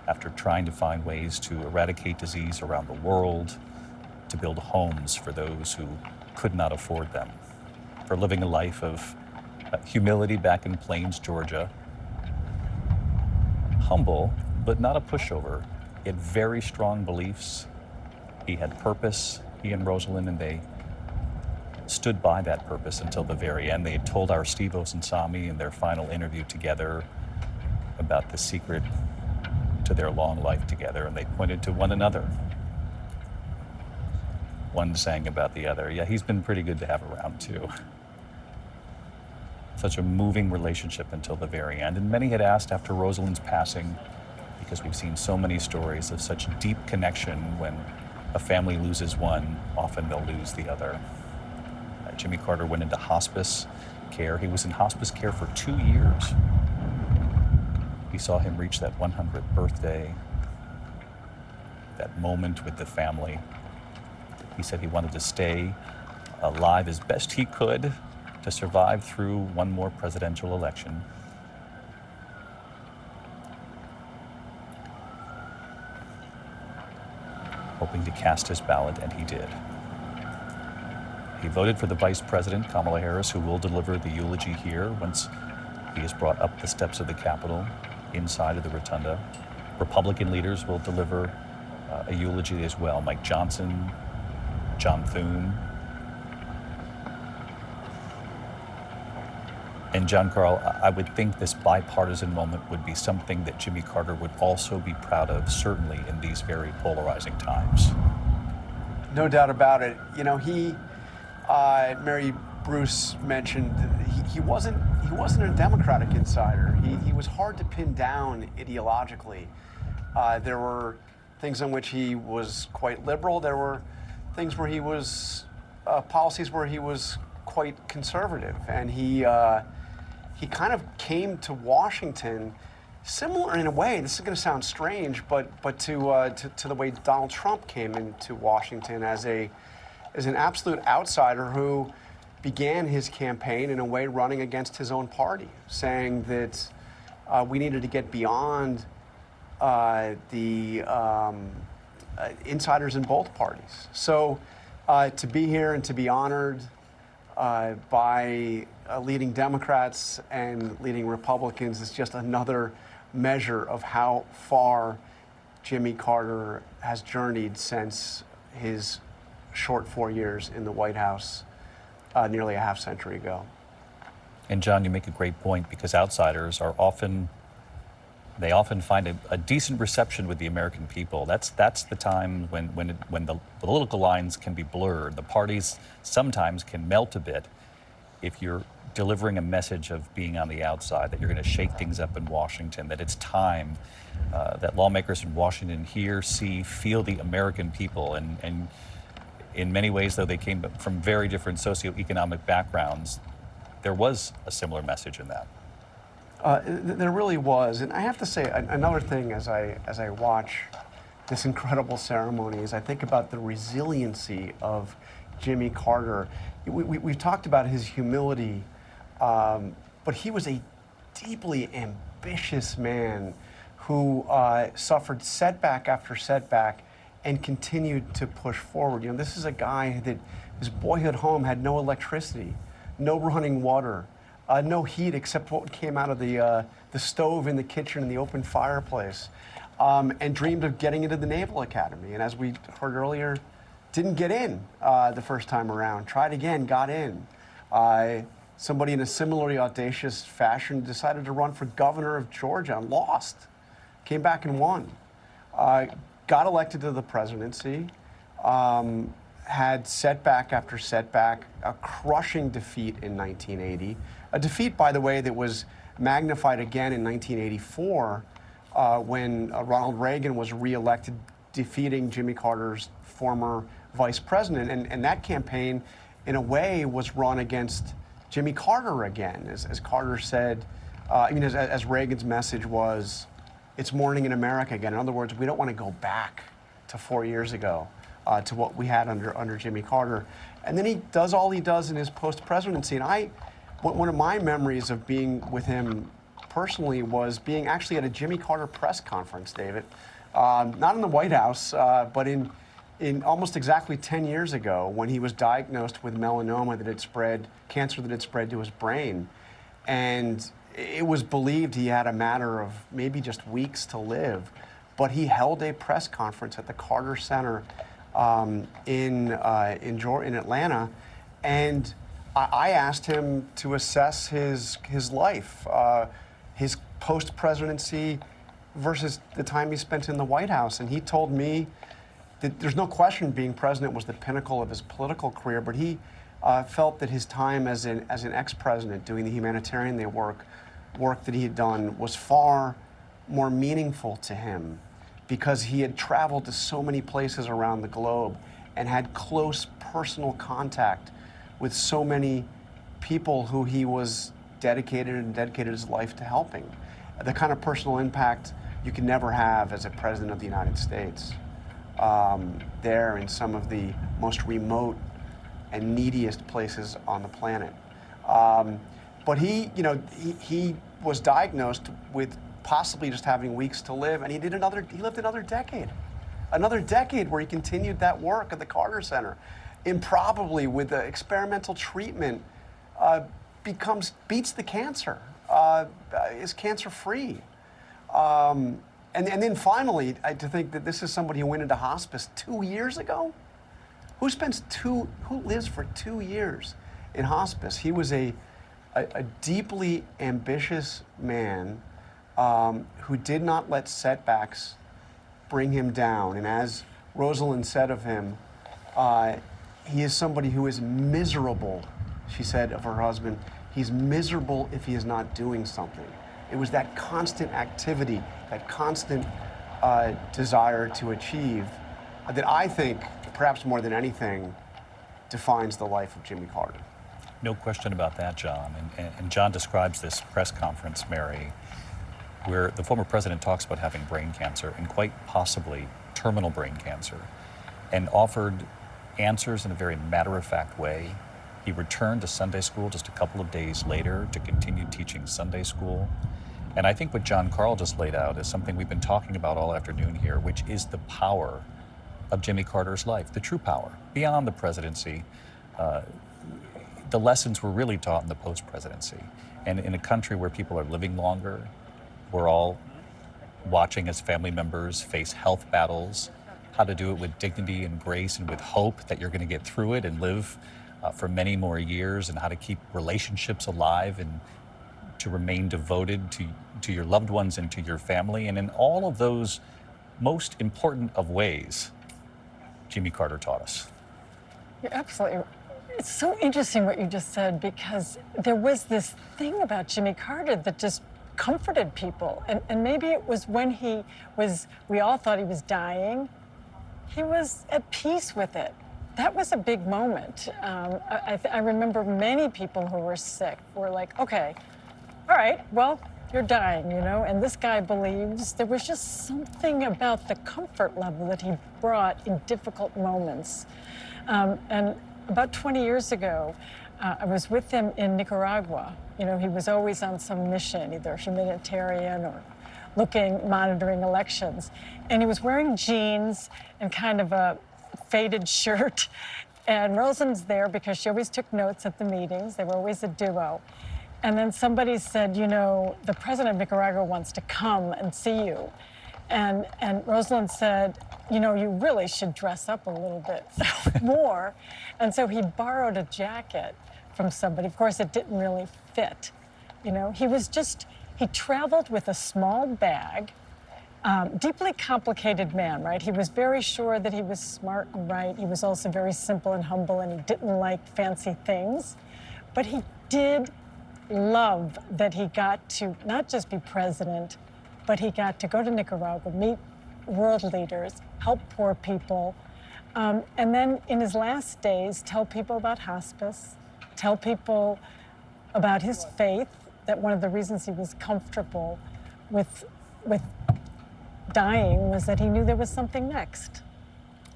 after trying to find ways to eradicate disease around the world, to build homes for those who could not afford them, for living a life of humility back in Plains, Georgia. Humble, but not a pushover. He had very strong beliefs. He had purpose, he and Rosalind, and they stood by that purpose until the very end. They had told our Steve Osunsami in their final interview together about the secret to their long life together, and they pointed to one another. One saying about the other, yeah, he's been pretty good to have around too. Such a moving relationship until the very end. And many had asked after Rosalind's passing, because we've seen so many stories of such deep connection, when a family loses one, often they'll lose the other. Jimmy Carter went into hospice care. He was in hospice care for 2 years. We saw him reach that 100th birthday, that moment with the family. He said he wanted to stay alive as best he could to survive through one more presidential election. Hoping to cast his ballot, and he did. He voted for the Vice President, Kamala Harris, who will deliver the eulogy here once he is brought up the steps of the Capitol, inside of the Rotunda. Republican leaders will deliver a eulogy as well. Mike Johnson, John Thune. And John Carl, I would think this bipartisan moment would be something that Jimmy Carter would also be proud of, certainly in these very polarizing times. No doubt about it. You know, Mary Bruce mentioned he wasn't a Democratic insider. He was hard to pin down ideologically. There were things on which he was quite liberal. There were things where he was policies where he was quite conservative, and he kind of came to Washington similar in a way. This is going to sound strange, but to the way Donald Trump came into Washington as an absolute outsider who began his campaign in a way running against his own party, saying that we needed to get beyond the insiders in both parties. So to be here and to be honored by leading Democrats and leading Republicans is just another measure of how far Jimmy Carter has journeyed since his short 4 years in the White House nearly a half century ago. And John, you make a great point, because outsiders are often find a decent reception with the American people. That's the time when the political lines can be blurred. The parties sometimes can melt a bit if you're delivering a message of being on the outside, that you're going to shake things up in Washington, that it's time that lawmakers in Washington hear, see, feel the American people. And in many ways, though they came from very different socioeconomic backgrounds, there was a similar message in that. There really was, and I have to say another thing as I watch this incredible ceremony is I think about the resiliency of Jimmy Carter. We've talked about his humility, but he was a deeply ambitious man who suffered setback after setback and continued to push forward. You know, this is a guy that his boyhood home had no electricity, no running water, no heat except what came out of the stove in the kitchen and the open fireplace, and dreamed of getting into the Naval Academy. And as we heard earlier, didn't get in the first time around, tried again, got in. Somebody in a similarly audacious fashion decided to run for governor of Georgia and lost. Came back and won. Got elected to the presidency, had setback after setback, a crushing defeat in 1980. A defeat, by the way, that was magnified again in 1984 when Ronald Reagan was reelected, defeating Jimmy Carter's former vice president. And that campaign, in a way, was run against Jimmy Carter again. As Carter said, as Reagan's message was, it's morning in America again. In other words, we don't want to go back to 4 years ago, to what we had under Jimmy Carter. And then he does all he does in his post-presidency. And one of my memories of being with him personally was being actually at a Jimmy Carter press conference, David. Not in the White House, but in almost exactly 10 years ago when he was diagnosed with melanoma that had spread, cancer that had spread to his brain. And it was believed he had a matter of maybe just weeks to live, but he held a press conference at the Carter Center in Atlanta, and I asked him to assess his life, his post-presidency versus the time he spent in the White House, and he told me that there's no question being president was the pinnacle of his political career, but he felt that his time as an ex-president doing the humanitarian work that he had done was far more meaningful to him because he had traveled to so many places around the globe and had close personal contact with so many people who he was dedicated his life to helping. The kind of personal impact you can never have as a president of the United States. There in some of the most remote and neediest places on the planet. But he was diagnosed with possibly just having weeks to live, and he lived another decade where he continued that work at the Carter Center. Improbably, with the experimental treatment, beats the cancer, is cancer-free. And then finally, to think that this is somebody who went into hospice 2 years ago? Who lives for 2 years in hospice? He was a deeply ambitious man who did not let setbacks bring him down. And as Rosalind said of him, he is somebody who is miserable, she said of her husband. He's miserable if he is not doing something. It was that constant activity, that constant desire to achieve that I think, perhaps more than anything, defines the life of Jimmy Carter. No question about that, John. And John describes this press conference, Mary, where the former president talks about having brain cancer and quite possibly terminal brain cancer, and offered answers in a very matter-of-fact way. He returned to Sunday school just a couple of days later to continue teaching Sunday school. And I think what John Carl just laid out is something we've been talking about all afternoon here, which is the power of Jimmy Carter's life, the true power, beyond the presidency. The lessons were really taught in the post-presidency. And in a country where people are living longer, we're all watching as family members face health battles, how to do it with dignity and grace and with hope that you're going to get through it and live for many more years, and how to keep relationships alive and to remain devoted to your loved ones and to your family. And in all of those most important of ways, Jimmy Carter taught us. You're absolutely right. It's so interesting what you just said, because there was this thing about Jimmy Carter that just comforted people. And maybe it was when we all thought he was dying, he was at peace with it. That was a big moment. I remember many people who were sick were like, okay, all right, well, you're dying, you know, and this guy believes. There was just something about the comfort level that he brought in difficult moments. And about 20 years ago, I was with him in Nicaragua. You know, he was always on some mission, either humanitarian or monitoring elections. And he was wearing jeans and kind of a faded shirt. And Rosalind's there because she always took notes at the meetings. They were always a duo. And then somebody said, you know, the president of Nicaragua wants to come and see you. And Rosalind said, you know, you really should dress up a little bit more. And so he borrowed a jacket from somebody. Of course, it didn't really fit. You know, he traveled with a small bag, deeply complicated man, right? He was very sure that he was smart and right. He was also very simple and humble, and he didn't like fancy things. But he did love that he got to not just be president, but he got to go to Nicaragua, meet world leaders, help poor people, and then in his last days, tell people about hospice, tell people about his faith, that one of the reasons he was comfortable with dying was that he knew there was something next.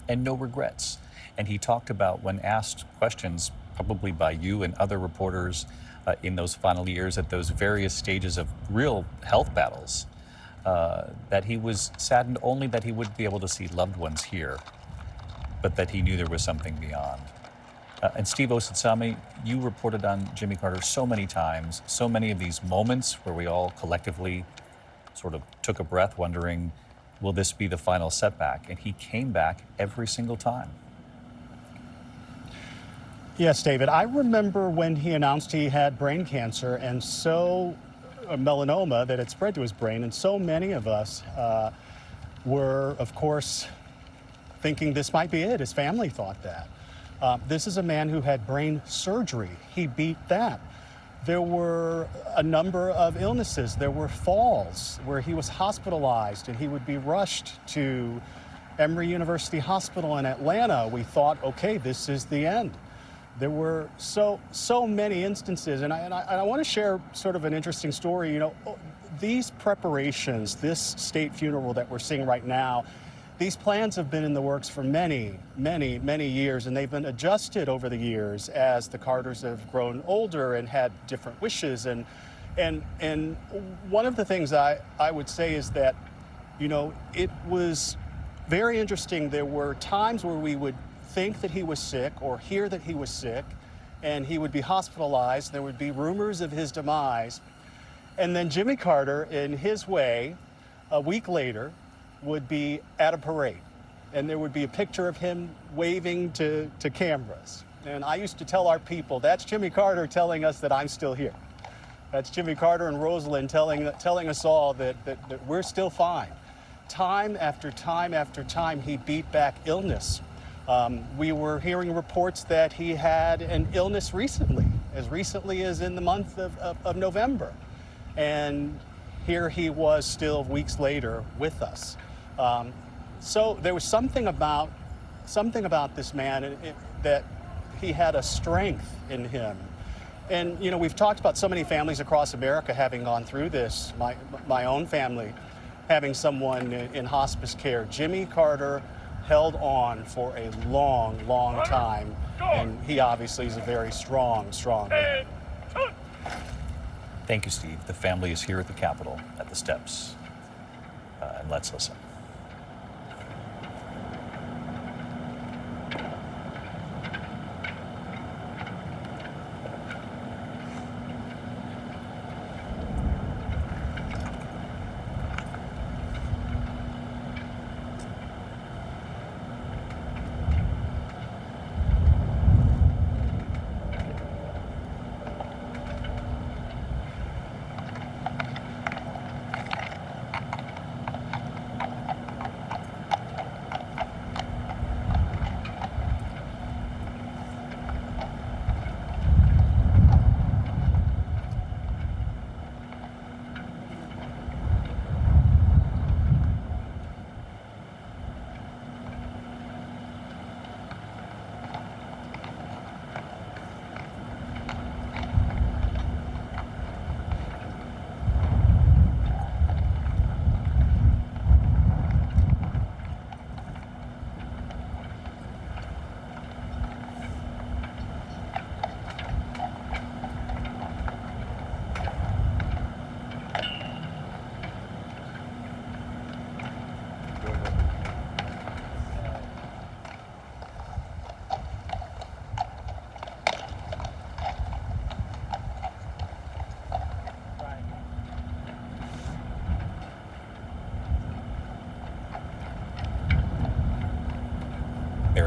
And no regrets. And he talked about, when asked questions, probably by you and other reporters in those final years at those various stages of real health battles, that he was saddened only that he wouldn't be able to see loved ones here, but that he knew there was something beyond. And Steve Osatsami, you reported on Jimmy Carter so many times, so many of these moments where we all collectively sort of took a breath wondering, will this be the final setback? And he came back every single time. Yes, David. I remember when he announced he had brain cancer and melanoma, that had spread to his brain, and so many of us were, of course, thinking this might be it. His family thought that. This is a man who had brain surgery. He beat that. There were a number of illnesses. There were falls where he was hospitalized and he would be rushed to Emory University Hospital in Atlanta. We thought, okay, this is the end. There were so many instances, and I want to share sort of an interesting story. You know, these preparations, this state funeral that we're seeing right now, these plans have been in the works for many, many, many years, and they've been adjusted over the years as the Carters have grown older and had different wishes. And one of the things I would say is that, you know, it was very interesting. There were times where we would think that he was sick or hear that he was sick, and he would be hospitalized. There would be rumors of his demise. And then Jimmy Carter, in his way, a week later, would be at a parade. And there would be a picture of him waving to cameras. And I used to tell our people, that's Jimmy Carter telling us that I'm still here. That's Jimmy Carter and Rosalind telling us all that we're still fine. Time after time after time, he beat back illness. We were hearing reports that he had an illness recently as in the month of November. And here he was still weeks later with us. So there was something about this man that he had a strength in him. And, you know, we've talked about so many families across America having gone through this. My own family having someone in hospice care. Jimmy Carter held on for a long, long time, and he obviously is a very strong man. Thank you, Steve. The family is here at the Capitol at the steps. And let's listen.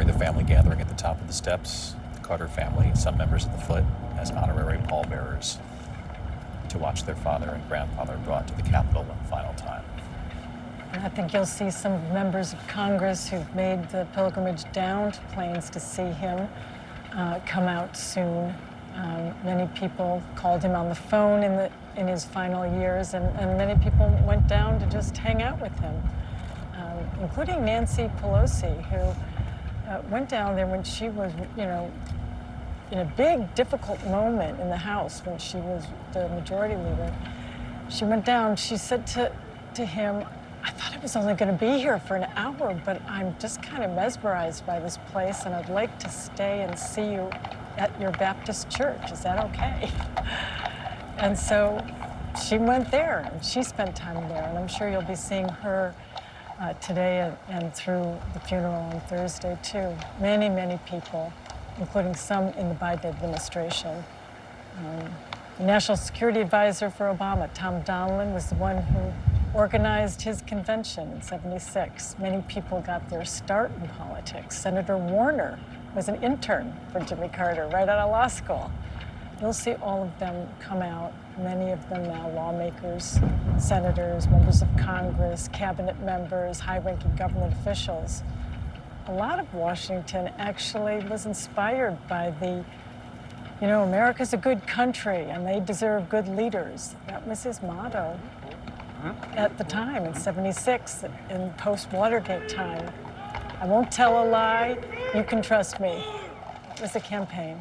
the family gathering at the top of the steps, the Carter family, some members at the foot, as honorary pallbearers to watch their father and grandfather brought to the Capitol one final time. And I think you'll see some members of Congress who've made the pilgrimage down to Plains to see him come out soon. Many people called him on the phone in his final years, and many people went down to just hang out with him, including Nancy Pelosi, who went down there when she was, in a big, difficult moment in the House when she was the majority leader. She went down, she said to him, I thought I was only going to be here for an hour, but I'm just kind of mesmerized by this place, and I'd like to stay and see you at your Baptist church. Is that okay? And so she went there, and she spent time there, and I'm sure you'll be seeing her today and through the funeral on Thursday, too. Many, many people, including some in the Biden administration. The National Security Advisor for Obama, Tom Donilon, was the one who organized his convention in '76. Many people got their start in politics. Senator Warner was an intern for Jimmy Carter right out of law school. You'll see all of them come out, many of them now lawmakers, senators, members of Congress, cabinet members, high-ranking government officials. A lot of Washington actually was inspired by America's a good country and they deserve good leaders. That was his motto at the time in '76, in post-Watergate time. I won't tell a lie, you can trust me. It was a campaign.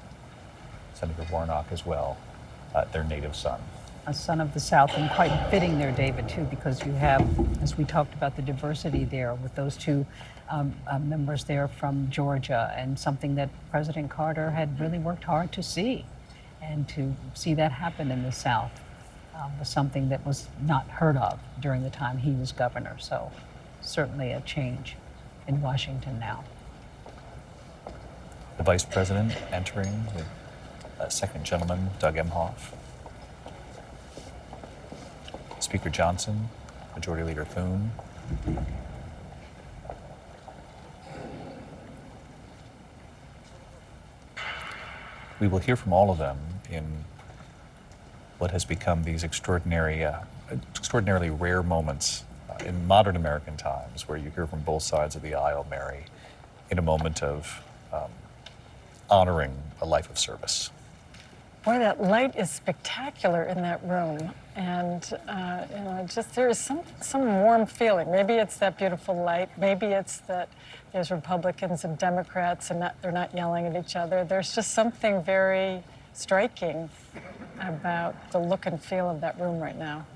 Senator Warnock as well, their native son. A son of the South, and quite fitting there, David, too, because you have, as we talked about, the diversity there with those two members there from Georgia, and something that President Carter had really worked hard to see. And to see that happen in the South was something that was not heard of during the time he was governor. So certainly a change in Washington now. The Vice President entering with Second Gentleman Doug Emhoff. Speaker Johnson, Majority Leader Thune. We will hear from all of them in what has become these extraordinarily rare moments in modern American times, where you hear from both sides of the aisle, Mary, in a moment of honoring a life of service. Boy, that light is spectacular in that room, and you know, just there is some warm feeling. Maybe it's that beautiful light. Maybe it's that there's Republicans and Democrats, and they're not yelling at each other. There's just something very striking about the look and feel of that room right now.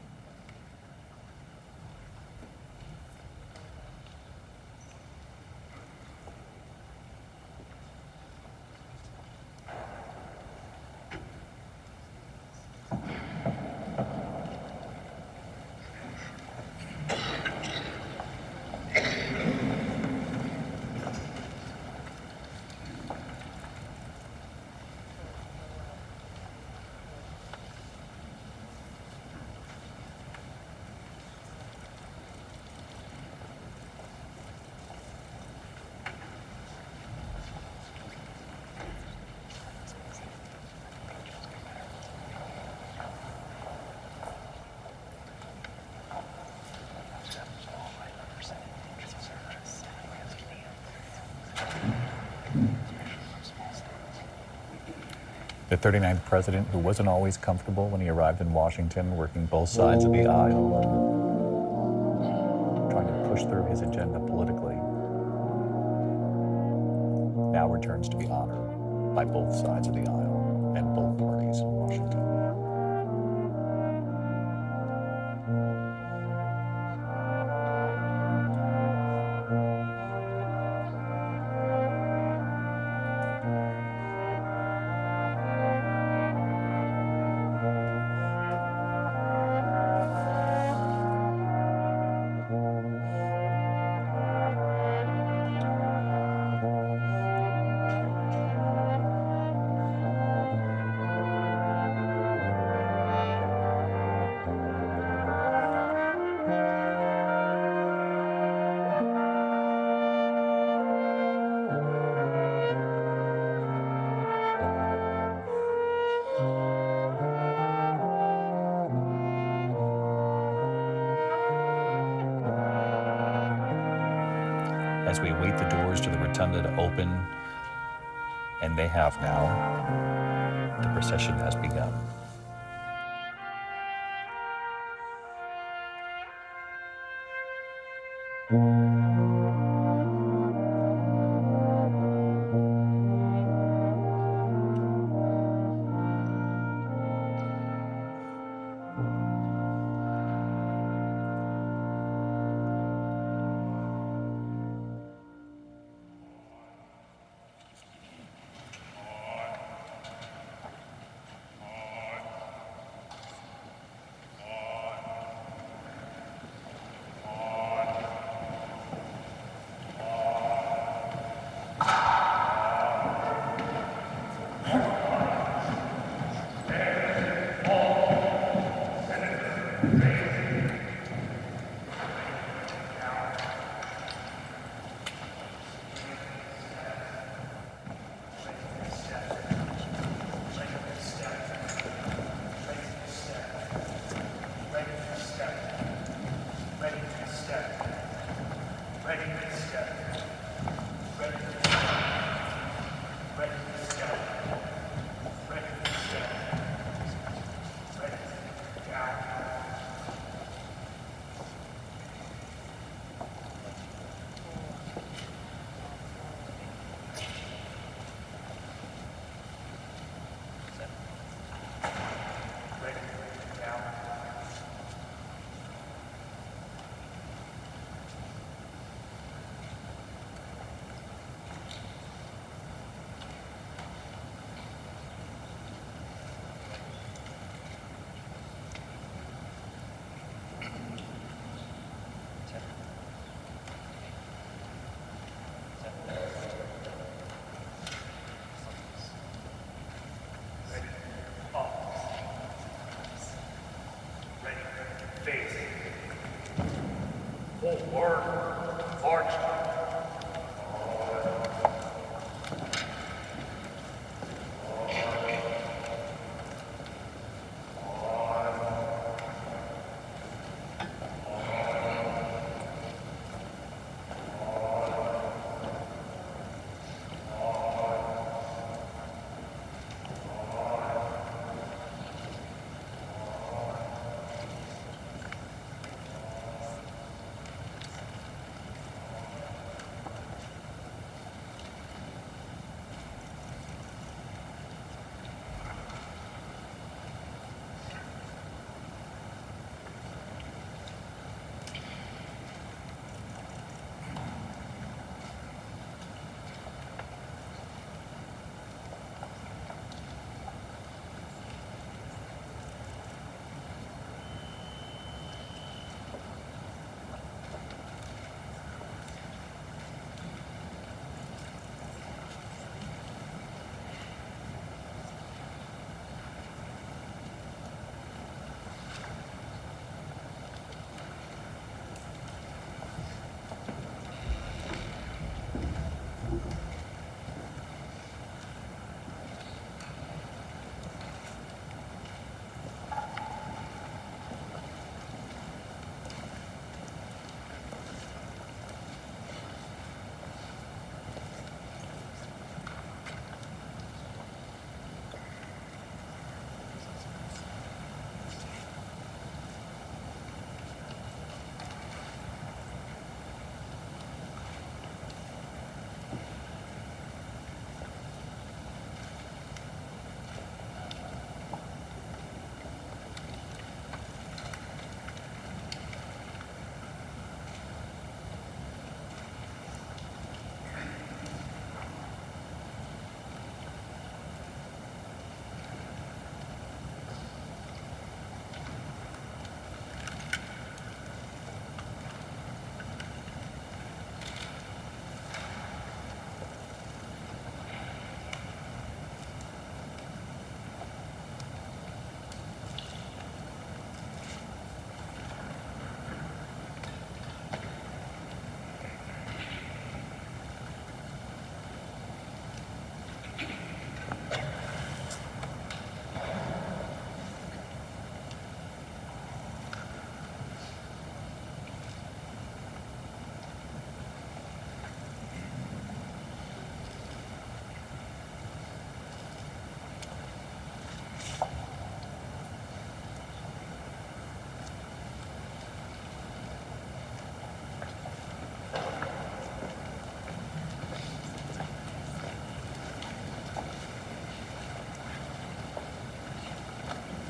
The 39th president, who wasn't always comfortable when he arrived in Washington, working both sides of the aisle, trying to push through his agenda politically, now returns to be honored by both sides of the aisle and both parties in Washington. As we await the doors to the Rotunda to open, and they have now, the procession has begun.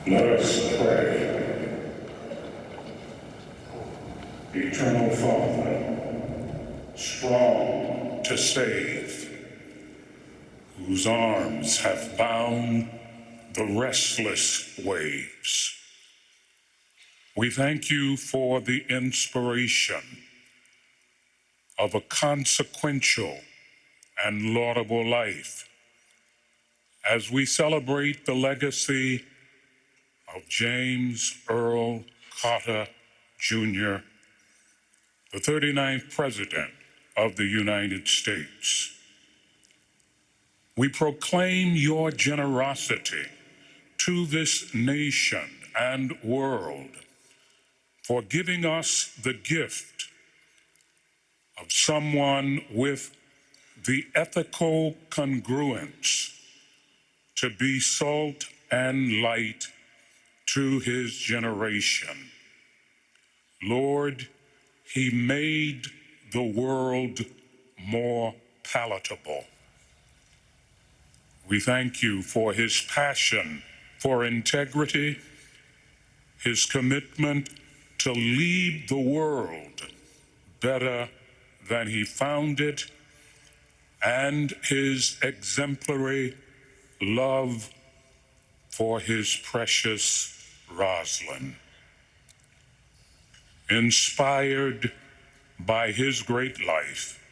Let us pray. Eternal Father, strong to save, whose arms have bound the restless waves, we thank you for the inspiration of a consequential and laudable life as we celebrate the legacy of James Earl Carter, Jr., the 39th President of the United States. We proclaim your generosity to this nation and world for giving us the gift of someone with the ethical congruence to be salt and light to his generation. Lord, he made the world more palatable. We thank you for his passion for integrity, his commitment to leave the world better than he found it, and his exemplary love for his precious Rosalind. Inspired by his great life,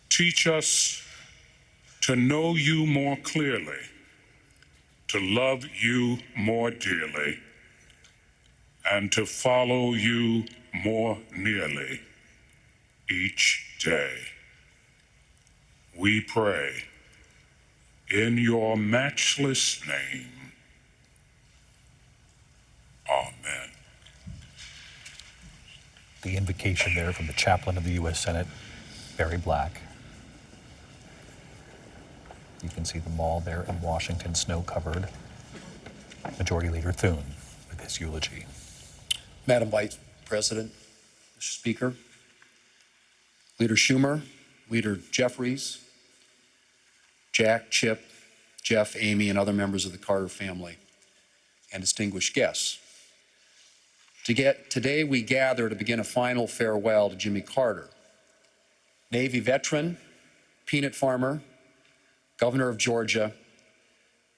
teach us to know you more clearly, to love you more dearly, and to follow you more nearly each day. We pray in your matchless name. Amen. The invocation there from the chaplain of the U.S. Senate, Barry Black. You can see the mall there in Washington, snow-covered. Majority Leader Thune with his eulogy. Madam Vice President, Mr. Speaker, Leader Schumer, Leader Jeffries, Jack, Chip, Jeff, Amy, and other members of the Carter family, and distinguished guests. Today we gather to begin a final farewell to Jimmy Carter, Navy veteran, peanut farmer, Governor of Georgia,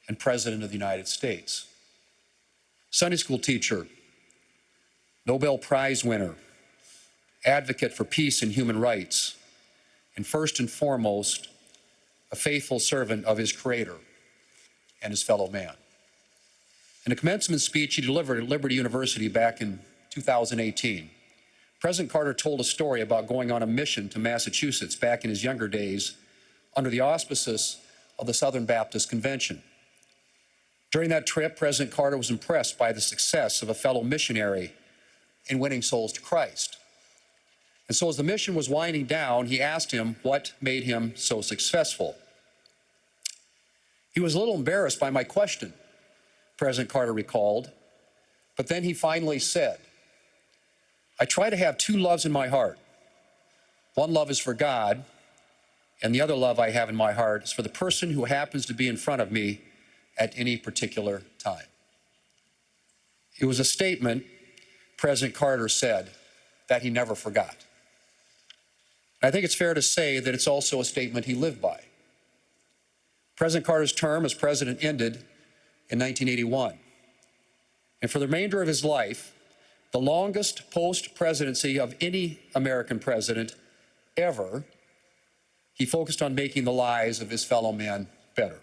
and President of the United States. Sunday school teacher, Nobel Prize winner, advocate for peace and human rights, and first and foremost, a faithful servant of his Creator and his fellow man. In a commencement speech he delivered at Liberty University back in 2018, President Carter told a story about going on a mission to Massachusetts back in his younger days under the auspices of the Southern Baptist Convention. During that trip, President Carter was impressed by the success of a fellow missionary in winning souls to Christ. And so as the mission was winding down, he asked him what made him so successful. He was a little embarrassed by my question, President Carter recalled, but then he finally said, I try to have two loves in my heart. One love is for God, and the other love I have in my heart is for the person who happens to be in front of me at any particular time. It was a statement, President Carter said, that he never forgot. I think it's fair to say that it's also a statement he lived by. President Carter's term as president ended in 1981. And for the remainder of his life, the longest post-presidency of any American president ever, he focused on making the lives of his fellow men better.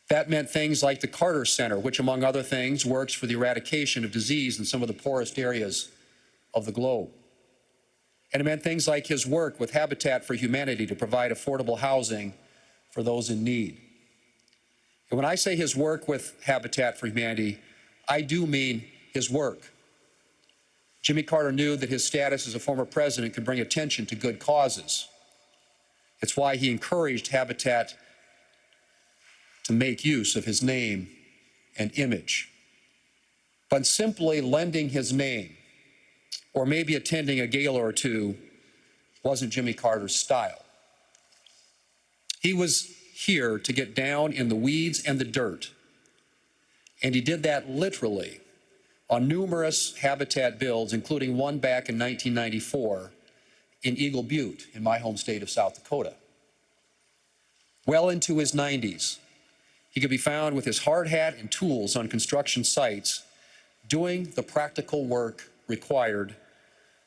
That meant things like the Carter Center, which, among other things, works for the eradication of disease in some of the poorest areas of the globe. And it meant things like his work with Habitat for Humanity to provide affordable housing for those in need. And when I say his work with Habitat for Humanity, I do mean his work. Jimmy Carter knew that his status as a former president could bring attention to good causes. It's why he encouraged Habitat to make use of his name and image. But simply lending his name, or maybe attending a gala or two, wasn't Jimmy Carter's style. He was here to get down in the weeds and the dirt And he did that literally on numerous habitat builds, including one back in 1994 in Eagle Butte in my home state of South Dakota. Well into his 90s, he could be found with his hard hat and tools on construction sites doing the practical work required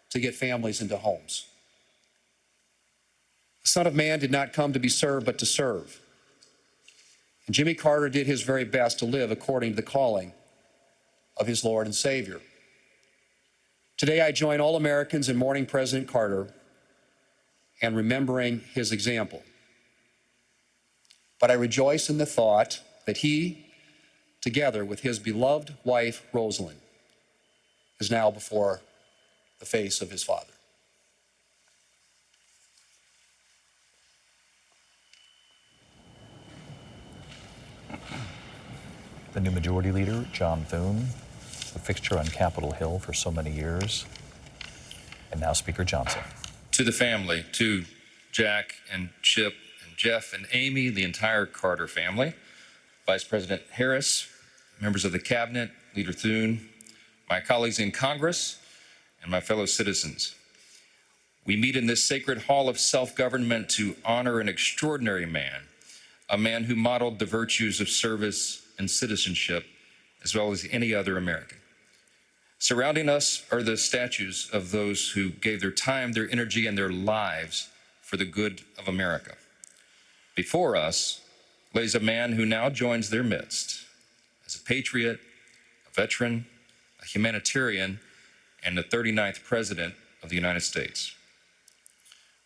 to get families into homes. The Son of Man did not come to be served, but to serve. And Jimmy Carter did his very best to live according to the calling of his Lord and Savior. Today, I join all Americans in mourning President Carter and remembering his example. But I rejoice in the thought that he, together with his beloved wife, Rosalind, is now before the face of his Father. The new Majority Leader, John Thune, a fixture on Capitol Hill for so many years, and now Speaker Johnson. To the family, to Jack and Chip and Jeff and Amy, the entire Carter family, Vice President Harris, members of the Cabinet, Leader Thune, my colleagues in Congress, and my fellow citizens. We meet in this sacred hall of self-government to honor an extraordinary man, a man who modeled the virtues of service and citizenship, as well as any other American. Surrounding us are the statues of those who gave their time, their energy, and their lives for the good of America. Before us lays a man who now joins their midst as a patriot, a veteran, a humanitarian, and the 39th President of the United States.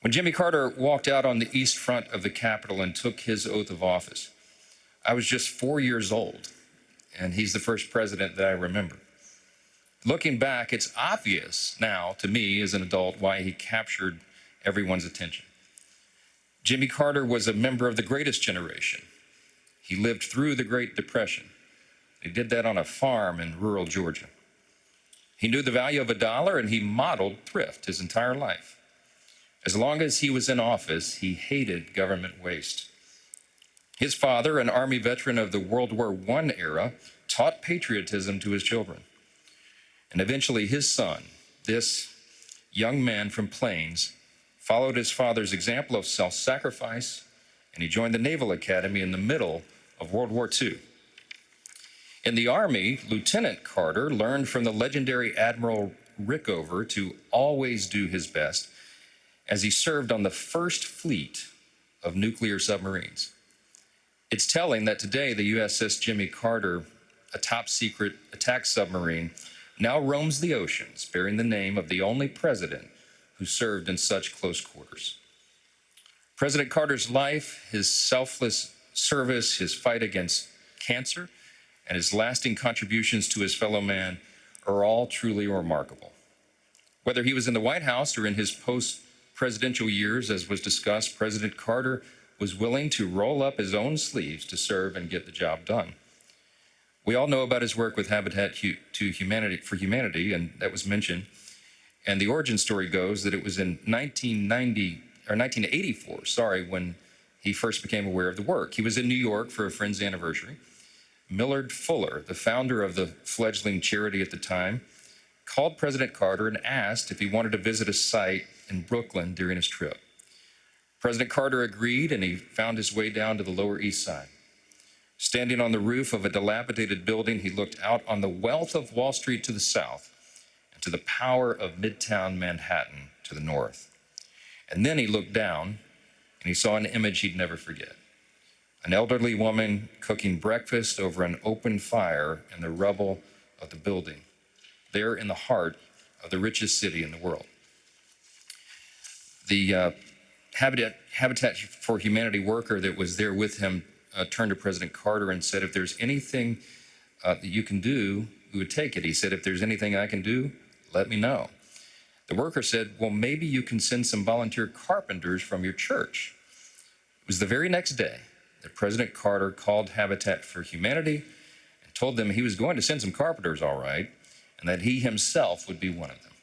When Jimmy Carter walked out on the east front of the Capitol and took his oath of office, I was just 4 years old, and he's the first president that I remember. Looking back, it's obvious now to me as an adult why he captured everyone's attention. Jimmy Carter was a member of the greatest generation. He lived through the Great Depression. He did that on a farm in rural Georgia. He knew the value of a dollar, and he modeled thrift his entire life. As long as he was in office, he hated government waste. His father, an Army veteran of the World War I era, taught patriotism to his children. And eventually his son, this young man from Plains, followed his father's example of self-sacrifice, and he joined the Naval Academy in the middle of World War II. In the Army, Lieutenant Carter learned from the legendary Admiral Rickover to always do his best as he served on the first fleet of nuclear submarines. It's telling that today the USS Jimmy Carter, a top-secret attack submarine, now roams the oceans, bearing the name of the only president who served in such close quarters. President Carter's life, his selfless service, his fight against cancer, and his lasting contributions to his fellow man are all truly remarkable. Whether he was in the White House or in his post-presidential years, as was discussed, President Carter was willing to roll up his own sleeves to serve and get the job done. We all know about his work with Habitat for Humanity, and that was mentioned. And the origin story goes that it was in 1984, when he first became aware of the work. He was in New York for a friend's anniversary. Millard Fuller, the founder of the fledgling charity at the time, called President Carter and asked if he wanted to visit a site in Brooklyn during his trip. President Carter agreed, and he found his way down to the Lower East Side. Standing on the roof of a dilapidated building, he looked out on the wealth of Wall Street to the south and to the power of Midtown Manhattan to the north. And then he looked down, and he saw an image he'd never forget. An elderly woman cooking breakfast over an open fire in the rubble of the building, there in the heart of the richest city in the world. The Habitat for Humanity worker that was there with him turned to President Carter and said, if there's anything that you can do, we would take it. He said, if there's anything I can do, let me know. The worker said, well, maybe you can send some volunteer carpenters from your church. It was the very next day that President Carter called Habitat for Humanity and told them he was going to send some carpenters, all right, and that he himself would be one of them.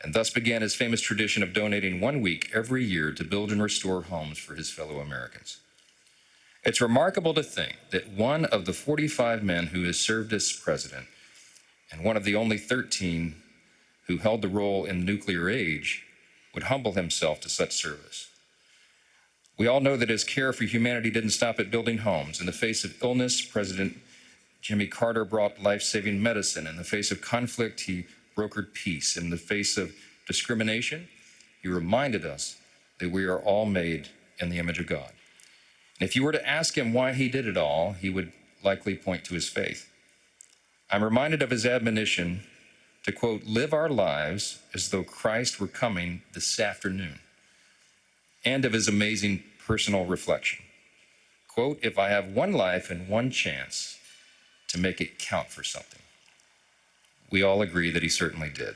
And thus began his famous tradition of donating 1 week every year to build and restore homes for his fellow Americans. It's remarkable to think that one of the 45 men who has served as president and one of the only 13 who held the role in the nuclear age would humble himself to such service. We all know that his care for humanity didn't stop at building homes. In the face of illness, President Jimmy Carter brought life-saving medicine. In the face of conflict, he brokered peace. In the face of discrimination, he reminded us that we are all made in the image of God. And if you were to ask him why he did it all, he would likely point to his faith. I'm reminded of his admonition to, quote, live our lives as though Christ were coming this afternoon, and of his amazing personal reflection. Quote, if I have one life and one chance to make it count for something. We all agree that he certainly did.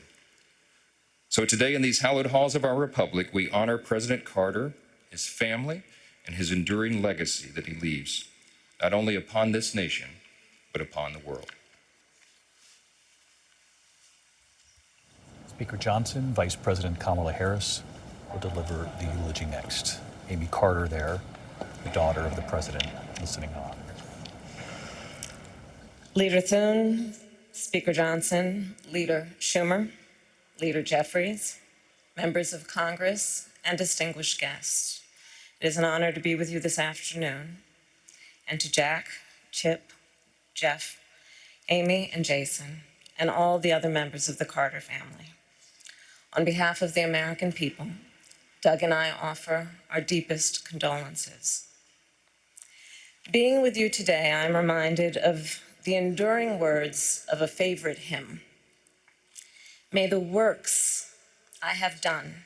So today in these hallowed halls of our republic, we honor President Carter, his family, and his enduring legacy that he leaves, not only upon this nation, but upon the world. Speaker Johnson, Vice President Kamala Harris will deliver the eulogy next. Amy Carter there, the daughter of the president, listening on. Leader Thune, Speaker Johnson, Leader Schumer, Leader Jeffries, members of Congress, and distinguished guests. It is an honor to be with you this afternoon, and to Jack, Chip, Jeff, Amy, and Jason, and all the other members of the Carter family. On behalf of the American people, Doug and I offer our deepest condolences. Being with you today, I'm reminded of the enduring words of a favorite hymn. May the works I have done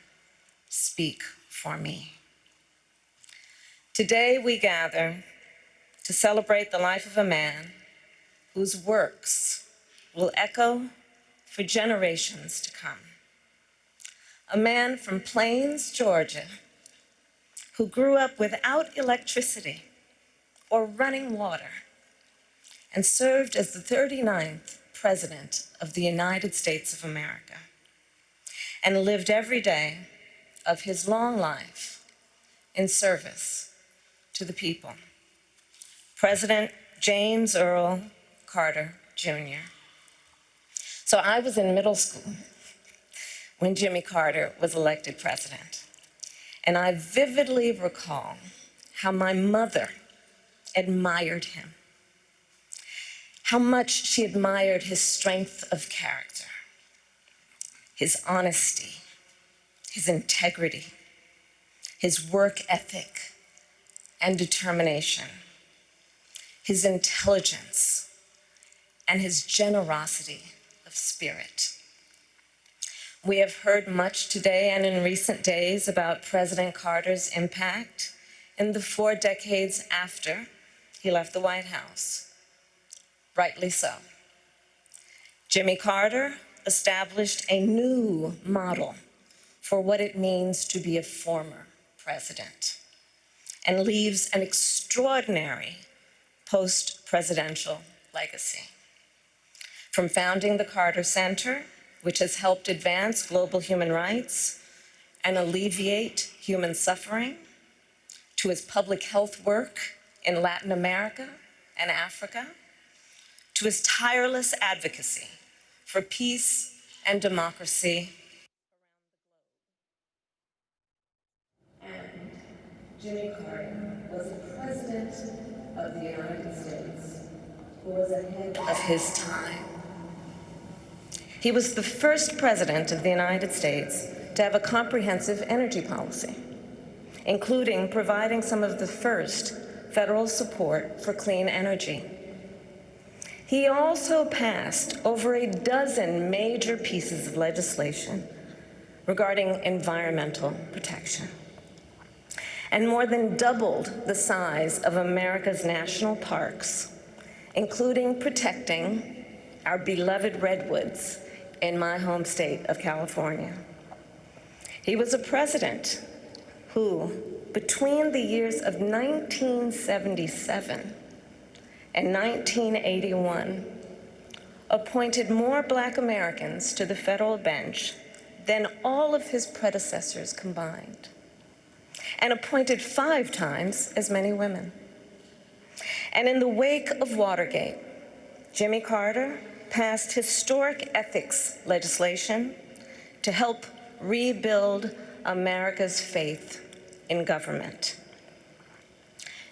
speak for me. Today we gather to celebrate the life of a man whose works will echo for generations to come. A man from Plains, Georgia, who grew up without electricity or running water and served as the 39th President of the United States of America and lived every day of his long life in service to the people. President James Earl Carter, Jr. So I was in middle school when Jimmy Carter was elected president, and I vividly recall how my mother admired him, how much she admired his strength of character, his honesty, his integrity, his work ethic and determination, his intelligence, and his generosity of spirit. We have heard much today and in recent days about President Carter's impact in the 4 decades after he left the White House. Rightly so. Jimmy Carter established a new model for what it means to be a former president, and leaves an extraordinary post-presidential legacy. From founding the Carter Center, which has helped advance global human rights and alleviate human suffering, to his public health work in Latin America and Africa, to his tireless advocacy for peace and democracy. And Jimmy Carter was the President of the United States who was ahead of his time. He was the first president of the United States to have a comprehensive energy policy, including providing some of the first federal support for clean energy. He also passed over a dozen major pieces of legislation regarding environmental protection, and more than doubled the size of America's national parks, including protecting our beloved redwoods in my home state of California. He was a president who, between the years of 1977 and 1981, appointed more Black Americans to the federal bench than all of his predecessors combined, and appointed 5 times as many women. And in the wake of Watergate, Jimmy Carter passed historic ethics legislation to help rebuild America's faith in government.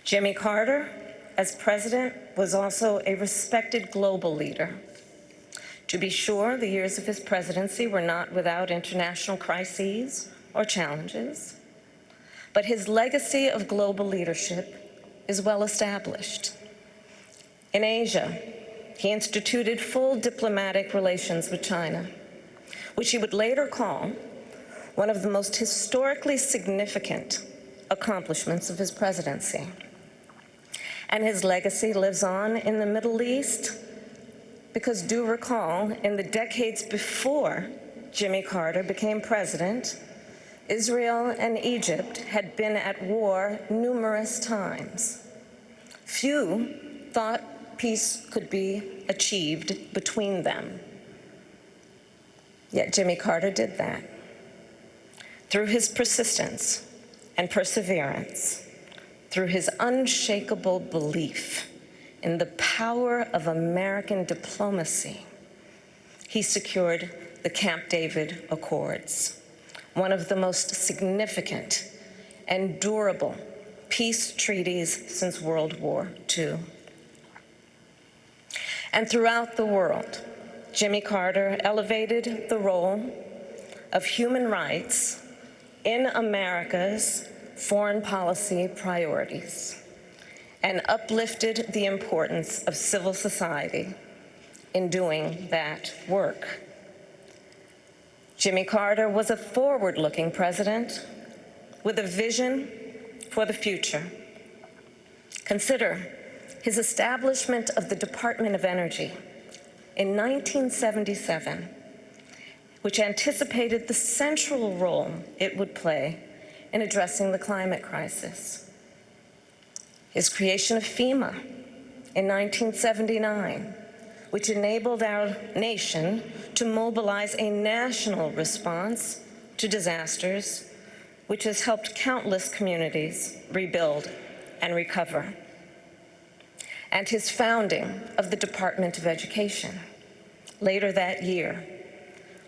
Jimmy Carter, as president, was also a respected global leader. To be sure, the years of his presidency were not without international crises or challenges, but his legacy of global leadership is well established. In Asia, he instituted full diplomatic relations with China, which he would later call one of the most historically significant accomplishments of his presidency. And his legacy lives on in the Middle East because, do recall, in the decades before Jimmy Carter became president, Israel and Egypt had been at war numerous times. Few thought peace could be achieved between them. Yet Jimmy Carter did that. Through his persistence and perseverance, through his unshakable belief in the power of American diplomacy, he secured the Camp David Accords, one of the most significant and durable peace treaties since World War II. And throughout the world, Jimmy Carter elevated the role of human rights in America's foreign policy priorities and uplifted the importance of civil society in doing that work. Jimmy Carter was a forward-looking president with a vision for the future. Consider his establishment of the Department of Energy in 1977, which anticipated the central role it would play in addressing the climate crisis. His creation of FEMA in 1979, which enabled our nation to mobilize a national response to disasters, which has helped countless communities rebuild and recover. And his founding of the Department of Education later that year,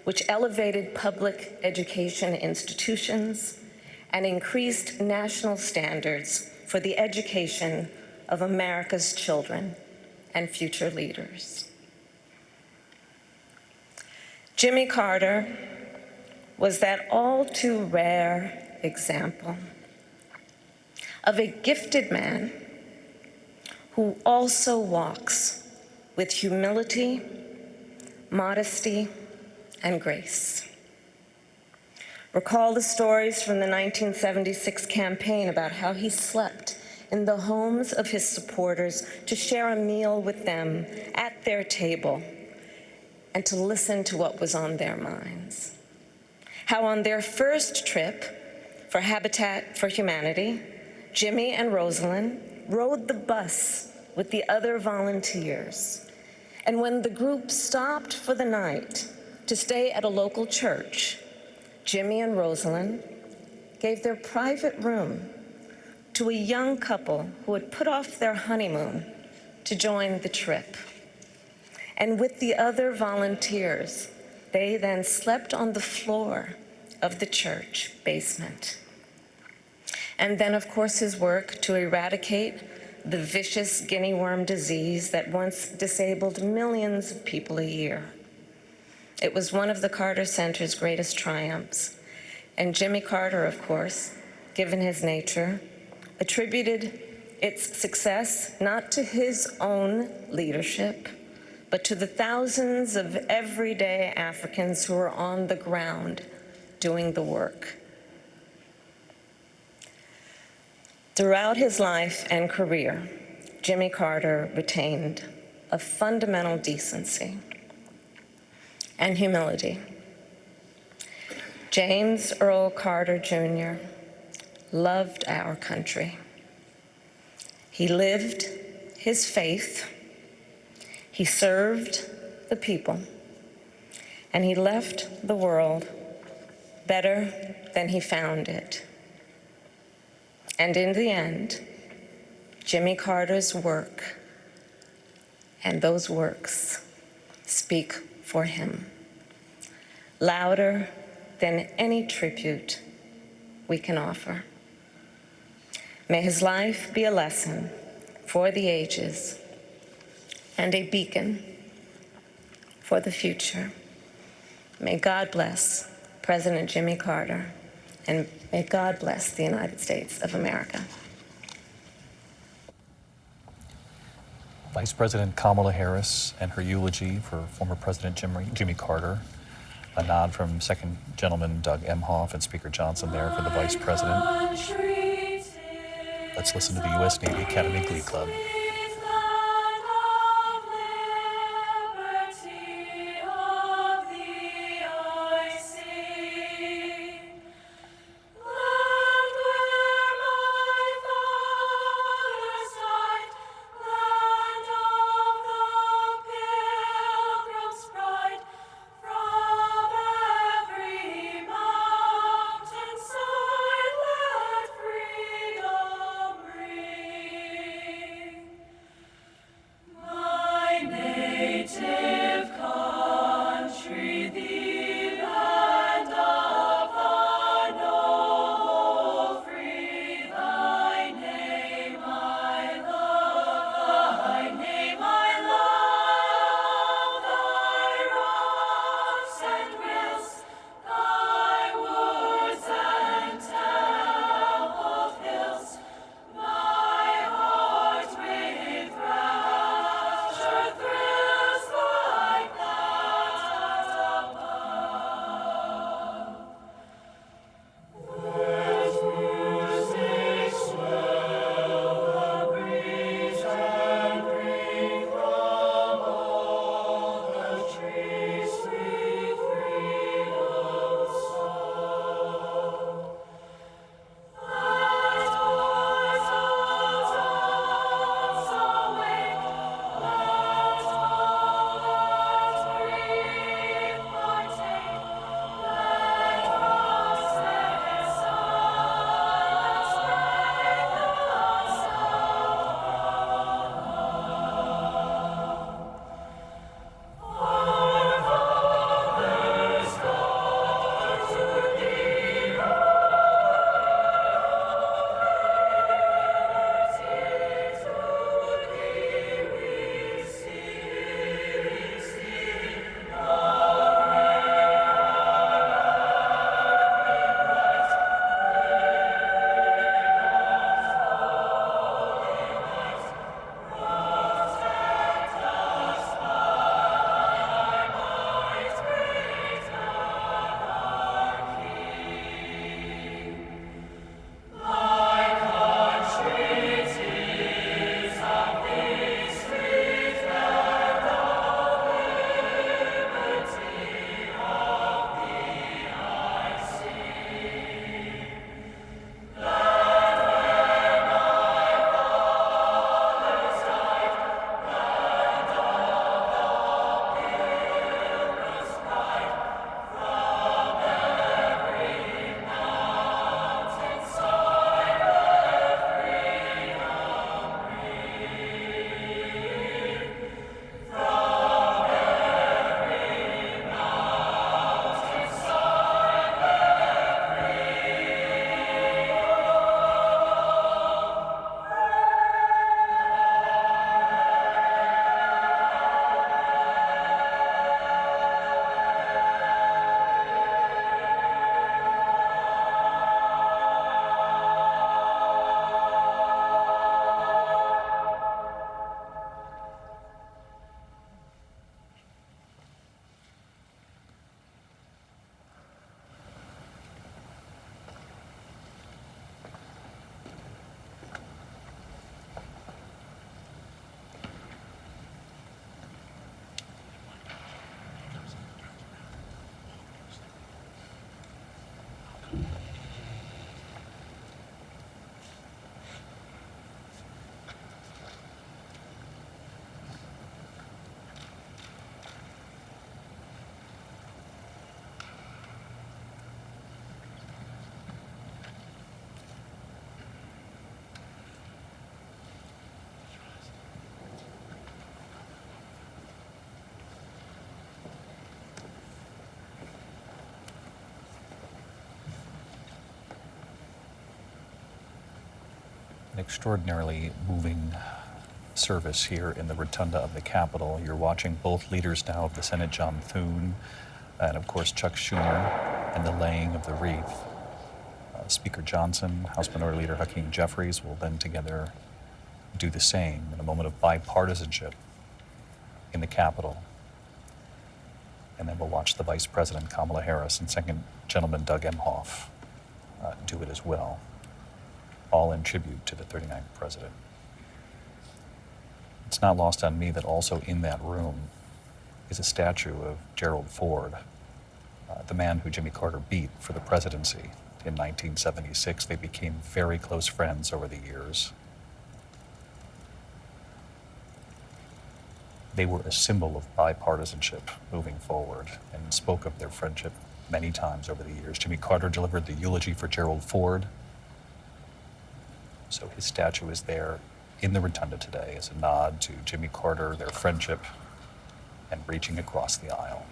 which elevated public education institutions and increased national standards for the education of America's children and future leaders. Jimmy Carter was that all too rare example of a gifted man who also walks with humility, modesty, and grace. Recall the stories from the 1976 campaign about how he slept in the homes of his supporters to share a meal with them at their table and to listen to what was on their minds. How on their first trip for Habitat for Humanity, Jimmy and Rosalind rode the bus with the other volunteers. And when the group stopped for the night to stay at a local church, Jimmy and Rosalind gave their private room to a young couple who had put off their honeymoon to join the trip. And with the other volunteers, they then slept on the floor of the church basement. And then, of course, his work to eradicate the vicious guinea worm disease that once disabled millions of people a year. It was one of the Carter Center's greatest triumphs. And Jimmy Carter, of course, given his nature, attributed its success not to his own leadership, but to the thousands of everyday Africans who were on the ground doing the work. Throughout his life and career, Jimmy Carter retained a fundamental decency and humility. James Earl Carter Jr. loved our country. He lived his faith, he served the people, and he left the world better than he found it. And in the end, Jimmy Carter's work and those works speak for him, louder than any tribute we can offer. May his life be a lesson for the ages and a beacon for the future. May God bless President Jimmy Carter, and may God bless the United States of America. Vice President Kamala Harris and her eulogy for former President Jimmy Carter. A nod from Second Gentleman Doug Emhoff and Speaker Johnson there for the Vice President. Let's listen to the U.S. Navy Academy Glee Club. Extraordinarily moving service here in the Rotunda of the Capitol. You're watching both leaders now of the Senate, John Thune, and of course Chuck Schumer, and the laying of the wreath. Speaker Johnson, House Minority Leader Hakeem Jeffries will then together do the same in a moment of bipartisanship in the Capitol. And then we'll watch the Vice President Kamala Harris and Second Gentleman Doug Emhoff do it as well, all in tribute to the 39th president. It's not lost on me that also in that room is a statue of Gerald Ford, the man who Jimmy Carter beat for the presidency in 1976. They became very close friends over the years. They were a symbol of bipartisanship moving forward and spoke of their friendship many times over the years. Jimmy Carter delivered the eulogy for Gerald Ford, so his statue is there in the Rotunda today as a nod to Jimmy Carter, their friendship, and reaching across the aisle.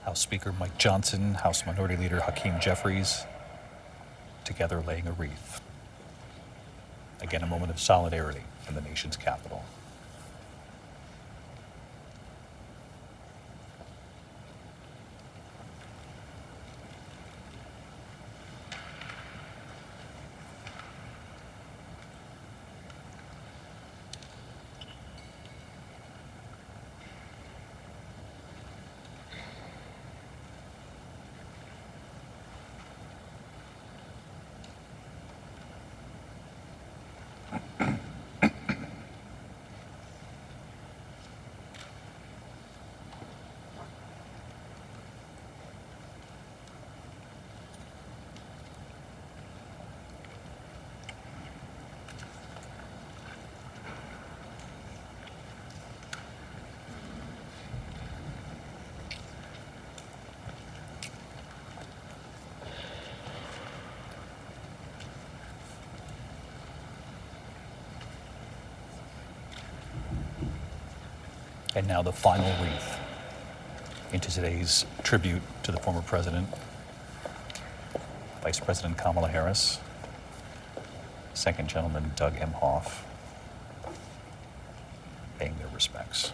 House Speaker Mike Johnson, House Minority Leader Hakeem Jeffries, together laying a wreath. Again, a moment of solidarity in the nation's capital. And now the final wreath into today's tribute to the former president. Vice President Kamala Harris, Second Gentleman Doug Emhoff, paying their respects.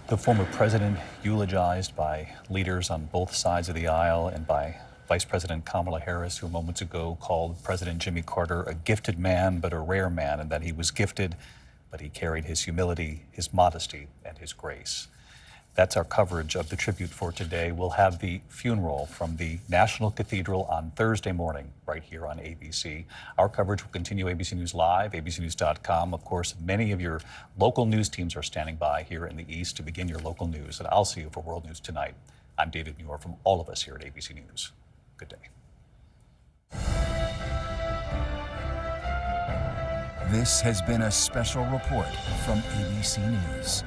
The former president eulogized by leaders on both sides of the aisle and by Vice President Kamala Harris, who moments ago called President Jimmy Carter a gifted man, but a rare man, and that he was gifted, but he carried his humility, his modesty, and his grace. That's our coverage of the tribute for today. We'll have the funeral from the National Cathedral on Thursday morning, right here on ABC. Our coverage will continue ABC News Live, abcnews.com. Of course, many of your local news teams are standing by here in the East to begin your local news. And I'll see you for World News Tonight. I'm David Muir from all of us here at ABC News. Good day. This has been a special report from ABC News.